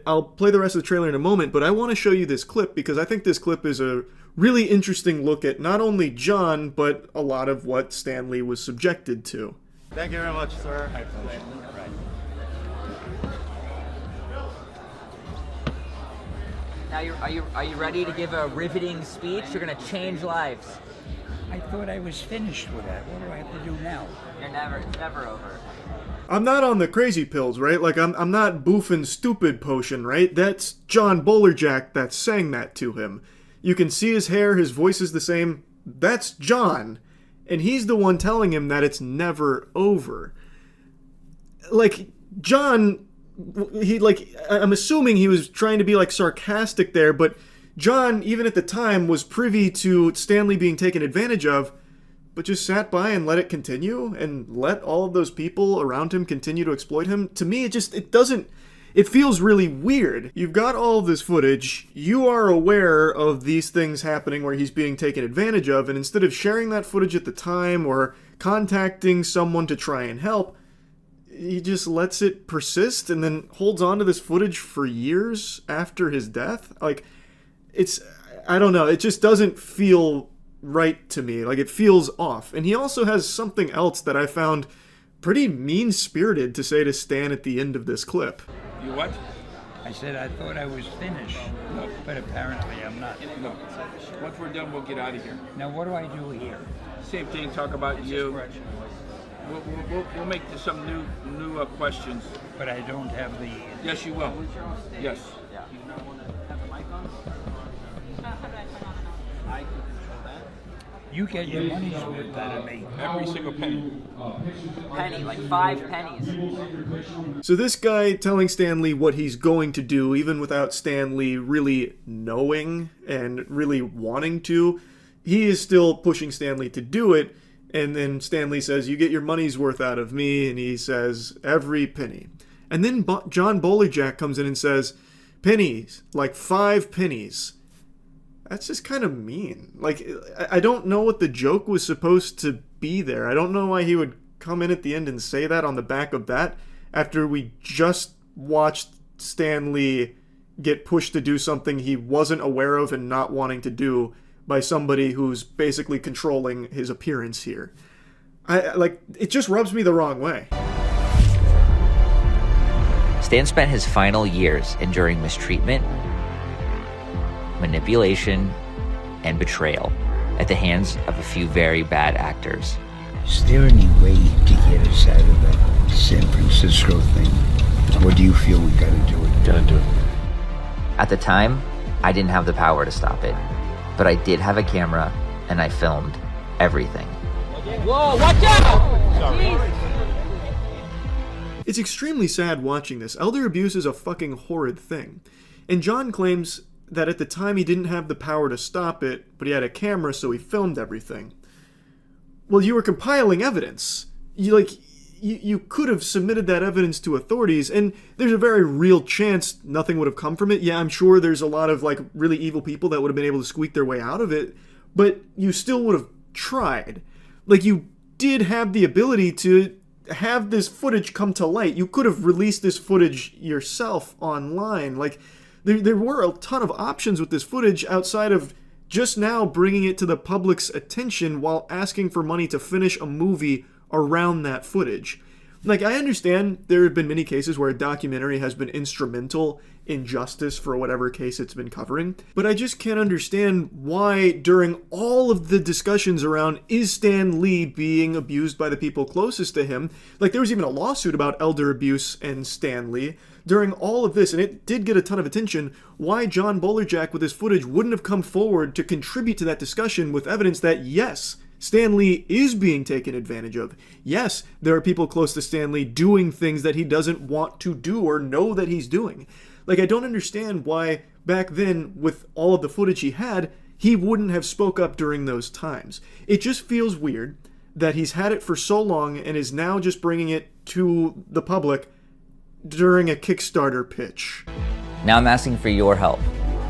I'll play the rest of the trailer in a moment, but I want to show you this clip because I think this clip is a really interesting look at not only John, but a lot of what Stan Lee was subjected to. Thank you very much, sir. Now, are you ready to give a riveting speech? You're going to change lives. I thought I was finished with that. What do I have to do now? It's never over. I'm not on the crazy pills, right? Like, I'm not boofing stupid potion, right? That's John Bolerjack that's saying that to him. You can see his hair, his voice is the same. That's John. And he's the one telling him that it's never over. Like, John, I'm assuming he was trying to be, like, sarcastic there, but John, even at the time, was privy to Stan Lee being taken advantage of, but just sat by and let it continue and let all of those people around him continue to exploit him. To me, it feels really weird. You've got all of this footage, you are aware of these things happening where he's being taken advantage of, and instead of sharing that footage at the time or contacting someone to try and help, he just lets it persist and then holds on to this footage for years after his death. Like, I don't know, it just doesn't feel right to me. Like, it feels off. And he also has something else that I found pretty mean-spirited to say to Stan at the end of this clip. You what? I said I thought I was finished, but apparently I'm not. Look, once we're done, we'll get out of here. Now what do I do here? Same thing, talk about you. We'll make some new questions. But I don't have the... Yes, you will. Yes. You get your money's worth out of me. Every single penny. Penny, like 5 pennies. So this guy telling Stan Lee what he's going to do, even without Stan Lee really knowing and really wanting to, he is still pushing Stan Lee to do it. And then Stan Lee says, you get your money's worth out of me. And he says, every penny. And then John Bolerjack comes in and says, pennies, like 5 pennies. That's just kind of mean. Like, I don't know what the joke was supposed to be there. I don't know why he would come in at the end and say that on the back of that after we just watched Stan Lee get pushed to do something he wasn't aware of and not wanting to do by somebody who's basically controlling his appearance here. It just rubs me the wrong way. Stan spent his final years enduring mistreatment, manipulation, and betrayal at the hands of a few very bad actors. Is there any way to get us out of that San Francisco thing? Or do you feel we gotta do it? Gotta do it. At the time, I didn't have the power to stop it, but I did have a camera and I filmed everything. Whoa, watch out! Sorry. It's extremely sad watching this. Elder abuse is a fucking horrid thing. And John claims that at the time he didn't have the power to stop it, but he had a camera, so he filmed everything. Well, you were compiling evidence. You could have submitted that evidence to authorities, and there's a very real chance nothing would have come from it. Yeah, I'm sure there's a lot of really evil people that would have been able to squeak their way out of it, but you still would have tried. You did have the ability to have this footage come to light. You could have released this footage yourself online. There were a ton of options with this footage outside of just now bringing it to the public's attention while asking for money to finish a movie around that footage. I understand there have been many cases where a documentary has been instrumental in justice for whatever case it's been covering, but I just can't understand why during all of the discussions around is Stan Lee being abused by the people closest to him, there was even a lawsuit about elder abuse and Stan Lee, during all of this, and it did get a ton of attention, why John Bolerjack with his footage wouldn't have come forward to contribute to that discussion with evidence that, yes, Stan Lee is being taken advantage of. Yes, there are people close to Stan Lee doing things that he doesn't want to do or know that he's doing. I don't understand why back then, with all of the footage he had, he wouldn't have spoke up during those times. It just feels weird that he's had it for so long and is now just bringing it to the public during a Kickstarter pitch. Now I'm asking for your help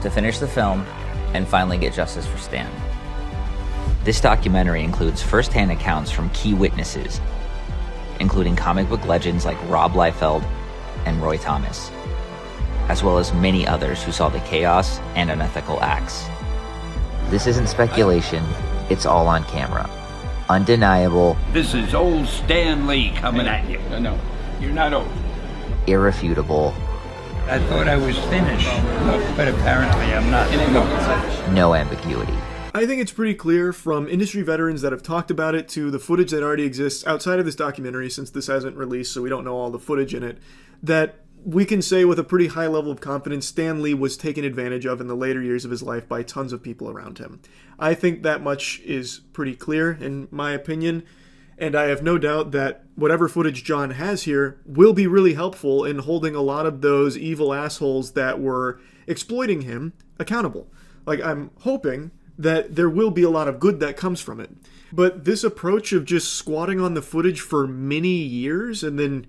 to finish the film and finally get justice for Stan. This documentary includes first-hand accounts from key witnesses, including comic book legends like Rob Liefeld and Roy Thomas, as well as many others who saw the chaos and unethical acts. This isn't speculation, it's all on camera. Undeniable. This is old Stan Lee coming at you. No, you're not old. Irrefutable. I thought I was finished, but apparently I'm not. No ambiguity. I think it's pretty clear from industry veterans that have talked about it to the footage that already exists outside of this documentary, since this hasn't released, so we don't know all the footage in it, that we can say with a pretty high level of confidence Stan Lee was taken advantage of in the later years of his life by tons of people around him. I think that much is pretty clear, in my opinion, and I have no doubt that whatever footage John has here will be really helpful in holding a lot of those evil assholes that were exploiting him accountable. I'm hoping that there will be a lot of good that comes from it. But this approach of just squatting on the footage for many years and then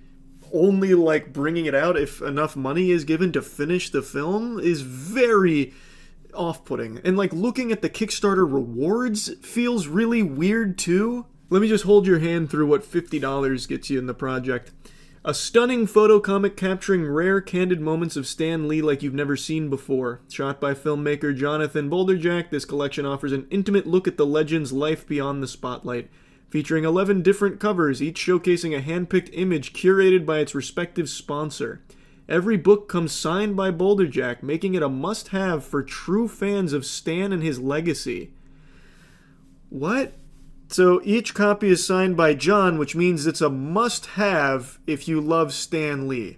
only like bringing it out if enough money is given to finish the film is very off-putting. And like looking at the Kickstarter rewards feels really weird too. Let me just hold your hand through what $50 gets you in the project. A stunning photo comic capturing rare, candid moments of Stan Lee like you've never seen before. Shot by filmmaker Jonathan Boulderjack, this collection offers an intimate look at the legend's life beyond the spotlight. Featuring 11 different covers, each showcasing a hand-picked image curated by its respective sponsor. Every book comes signed by Boulderjack, making it a must-have for true fans of Stan and his legacy. What? So each copy is signed by John, which means it's a must-have if you love Stan Lee.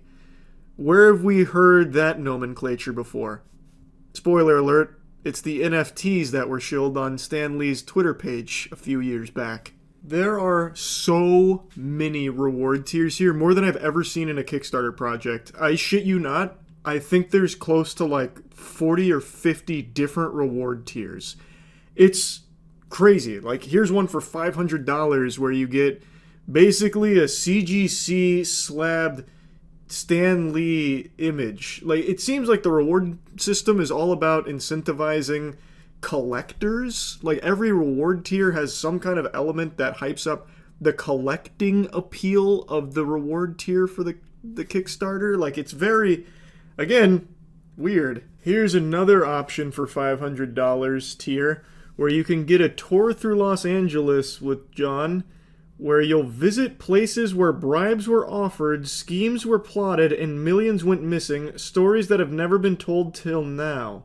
Where have we heard that nomenclature before? Spoiler alert, it's the NFTs that were shilled on Stan Lee's Twitter page a few years back. There are so many reward tiers here, more than I've ever seen in a Kickstarter project. I shit you not, I think there's close to like 40 or 50 different reward tiers. It's crazy. Like, here's one for $500 where you get basically a CGC slabbed Stan Lee image. Like, it seems like the reward system is all about incentivizing collectors. Like, every reward tier has some kind of element that hypes up the collecting appeal of the reward tier for the Kickstarter. Like, it's very, again, weird. Here's another option for $500 tier where you can get a tour through Los Angeles with John, where you'll visit places where bribes were offered, schemes were plotted, and millions went missing, stories that have never been told till now.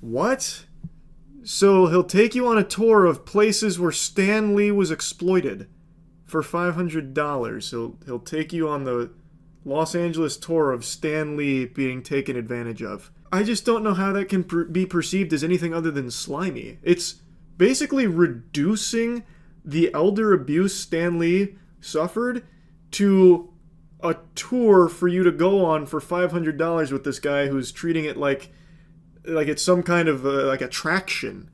What? So he'll take you on a tour of places where Stan Lee was exploited for $500. He'll take you on the Los Angeles tour of Stan Lee being taken advantage of. I just don't know how that can be perceived as anything other than slimy. It's basically reducing the elder abuse Stan Lee suffered to a tour for you to go on for $500 with this guy who's treating it like it's some kind of like attraction.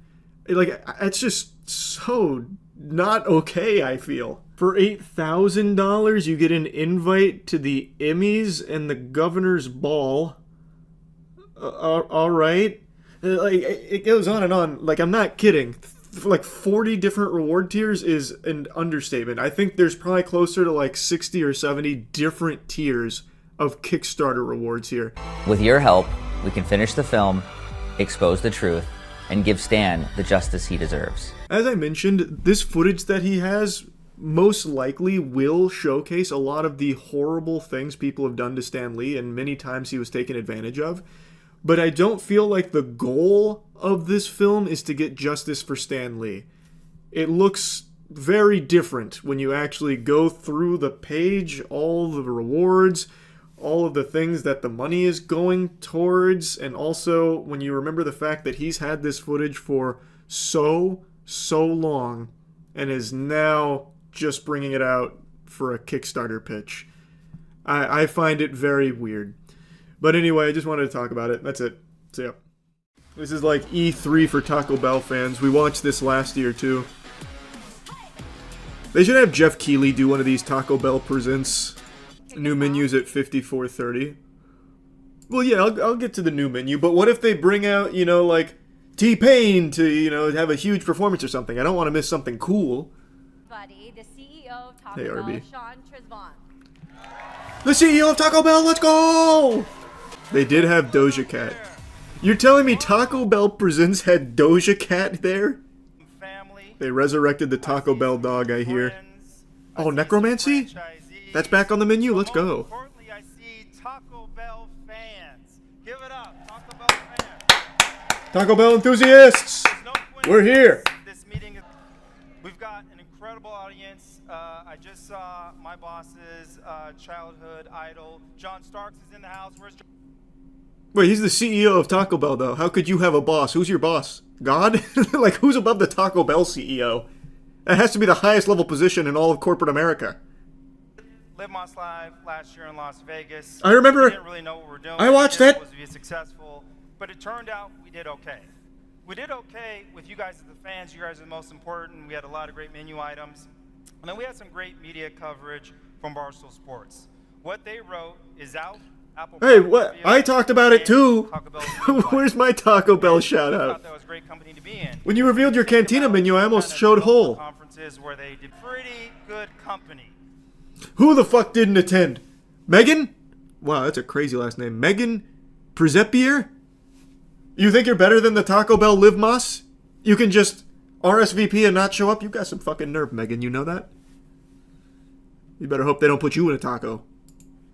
Like, it's just so not okay, I feel. For $8,000, you get an invite to the Emmys and the Governor's Ball. All right. Like, it goes on and on. Like, I'm not kidding. Like, 40 different reward tiers is an understatement. I think there's probably closer to like 60 or 70 different tiers of Kickstarter rewards here. With your help, we can finish the film, expose the truth, and give Stan the justice he deserves. As I mentioned, this footage that he has most likely will showcase a lot of the horrible things people have done to Stan Lee, and many times he was taken advantage of. But I don't feel like the goal of this film is to get justice for Stan Lee. It looks very different when you actually go through the page, all the rewards, all of the things that the money is going towards, and also when you remember the fact that he's had this footage for so long and is now just bringing it out for a Kickstarter pitch. I find it very weird. But anyway, I just wanted to talk about it. That's it. So yeah. This is like E3 for Taco Bell fans. We watched this last year too. They should have Jeff Keighley do one of these Taco Bell Presents new menus at 54.30. Well, yeah, I'll get to the new menu, but what if they bring out, you know, like T-Pain to, have a huge performance or something? I don't want to miss something cool. Buddy, the CEO of Taco Hey, Bell, RB. Sean Trisvon. The CEO of Taco Bell, let's go! They did have Doja Cat. You're telling me Taco Bell Presents had Doja Cat there? They resurrected the Taco Bell dog, I hear. Oh, necromancy? That's back on the menu, let's go. I see Taco Bell fans. Give it up, Taco Bell fans. Taco Bell enthusiasts! We're here! This meeting, we've got an incredible audience. I just saw my boss's childhood idol, John Starks, is in the house. Where's John? Wait, he's the CEO of Taco Bell, though. How could you have a boss? Who's your boss? God? Like, who's above the Taco Bell CEO? That has to be the highest level position in all of corporate America. Live Moss Live last year in Las Vegas. I remember. We didn't really know what we were doing. I watched We it. were supposed to be successful, but it turned out we did okay. We did okay with you guys as the fans. You guys are the most important. We had a lot of great menu items. And then we had some great media coverage from Barstool Sports. What they wrote is out. Apple Hey, what? I talked about it too. Where's my Taco Bell shout out? That was a great company to be in. When you revealed your Cantina menu, I almost showed whole. Conferences where they did pretty good company. Who the fuck didn't attend? Megan? Wow, that's a crazy last name. Megan Presepier? You think you're better than the Taco Bell Liv Moss? You can just RSVP and not show up? You got some fucking nerve, Megan. You know that? You better hope they don't put you in a taco.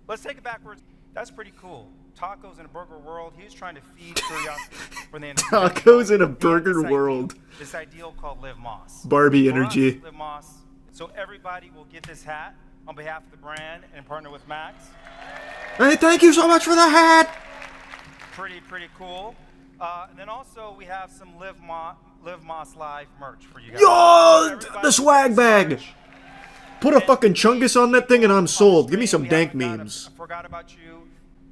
Let's take it backwards. That's pretty cool. Tacos in a burger world. He was trying to feed curiosity for the Tacos in a burger world. This ideal called Liv Moss. Barbie energy. Liv Moss. So everybody will get this hat on behalf of the brand and partner with Max. Hey, thank you so much for the hat. Pretty cool. And then also we have some Liv Moss Live merch for you guys. Yo, the swag bag. Put a fucking chungus on that thing and I'm sold. Give me some dank memes. I forgot about you.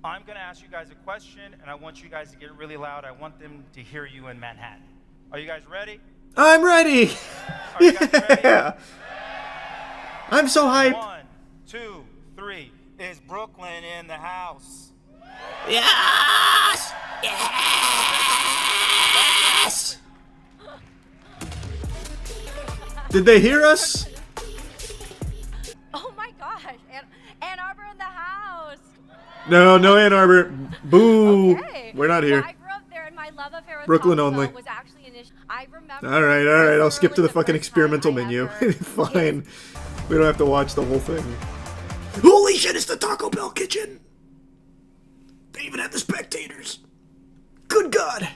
I'm going to ask you guys a question, and I want you guys to get really loud. I want them to hear you in Manhattan. Are you guys ready? I'm ready. Are you guys ready? Yeah. I'm so hyped. 1, 2, 3. Is Brooklyn in the house? Yes! Yes! Did they hear us? Oh my gosh, Ann Arbor in the house. No, Ann Arbor. Boo. Okay. We're not here. Well, I grew up there, and my love affair with Brooklyn Taco only. Bell was actually I remember. All right. I'll skip to the fucking experimental menu. Fine. We don't have to watch the whole thing. Holy shit! It's the Taco Bell kitchen. They even have the spectators. Good God.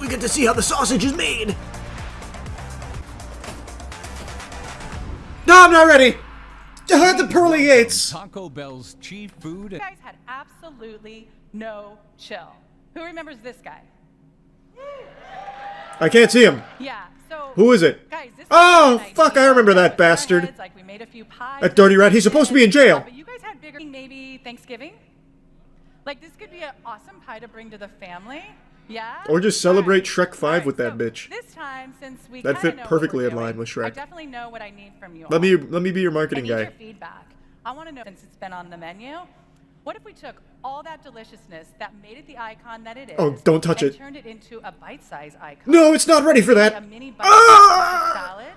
We get to see how the sausage is made. No, I'm not ready. The pearly gates. Taco Bell's chief food. You guys had absolutely no chill. Who remembers this guy? I can't see him. Yeah, so... Who is it? Guys, this Oh, fuck, I remember that bastard. Like we made a few pies. That dirty rat. He's supposed to be in jail. But you guys had bigger... Maybe Thanksgiving? Like, this could be an awesome pie to bring to the family. Yeah? Or just celebrate Shrek 5 with that bitch. This time, since we that fit know perfectly what in we're line doing, with I Shrek. definitely know what I need from you Let me be your marketing guy. your feedback. I want to know, since it's been on the menu, what if we took all that deliciousness that made it the icon that it is, Oh, don't touch and it. turned it into a bite-sized icon? No, it's not ready for that. A mini bite-sized salad.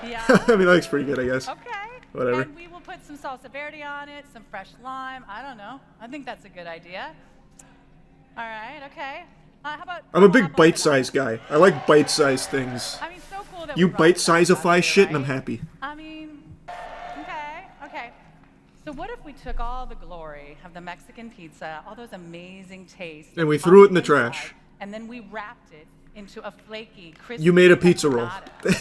Yeah. I mean, that looks pretty good, I guess. Okay. Whatever. And we will put some salsa verde on it, some fresh lime. I don't know. I think that's a good idea. All right. Okay. How about? I'm a big bite-sized guy. I like bite-sized things. I mean, so cool that You we brought bite-sizeify shit and I'm right? happy. I mean, okay. So what if we took all the glory of the Mexican pizza, all those amazing tastes, And we threw it in the trash. and then we wrapped it into a flaky, crispy You made a pizza roll.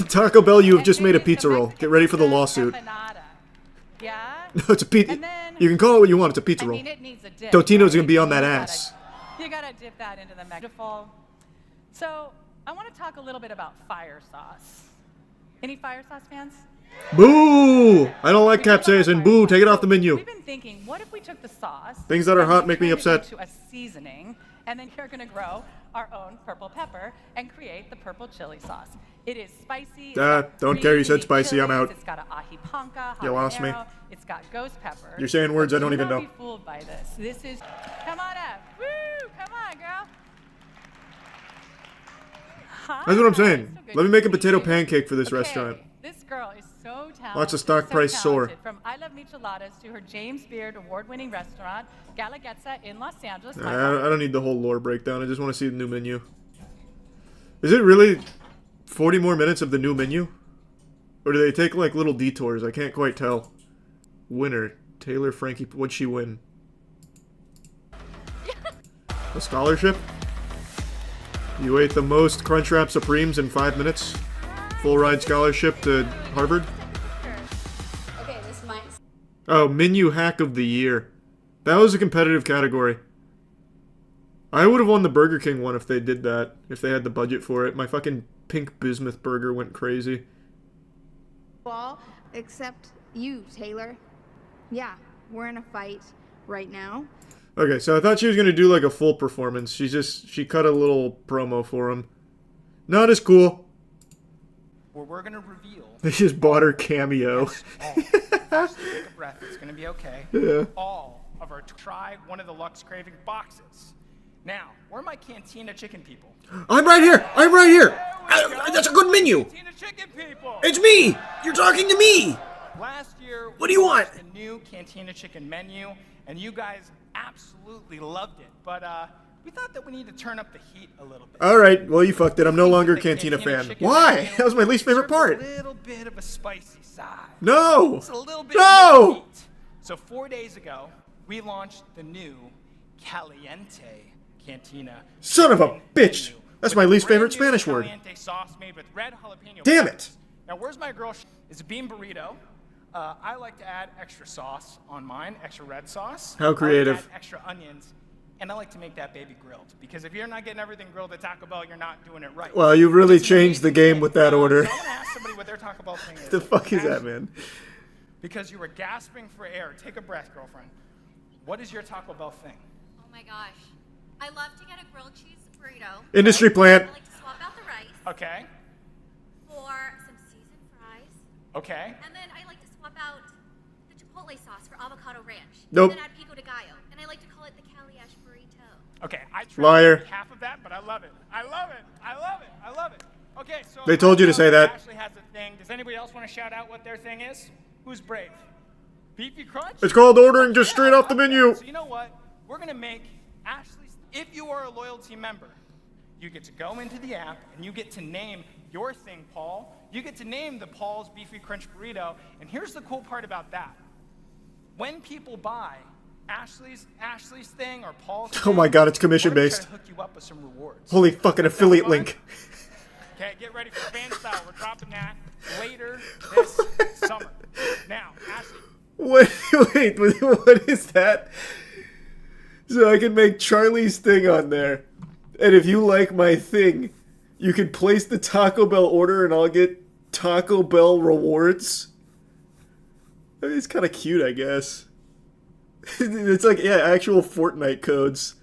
Taco Bell, you have just made a pizza roll. Get ready for the lawsuit. Yeah? No, it's a pizza. You can call it what you want. It's a pizza roll. I mean, it needs a dip. Totino's right? gonna be on that You gotta- ass. You gotta dip that into the beautiful. So I want to talk a little bit about fire sauce. Any fire sauce fans? Boo! I don't like capsaicin. Boo! Take it off the menu. We've been thinking, what if we took the sauce? Things that are and hot we make me turned it upset. into a seasoning, and then you're gonna grow our own purple pepper and create the purple chili sauce. It is spicy. it's got Don't care. You said green spicy. I'm chilies, out. It's got an ají panca, You lost me. habanero, It's got ghost pepper. You're saying words I don't Do even not know. be fooled by this. This is. Come on up. Woo! Come on, girl. That's what I'm saying. Let me make a potato pancake for this restaurant. This girl is so talented. Watch the stock price soar. talented. From I Love Micheladas to her James Beard award-winning restaurant, Galagetza in Los Angeles. I don't need the whole lore breakdown. I just want to see the new menu. Is it really 40 more minutes of the new menu? Or do they take like little detours? I can't quite tell. Winner. Taylor Frankie. What'd she win? A scholarship? You ate the most Crunchwrap Supremes in 5 minutes? Full ride scholarship to Harvard? Okay, this might. Oh, menu hack of the year. That was a competitive category. I would have won the Burger King one if they did that. If they had the budget for it. My fucking pink bismuth burger went crazy. All except you, Taylor. Yeah, we're in a fight right now. Okay, so I thought she was gonna do like a full performance. She cut a little promo for him. Not as cool. Where we're gonna reveal. They just bought her cameo. Just take a breath. It's gonna be okay. Yeah. All of our try one of the Lux Craving boxes. Now, where are my Cantina chicken people? I'm right here. I'm right here. That's a good menu. Cantina chicken people. It's me. You're talking to me. Last year, what do you want? A new Cantina chicken menu, and you guys absolutely loved it. But we thought that we need to turn up the heat a little bit. All right, well you fucked it. I'm no longer a Cantina fan. Why? That was my least favorite part. A little bit of a spicy side. No. It's a little bit no. Of heat. So 4 days ago, we launched the new Caliente Cantina. Son of a bitch. That's my least favorite Spanish word. Caliente sauce made with red jalapeno. Damn it. Now, where's my girl? It's a bean burrito. I like to add extra sauce on mine, extra red sauce. How creative. I like to add extra onions, and I like to make that baby grilled. Because if you're not getting everything grilled at Taco Bell, you're not doing it right. Well, you really changed the game with that order. So I'm gonna ask somebody what their Taco Bell thing is. The fuck is that, man? Because you were gasping for air. Take a breath, girlfriend. What is your Taco Bell thing? Oh my gosh. I love to get a grilled cheese burrito. Industry plant. I like to swap out the rice. Okay. For some seasoned fries. Okay. And then I like to swap out the chipotle sauce for avocado ranch. Nope. And then add pico de gallo. And I like to call it the Cali-ash burrito. Okay, I tried Liar. half of that, but I love it. I love it. I love it. I love it. Okay, so They told you to say that. Ashley has a thing. Does anybody else want to shout out what their thing is? Who's brave? Beefy Crunch? It's called ordering just straight off the menu. So you know what? We're gonna make Ashley's. If you are a loyalty member, you get to go into the app and you get to name your thing, Paul. You get to name the Paul's Beefy Crunch Burrito. And here's the cool part about that. When people buy Ashley's thing or Paul's thing, Oh my god, it's commission based. we're gonna try to hook you up with some rewards. Holy fucking affiliate link. Okay, get ready for fan style. We're dropping that later this summer. Now, Ashley. Wait, what is that? So I can make Charlie's thing on there. And if you like my thing, you can place the Taco Bell order and I'll get Taco Bell rewards. I mean, it's kind of cute, I guess. It's like, yeah, actual Fortnite codes.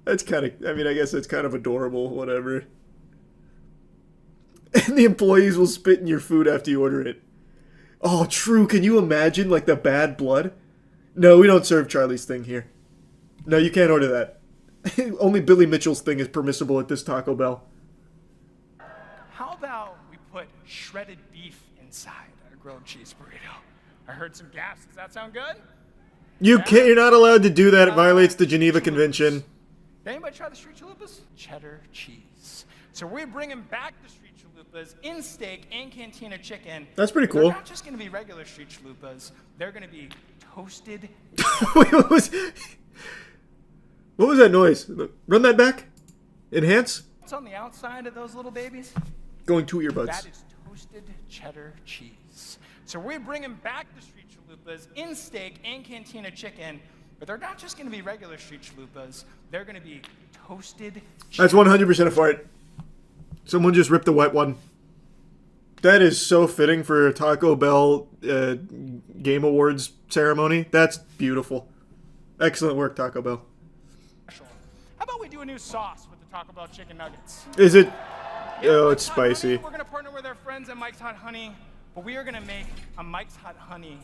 That's kind of, I mean, I guess that's kind of adorable, whatever. And the employees will spit in your food after you order it. Oh, true. Can you imagine, like, the bad blood? No, we don't serve Charlie's thing here. No, you can't order that. Only Billy Mitchell's thing is permissible at this Taco Bell. How about we put shredded beef inside a grilled cheese burrito? I heard some gasps. Does that sound good? You can't, you're not allowed to do that. It violates the Geneva Convention. Did anybody try the street chalupas? Cheddar cheese. So we're bringing back the street chalupas in steak and Cantina chicken. That's pretty They're cool. not just going to be regular street chalupas. They're going to be toasted. Wait, what was that noise? Run that back. Enhance. What's on the outside of those little babies? Going to earbuds. That is toasted cheddar cheese. So we're bringing back the street chalupas in steak and Cantina chicken, but they're not just going to be regular street chalupas. They're going to be toasted That's 100% a fart. Someone just ripped the wet one. That is so fitting for a Taco Bell Game Awards ceremony. That's beautiful. Excellent work, Taco Bell. How about we do a new sauce with the Taco Bell chicken nuggets? Is it? Oh, it's spicy. We're going to partner with our friends at Mike's Hot Honey, but we are going to make a Mike's Hot Honey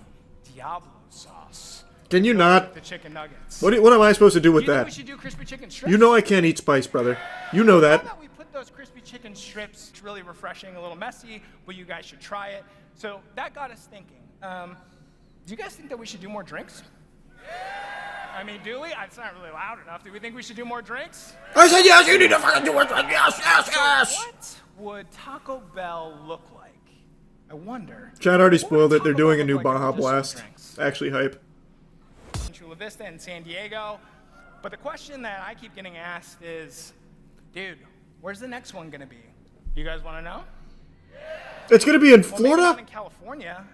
Diablo sauce. Can you not? The chicken nuggets. What am I supposed to do with You know that? we should do crispy chicken strips? You know I can't eat spice, brother. You know that. How about we put those crispy chicken strips? It's really refreshing, a little messy, but you guys should try it. So that got us thinking. Do you guys think that we should do more drinks? I mean, do we? It's not really loud enough. Do we think we should do more drinks? I said yes, you need to fucking do it. Yes, yes, yes. What would Taco Bell look like? I wonder. Chad already spoiled it. They're doing a new Baja Blast. Actually hype. In Chula Vista and San Diego. But the question that I keep getting asked is, dude, where's the next one going to be? You guys want to know? It's going to be in Well, maybe Florida? not in California.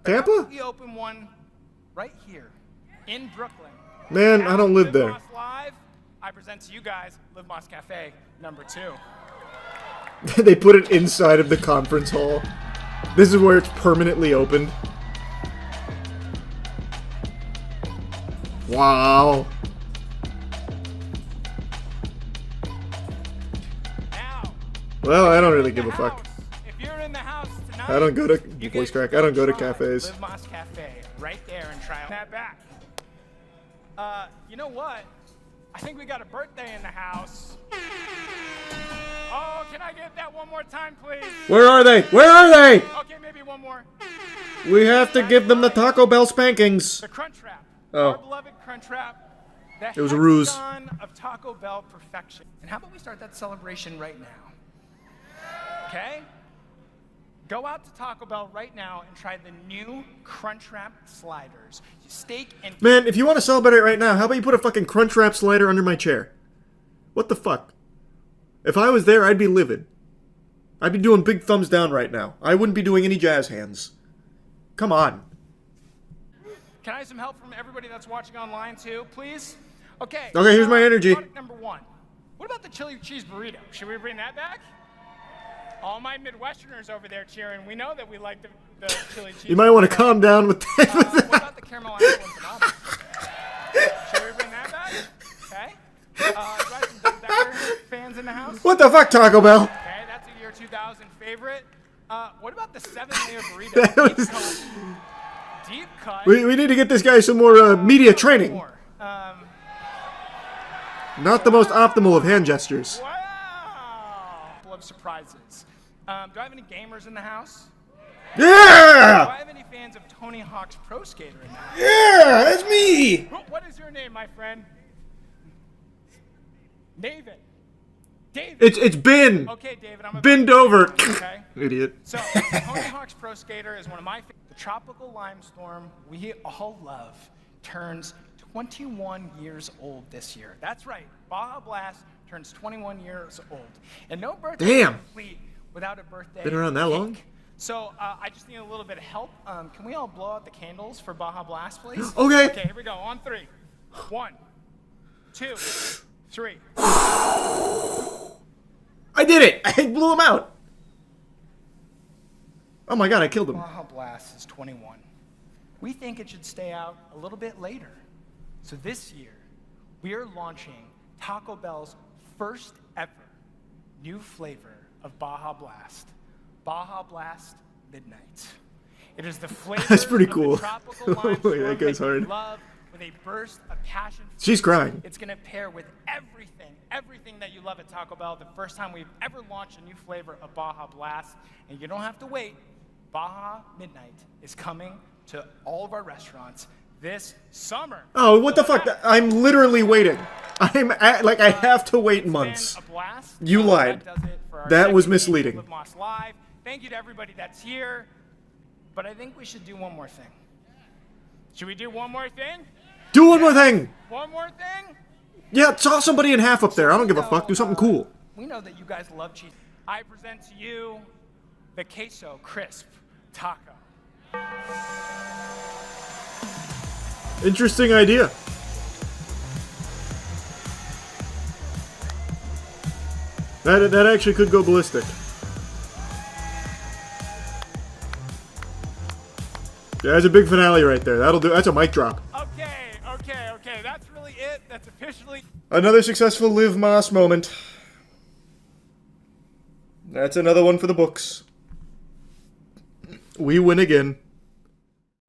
Tampa? We open one right here in Brooklyn. Man, I don't live there. Moss Live, I present to you guys Live Moss Cafe #2. They put it inside of the conference hall. This is where it's permanently opened. Wow. Well, I don't really give a fuck. If you're in the house tonight, I don't go to voice crack. I don't go to cafes. Live Moss Cafe right there and try that back. You know what? I think we got a birthday in the house. Oh, can I get that one more time, please? Where are they? Where are they? Okay, maybe one more. We have to give them the Taco Bell spankings. The Crunchwrap. Oh. Our beloved Crunchwrap. It was a ruse. Of Taco Bell perfection. And how about we start that celebration right now? Okay? Go out to Taco Bell right now and try the new Crunchwrap sliders. Steak and... Man, if you want to celebrate it right now, how about you put a fucking Crunchwrap slider under my chair? What the fuck? If I was there, I'd be livid. I'd be doing big thumbs down right now. I wouldn't be doing any jazz hands. Come on. Can I have some help from everybody that's watching online too, please? Okay. Okay, here's my energy. Product number 1. What about the chili cheese burrito? Should we bring that back? All my Midwesterners over there cheering. We know that we like the chili cheese. You might want to calm down with that. What about the caramel apple empanadas? Should we bring that back? Okay. Do I have some Double Decker fans in the house? What the fuck, Taco Bell? Okay, that's a year 2000 favorite. What about the 7-layer burrito? Deep cut. We need to get this guy some more media training. Not the most optimal of hand gestures. Wow. Full of surprises. Do I have any gamers in the house? Yeah! Do I have any fans of Tony Hawk's Pro Skater in the house? Yeah, that's me! What is your name, my friend? David. David. It's Ben. Okay, David. I'm bend over. Okay. Idiot. So, Tony Hawk's Pro Skater is one of my favorites. The tropical limestorm we all love turns 21 years old this year. That's right. Baja Blast turns 21 years old. And no birthday is complete without a birthday Been around that cake. long? So, I just need a little bit of help. Can we all blow out the candles for Baja Blast, please? Okay. Okay, here we go. On 3. 1, 2, 3. I did it! I blew him out! Oh my god, I killed him. Baja Blast is 21. We think it should stay out a little bit later. So this year, we are launching Taco Bell's first ever new flavor of Baja Blast. Baja Blast Midnight. It is the flavor That's pretty of cool. the tropical limestone That goes hard. love with a burst of passion. She's crying. It's going to pair with everything that you love at Taco Bell. The first time we've ever launched a new flavor of Baja Blast. And you don't have to wait. Baja Midnight is coming to all of our restaurants this summer. Oh, what the fuck? I'm literally waiting. I have to wait months. A blast. You lied. That does it for our That was second misleading. Live Moss Live. Thank you to everybody that's here. But I think we should do one more thing. Should we do one more thing? Do one more thing! One more thing? Yeah, saw somebody in half up there. I don't give a fuck. Do something cool. We know that you guys love cheese. I present to you the Queso Crisp Taco. Interesting idea. That actually could go ballistic. Yeah, that's a big finale right there. That'll do. That's a mic drop. Okay. That's really it. That's officially... Another successful Liv Moss moment. That's another one for the books. We win again.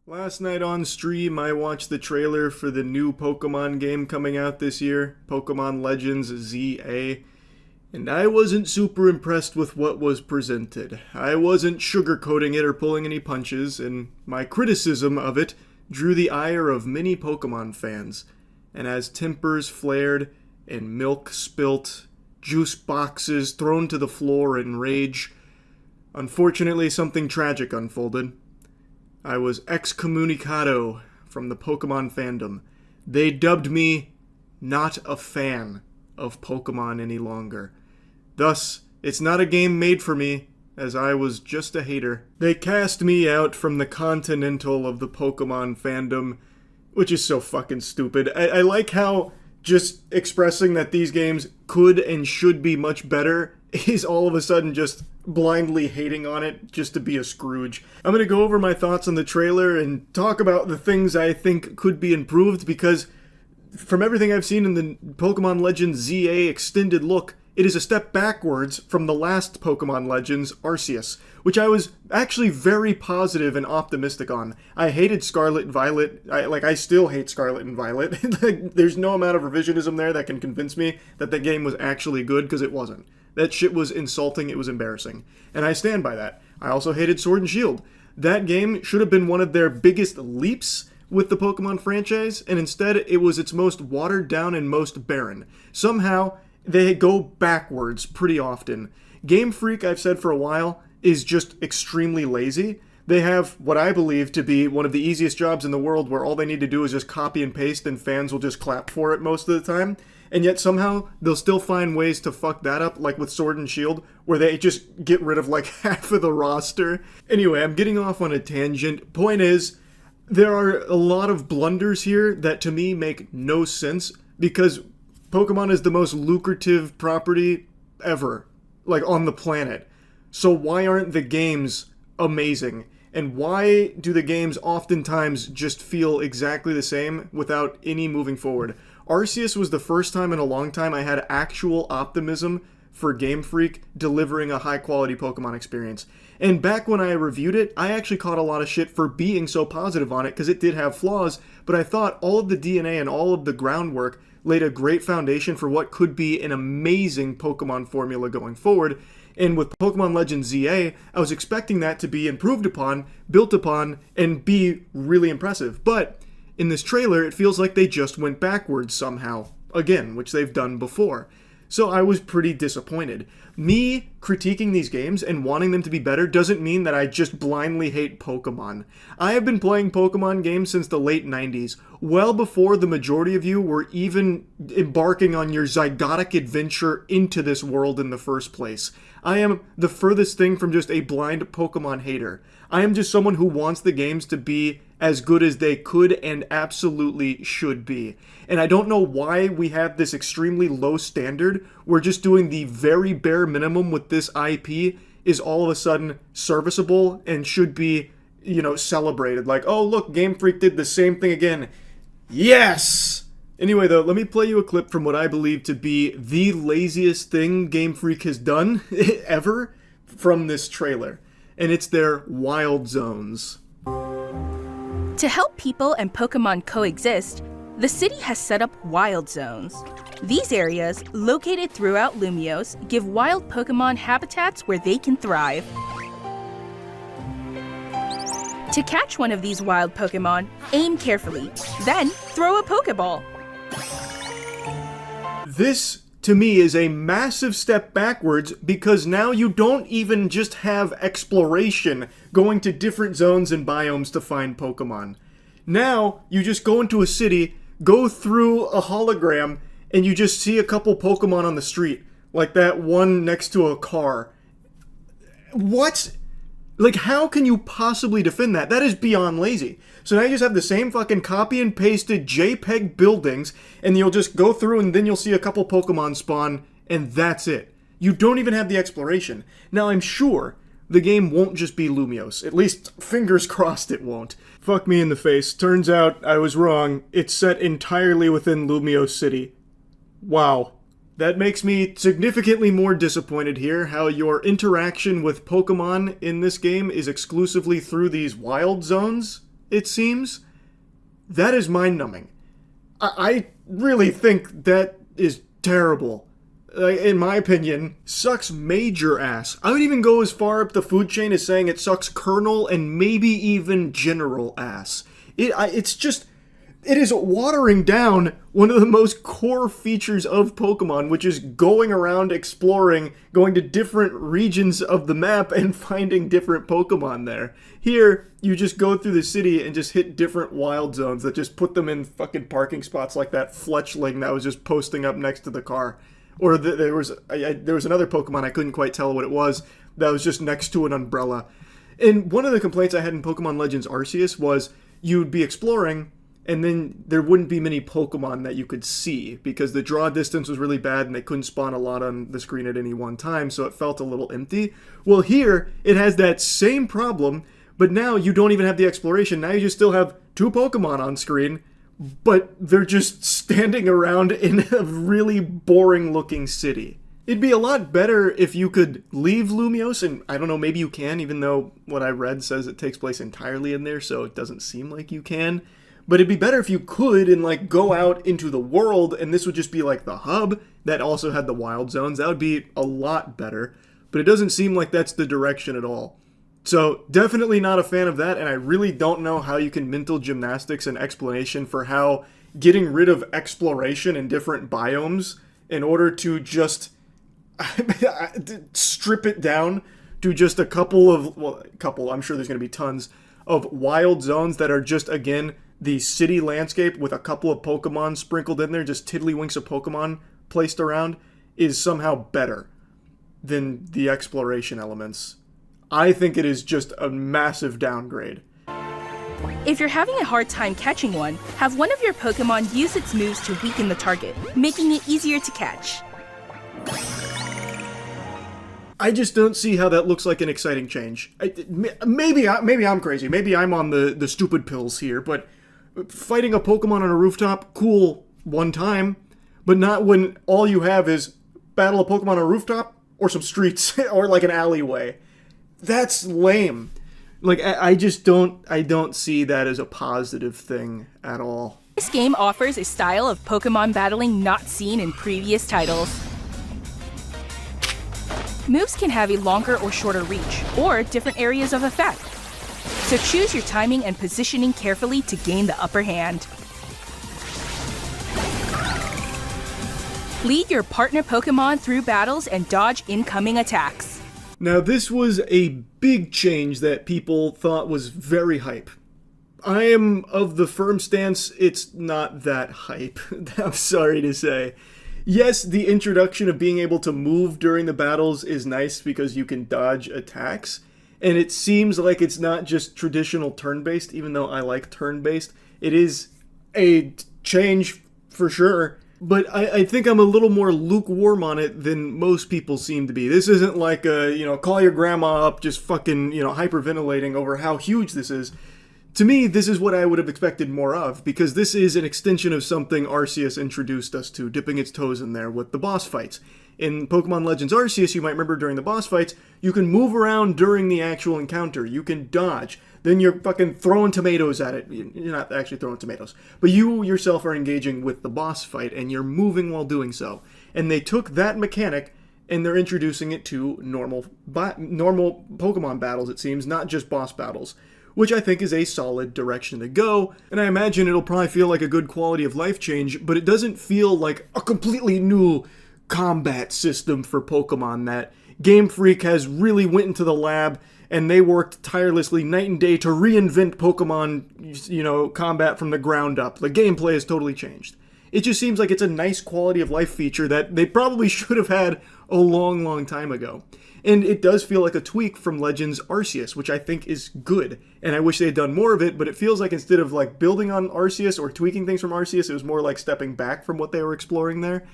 Last night on stream, I watched the trailer for the new Pokemon game coming out this year, Pokemon Legends ZA, and I wasn't super impressed with what was presented. I wasn't sugarcoating it or pulling any punches, and my criticism of it drew the ire of many Pokemon fans. And as tempers flared and milk spilt, juice boxes thrown to the floor in rage, unfortunately something tragic unfolded. I was excommunicado from the Pokemon fandom. They dubbed me not a fan of Pokemon any longer. Thus, it's not a game made for me, as I was just a hater. They cast me out from the Continental of the Pokemon fandom, which is so fucking stupid. I like how just expressing that these games could and should be much better is all of a sudden just blindly hating on it just to be a Scrooge. I'm going to go over my thoughts on the trailer and talk about the things I think could be improved, because from everything I've seen in the Pokemon Legends ZA extended look, it is a step backwards from the last Pokemon Legends Arceus, which I was actually very positive and optimistic on. I hated Scarlet and Violet. I still hate Scarlet and Violet. There's no amount of revisionism there that can convince me that the game was actually good, because it wasn't. That shit was insulting, it was embarrassing. And I stand by that. I also hated Sword and Shield. That game should have been one of their biggest leaps with the Pokemon franchise, and instead it was its most watered down and most barren. Somehow, they go backwards pretty often. Game Freak, I've said for a while, is just extremely lazy. They have what I believe to be one of the easiest jobs in the world, where all they need to do is just copy and paste and fans will just clap for it most of the time. And yet somehow they'll still find ways to fuck that up, like with Sword and Shield, where they just get rid of like half of the roster. Anyway, I'm getting off on a tangent. Point is, there are a lot of blunders here that to me make no sense, because Pokemon is the most lucrative property ever, like on the planet. So why aren't the games amazing? And why do the games oftentimes just feel exactly the same without any moving forward? Arceus was the first time in a long time I had actual optimism for Game Freak delivering a high-quality Pokemon experience. And back when I reviewed it, I actually caught a lot of shit for being so positive on it, because it did have flaws, but I thought all of the DNA and all of the groundwork laid a great foundation for what could be an amazing Pokemon formula going forward. And with Pokemon Legends ZA, I was expecting that to be improved upon, built upon, and be really impressive. But in this trailer, it feels like they just went backwards somehow. Again, which they've done before. So I was pretty disappointed. Me critiquing these games and wanting them to be better doesn't mean that I just blindly hate Pokemon. I have been playing Pokemon games since the late 90s, well before the majority of you were even embarking on your zygotic adventure into this world in the first place. I am the furthest thing from just a blind Pokemon hater. I am just someone who wants the games to be as good as they could and absolutely should be. And I don't know why we have this extremely low standard. We're just doing the very bare minimum with this IP is all of a sudden serviceable and should be, celebrated. Like, oh look, Game Freak did the same thing again. Yes! Anyway though, let me play you a clip from what I believe to be the laziest thing Game Freak has done ever from this trailer. And it's their wild zones. To help people and Pokemon coexist, the city has set up wild zones. These areas, located throughout Lumiose, give wild Pokemon habitats where they can thrive. To catch one of these wild Pokemon, aim carefully, then throw a Pokeball. This, to me, is a massive step backwards, because now you don't even just have exploration going to different zones and biomes to find Pokemon. Now, you just go into a city, go through a hologram, and you just see a couple Pokemon on the street, like that one next to a car. What? Like, how can you possibly defend that? That is beyond lazy. So now you just have the same fucking copy and pasted JPEG buildings, and you'll just go through and then you'll see a couple Pokemon spawn, and that's it. You don't even have the exploration. Now, I'm sure the game won't just be Lumiose. At least, fingers crossed it won't. Fuck me in the face. Turns out I was wrong. It's set entirely within Lumiose City. Wow. That makes me significantly more disappointed here, how your interaction with Pokemon in this game is exclusively through these wild zones, it seems. That is mind-numbing. I really think that is terrible. In my opinion, sucks major ass. I would even go as far up the food chain as saying it sucks colonel and maybe even general ass. It is watering down one of the most core features of Pokemon, which is going around exploring, going to different regions of the map and finding different Pokemon there. Here, you just go through the city and just hit different wild zones that just put them in fucking parking spots like that Fletchling that was just posting up next to the car. Or there was another Pokemon, I couldn't quite tell what it was, that was just next to an umbrella. And one of the complaints I had in Pokemon Legends Arceus was you'd be exploring, and then there wouldn't be many Pokemon that you could see, because the draw distance was really bad and they couldn't spawn a lot on the screen at any one time, so it felt a little empty. Well, here, it has that same problem, but now you don't even have the exploration. Now you just still have two Pokemon on screen, but they're just standing around in a really boring looking city. It'd be a lot better if you could leave Lumios, and I don't know, maybe you can, even though what I read says it takes place entirely in there, so it doesn't seem like you can. But it'd be better if you could and like go out into the world, and this would just be like the hub that also had the wild zones. That would be a lot better, but it doesn't seem like that's the direction at all. So definitely not a fan of that, and I really don't know how you can mental gymnastics and explanation for how getting rid of exploration in different biomes in order to just strip it down to just a couple, I'm sure there's going to be tons of wild zones that are just, again, the city landscape with a couple of Pokemon sprinkled in there, just tiddlywinks of Pokemon placed around, is somehow better than the exploration elements. I think it is just a massive downgrade. If you're having a hard time catching one, have one of your Pokemon use its moves to weaken the target, making it easier to catch. I just don't see how that looks like an exciting change. Maybe I'm crazy. Maybe I'm on the stupid pills here, but fighting a Pokemon on a rooftop, cool one time, but not when all you have is battle a Pokemon on a rooftop or some streets or like an alleyway. That's lame. Like, I don't see that as a positive thing at all. This game offers a style of Pokemon battling not seen in previous titles. Moves can have a longer or shorter reach, or different areas of effect. So choose your timing and positioning carefully to gain the upper hand. Lead your partner Pokemon through battles and dodge incoming attacks. Now, this was a big change that people thought was very hype. I am of the firm stance it's not that hype, I'm sorry to say. Yes, the introduction of being able to move during the battles is nice because you can dodge attacks, and it seems like it's not just traditional turn-based, even though I like turn-based. It is a change for sure. But I think I'm a little more lukewarm on it than most people seem to be. This isn't like call your grandma up just fucking, hyperventilating over how huge this is. To me, this is what I would have expected more of, because this is an extension of something Arceus introduced us to, dipping its toes in there with the boss fights. In Pokemon Legends Arceus, you might remember during the boss fights, you can move around during the actual encounter. You can dodge. Then you're fucking throwing tomatoes at it. You're not actually throwing tomatoes. But you yourself are engaging with the boss fight, and you're moving while doing so. And they took that mechanic, and they're introducing it to normal Pokemon battles, it seems, not just boss battles, which I think is a solid direction to go. And I imagine it'll probably feel like a good quality of life change, but it doesn't feel like a completely new combat system for Pokemon that Game Freak has really went into the lab and they worked tirelessly night and day to reinvent Pokemon, combat from the ground up. The gameplay has totally changed. It just seems like it's a nice quality of life feature that they probably should have had a long, long time ago. And it does feel like a tweak from Legends Arceus, which I think is good. And I wish they had done more of it, but it feels like instead of like building on Arceus or tweaking things from Arceus, it was more like stepping back from what they were exploring there.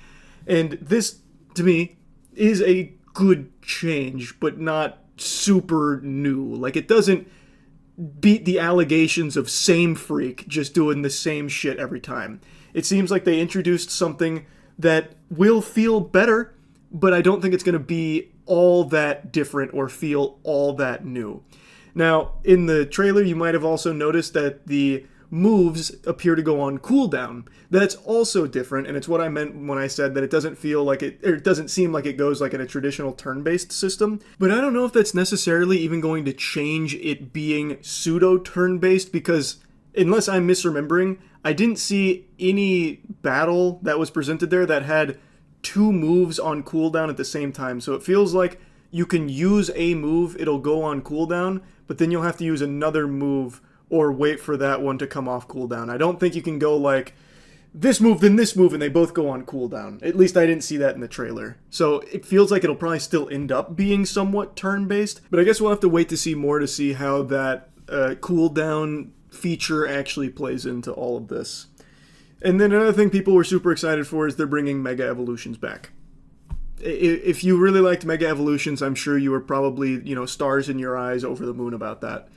And this, to me, is a good change, but not super new. Like, it doesn't beat the allegations of same freak just doing the same shit every time. It seems like they introduced something that will feel better, but I don't think it's going to be all that different or feel all that new. Now, in the trailer, you might have also noticed that the moves appear to go on cooldown. That's also different, and it's what I meant when I said that it doesn't feel like it doesn't seem like it goes like in a traditional turn-based system. But I don't know if that's necessarily even going to change it being pseudo-turn-based, because unless I'm misremembering, I didn't see any battle that was presented there that had two moves on cooldown at the same time. So it feels like you can use a move, it'll go on cooldown, but then you'll have to use another move or wait for that one to come off cooldown. I don't think you can go like this move, then this move, and they both go on cooldown. At least I didn't see that in the trailer. So it feels like it'll probably still end up being somewhat turn-based, but I guess we'll have to wait to see more to see how that cooldown feature actually plays into all of this. And then another thing people were super excited for is they're bringing Mega Evolutions back. If you really liked Mega Evolutions, I'm sure you were probably, stars in your eyes, over the moon about that.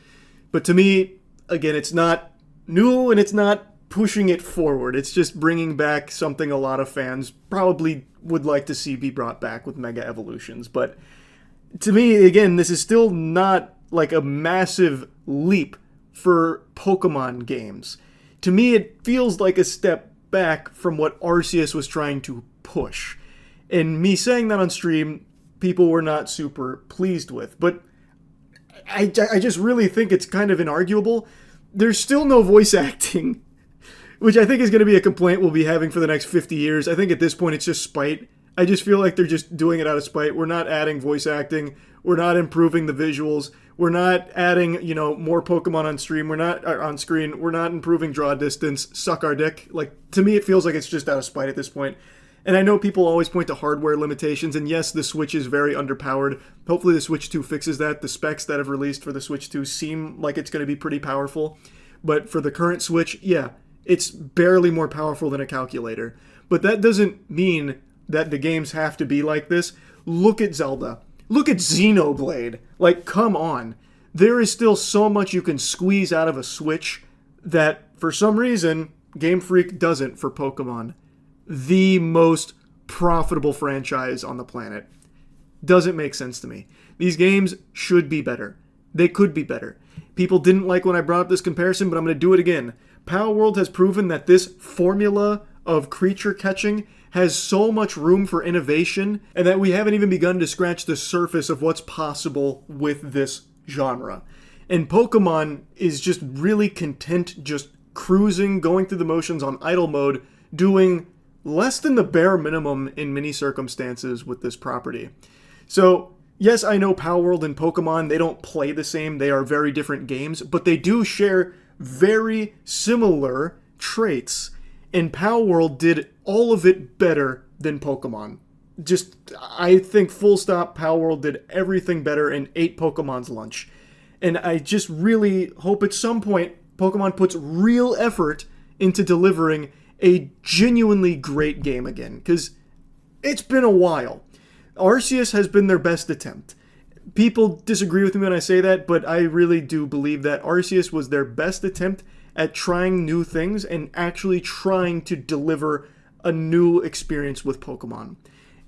But to me, again, it's not new and it's not pushing it forward. It's just bringing back something a lot of fans probably would like to see be brought back with Mega Evolutions. But to me, again, this is still not like a massive leap for Pokemon games. To me, it feels like a step back from what Arceus was trying to push. And me saying that on stream, people were not super pleased with. But I just really think it's kind of inarguable. There's still no voice acting, which I think is going to be a complaint we'll be having for the next 50 years. I think at this point it's just spite. I just feel like they're just doing it out of spite. We're not adding voice acting. We're not improving the visuals. We're not adding, more Pokemon on stream. We're not on screen. We're not improving draw distance. Suck our dick. Like, to me, it feels like it's just out of spite at this point. And I know people always point to hardware limitations, and yes, the Switch is very underpowered. Hopefully the Switch 2 fixes that. The specs that have released for the Switch 2 seem like it's going to be pretty powerful. But for the current Switch, yeah, it's barely more powerful than a calculator. But that doesn't mean that the games have to be like this. Look at Zelda. Look at Xenoblade. Like, come on. There is still so much you can squeeze out of a Switch that, for some reason, Game Freak doesn't for Pokemon. The most profitable franchise on the planet. Doesn't make sense to me. These games should be better. They could be better. People didn't like when I brought up this comparison, but I'm going to do it again. Palworld has proven that this formula of creature catching has so much room for innovation, and that we haven't even begun to scratch the surface of what's possible with this genre. And Pokemon is just really content just cruising, going through the motions on idle mode, doing less than the bare minimum in many circumstances with this property. So, yes, I know Palworld and Pokemon, they don't play the same, they are very different games, but they do share very similar traits. And Palworld did all of it better than Pokemon. Just, I think full stop, Palworld did everything better and ate Pokemon's lunch. And I just really hope at some point Pokemon puts real effort into delivering a genuinely great game again. Because it's been a while. Arceus has been their best attempt. People disagree with me when I say that, but I really do believe that Arceus was their best attempt at trying new things and actually trying to deliver a new experience with Pokemon.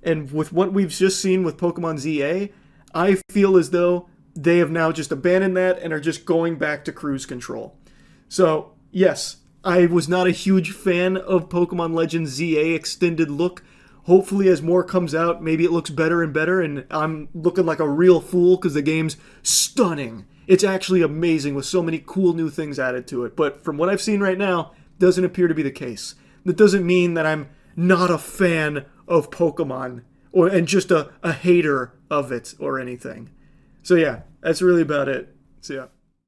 And with what we've just seen with Pokemon ZA, I feel as though they have now just abandoned that and are just going back to cruise control. So, yes, I was not a huge fan of Pokemon Legends ZA Extended Look. Hopefully as more comes out, maybe it looks better and better, and I'm looking like a real fool because the game's stunning. It's actually amazing with so many cool new things added to it. But from what I've seen right now, doesn't appear to be the case. That doesn't mean that I'm not a fan of Pokemon and just a hater of it or anything. So yeah, that's really about it. So yeah.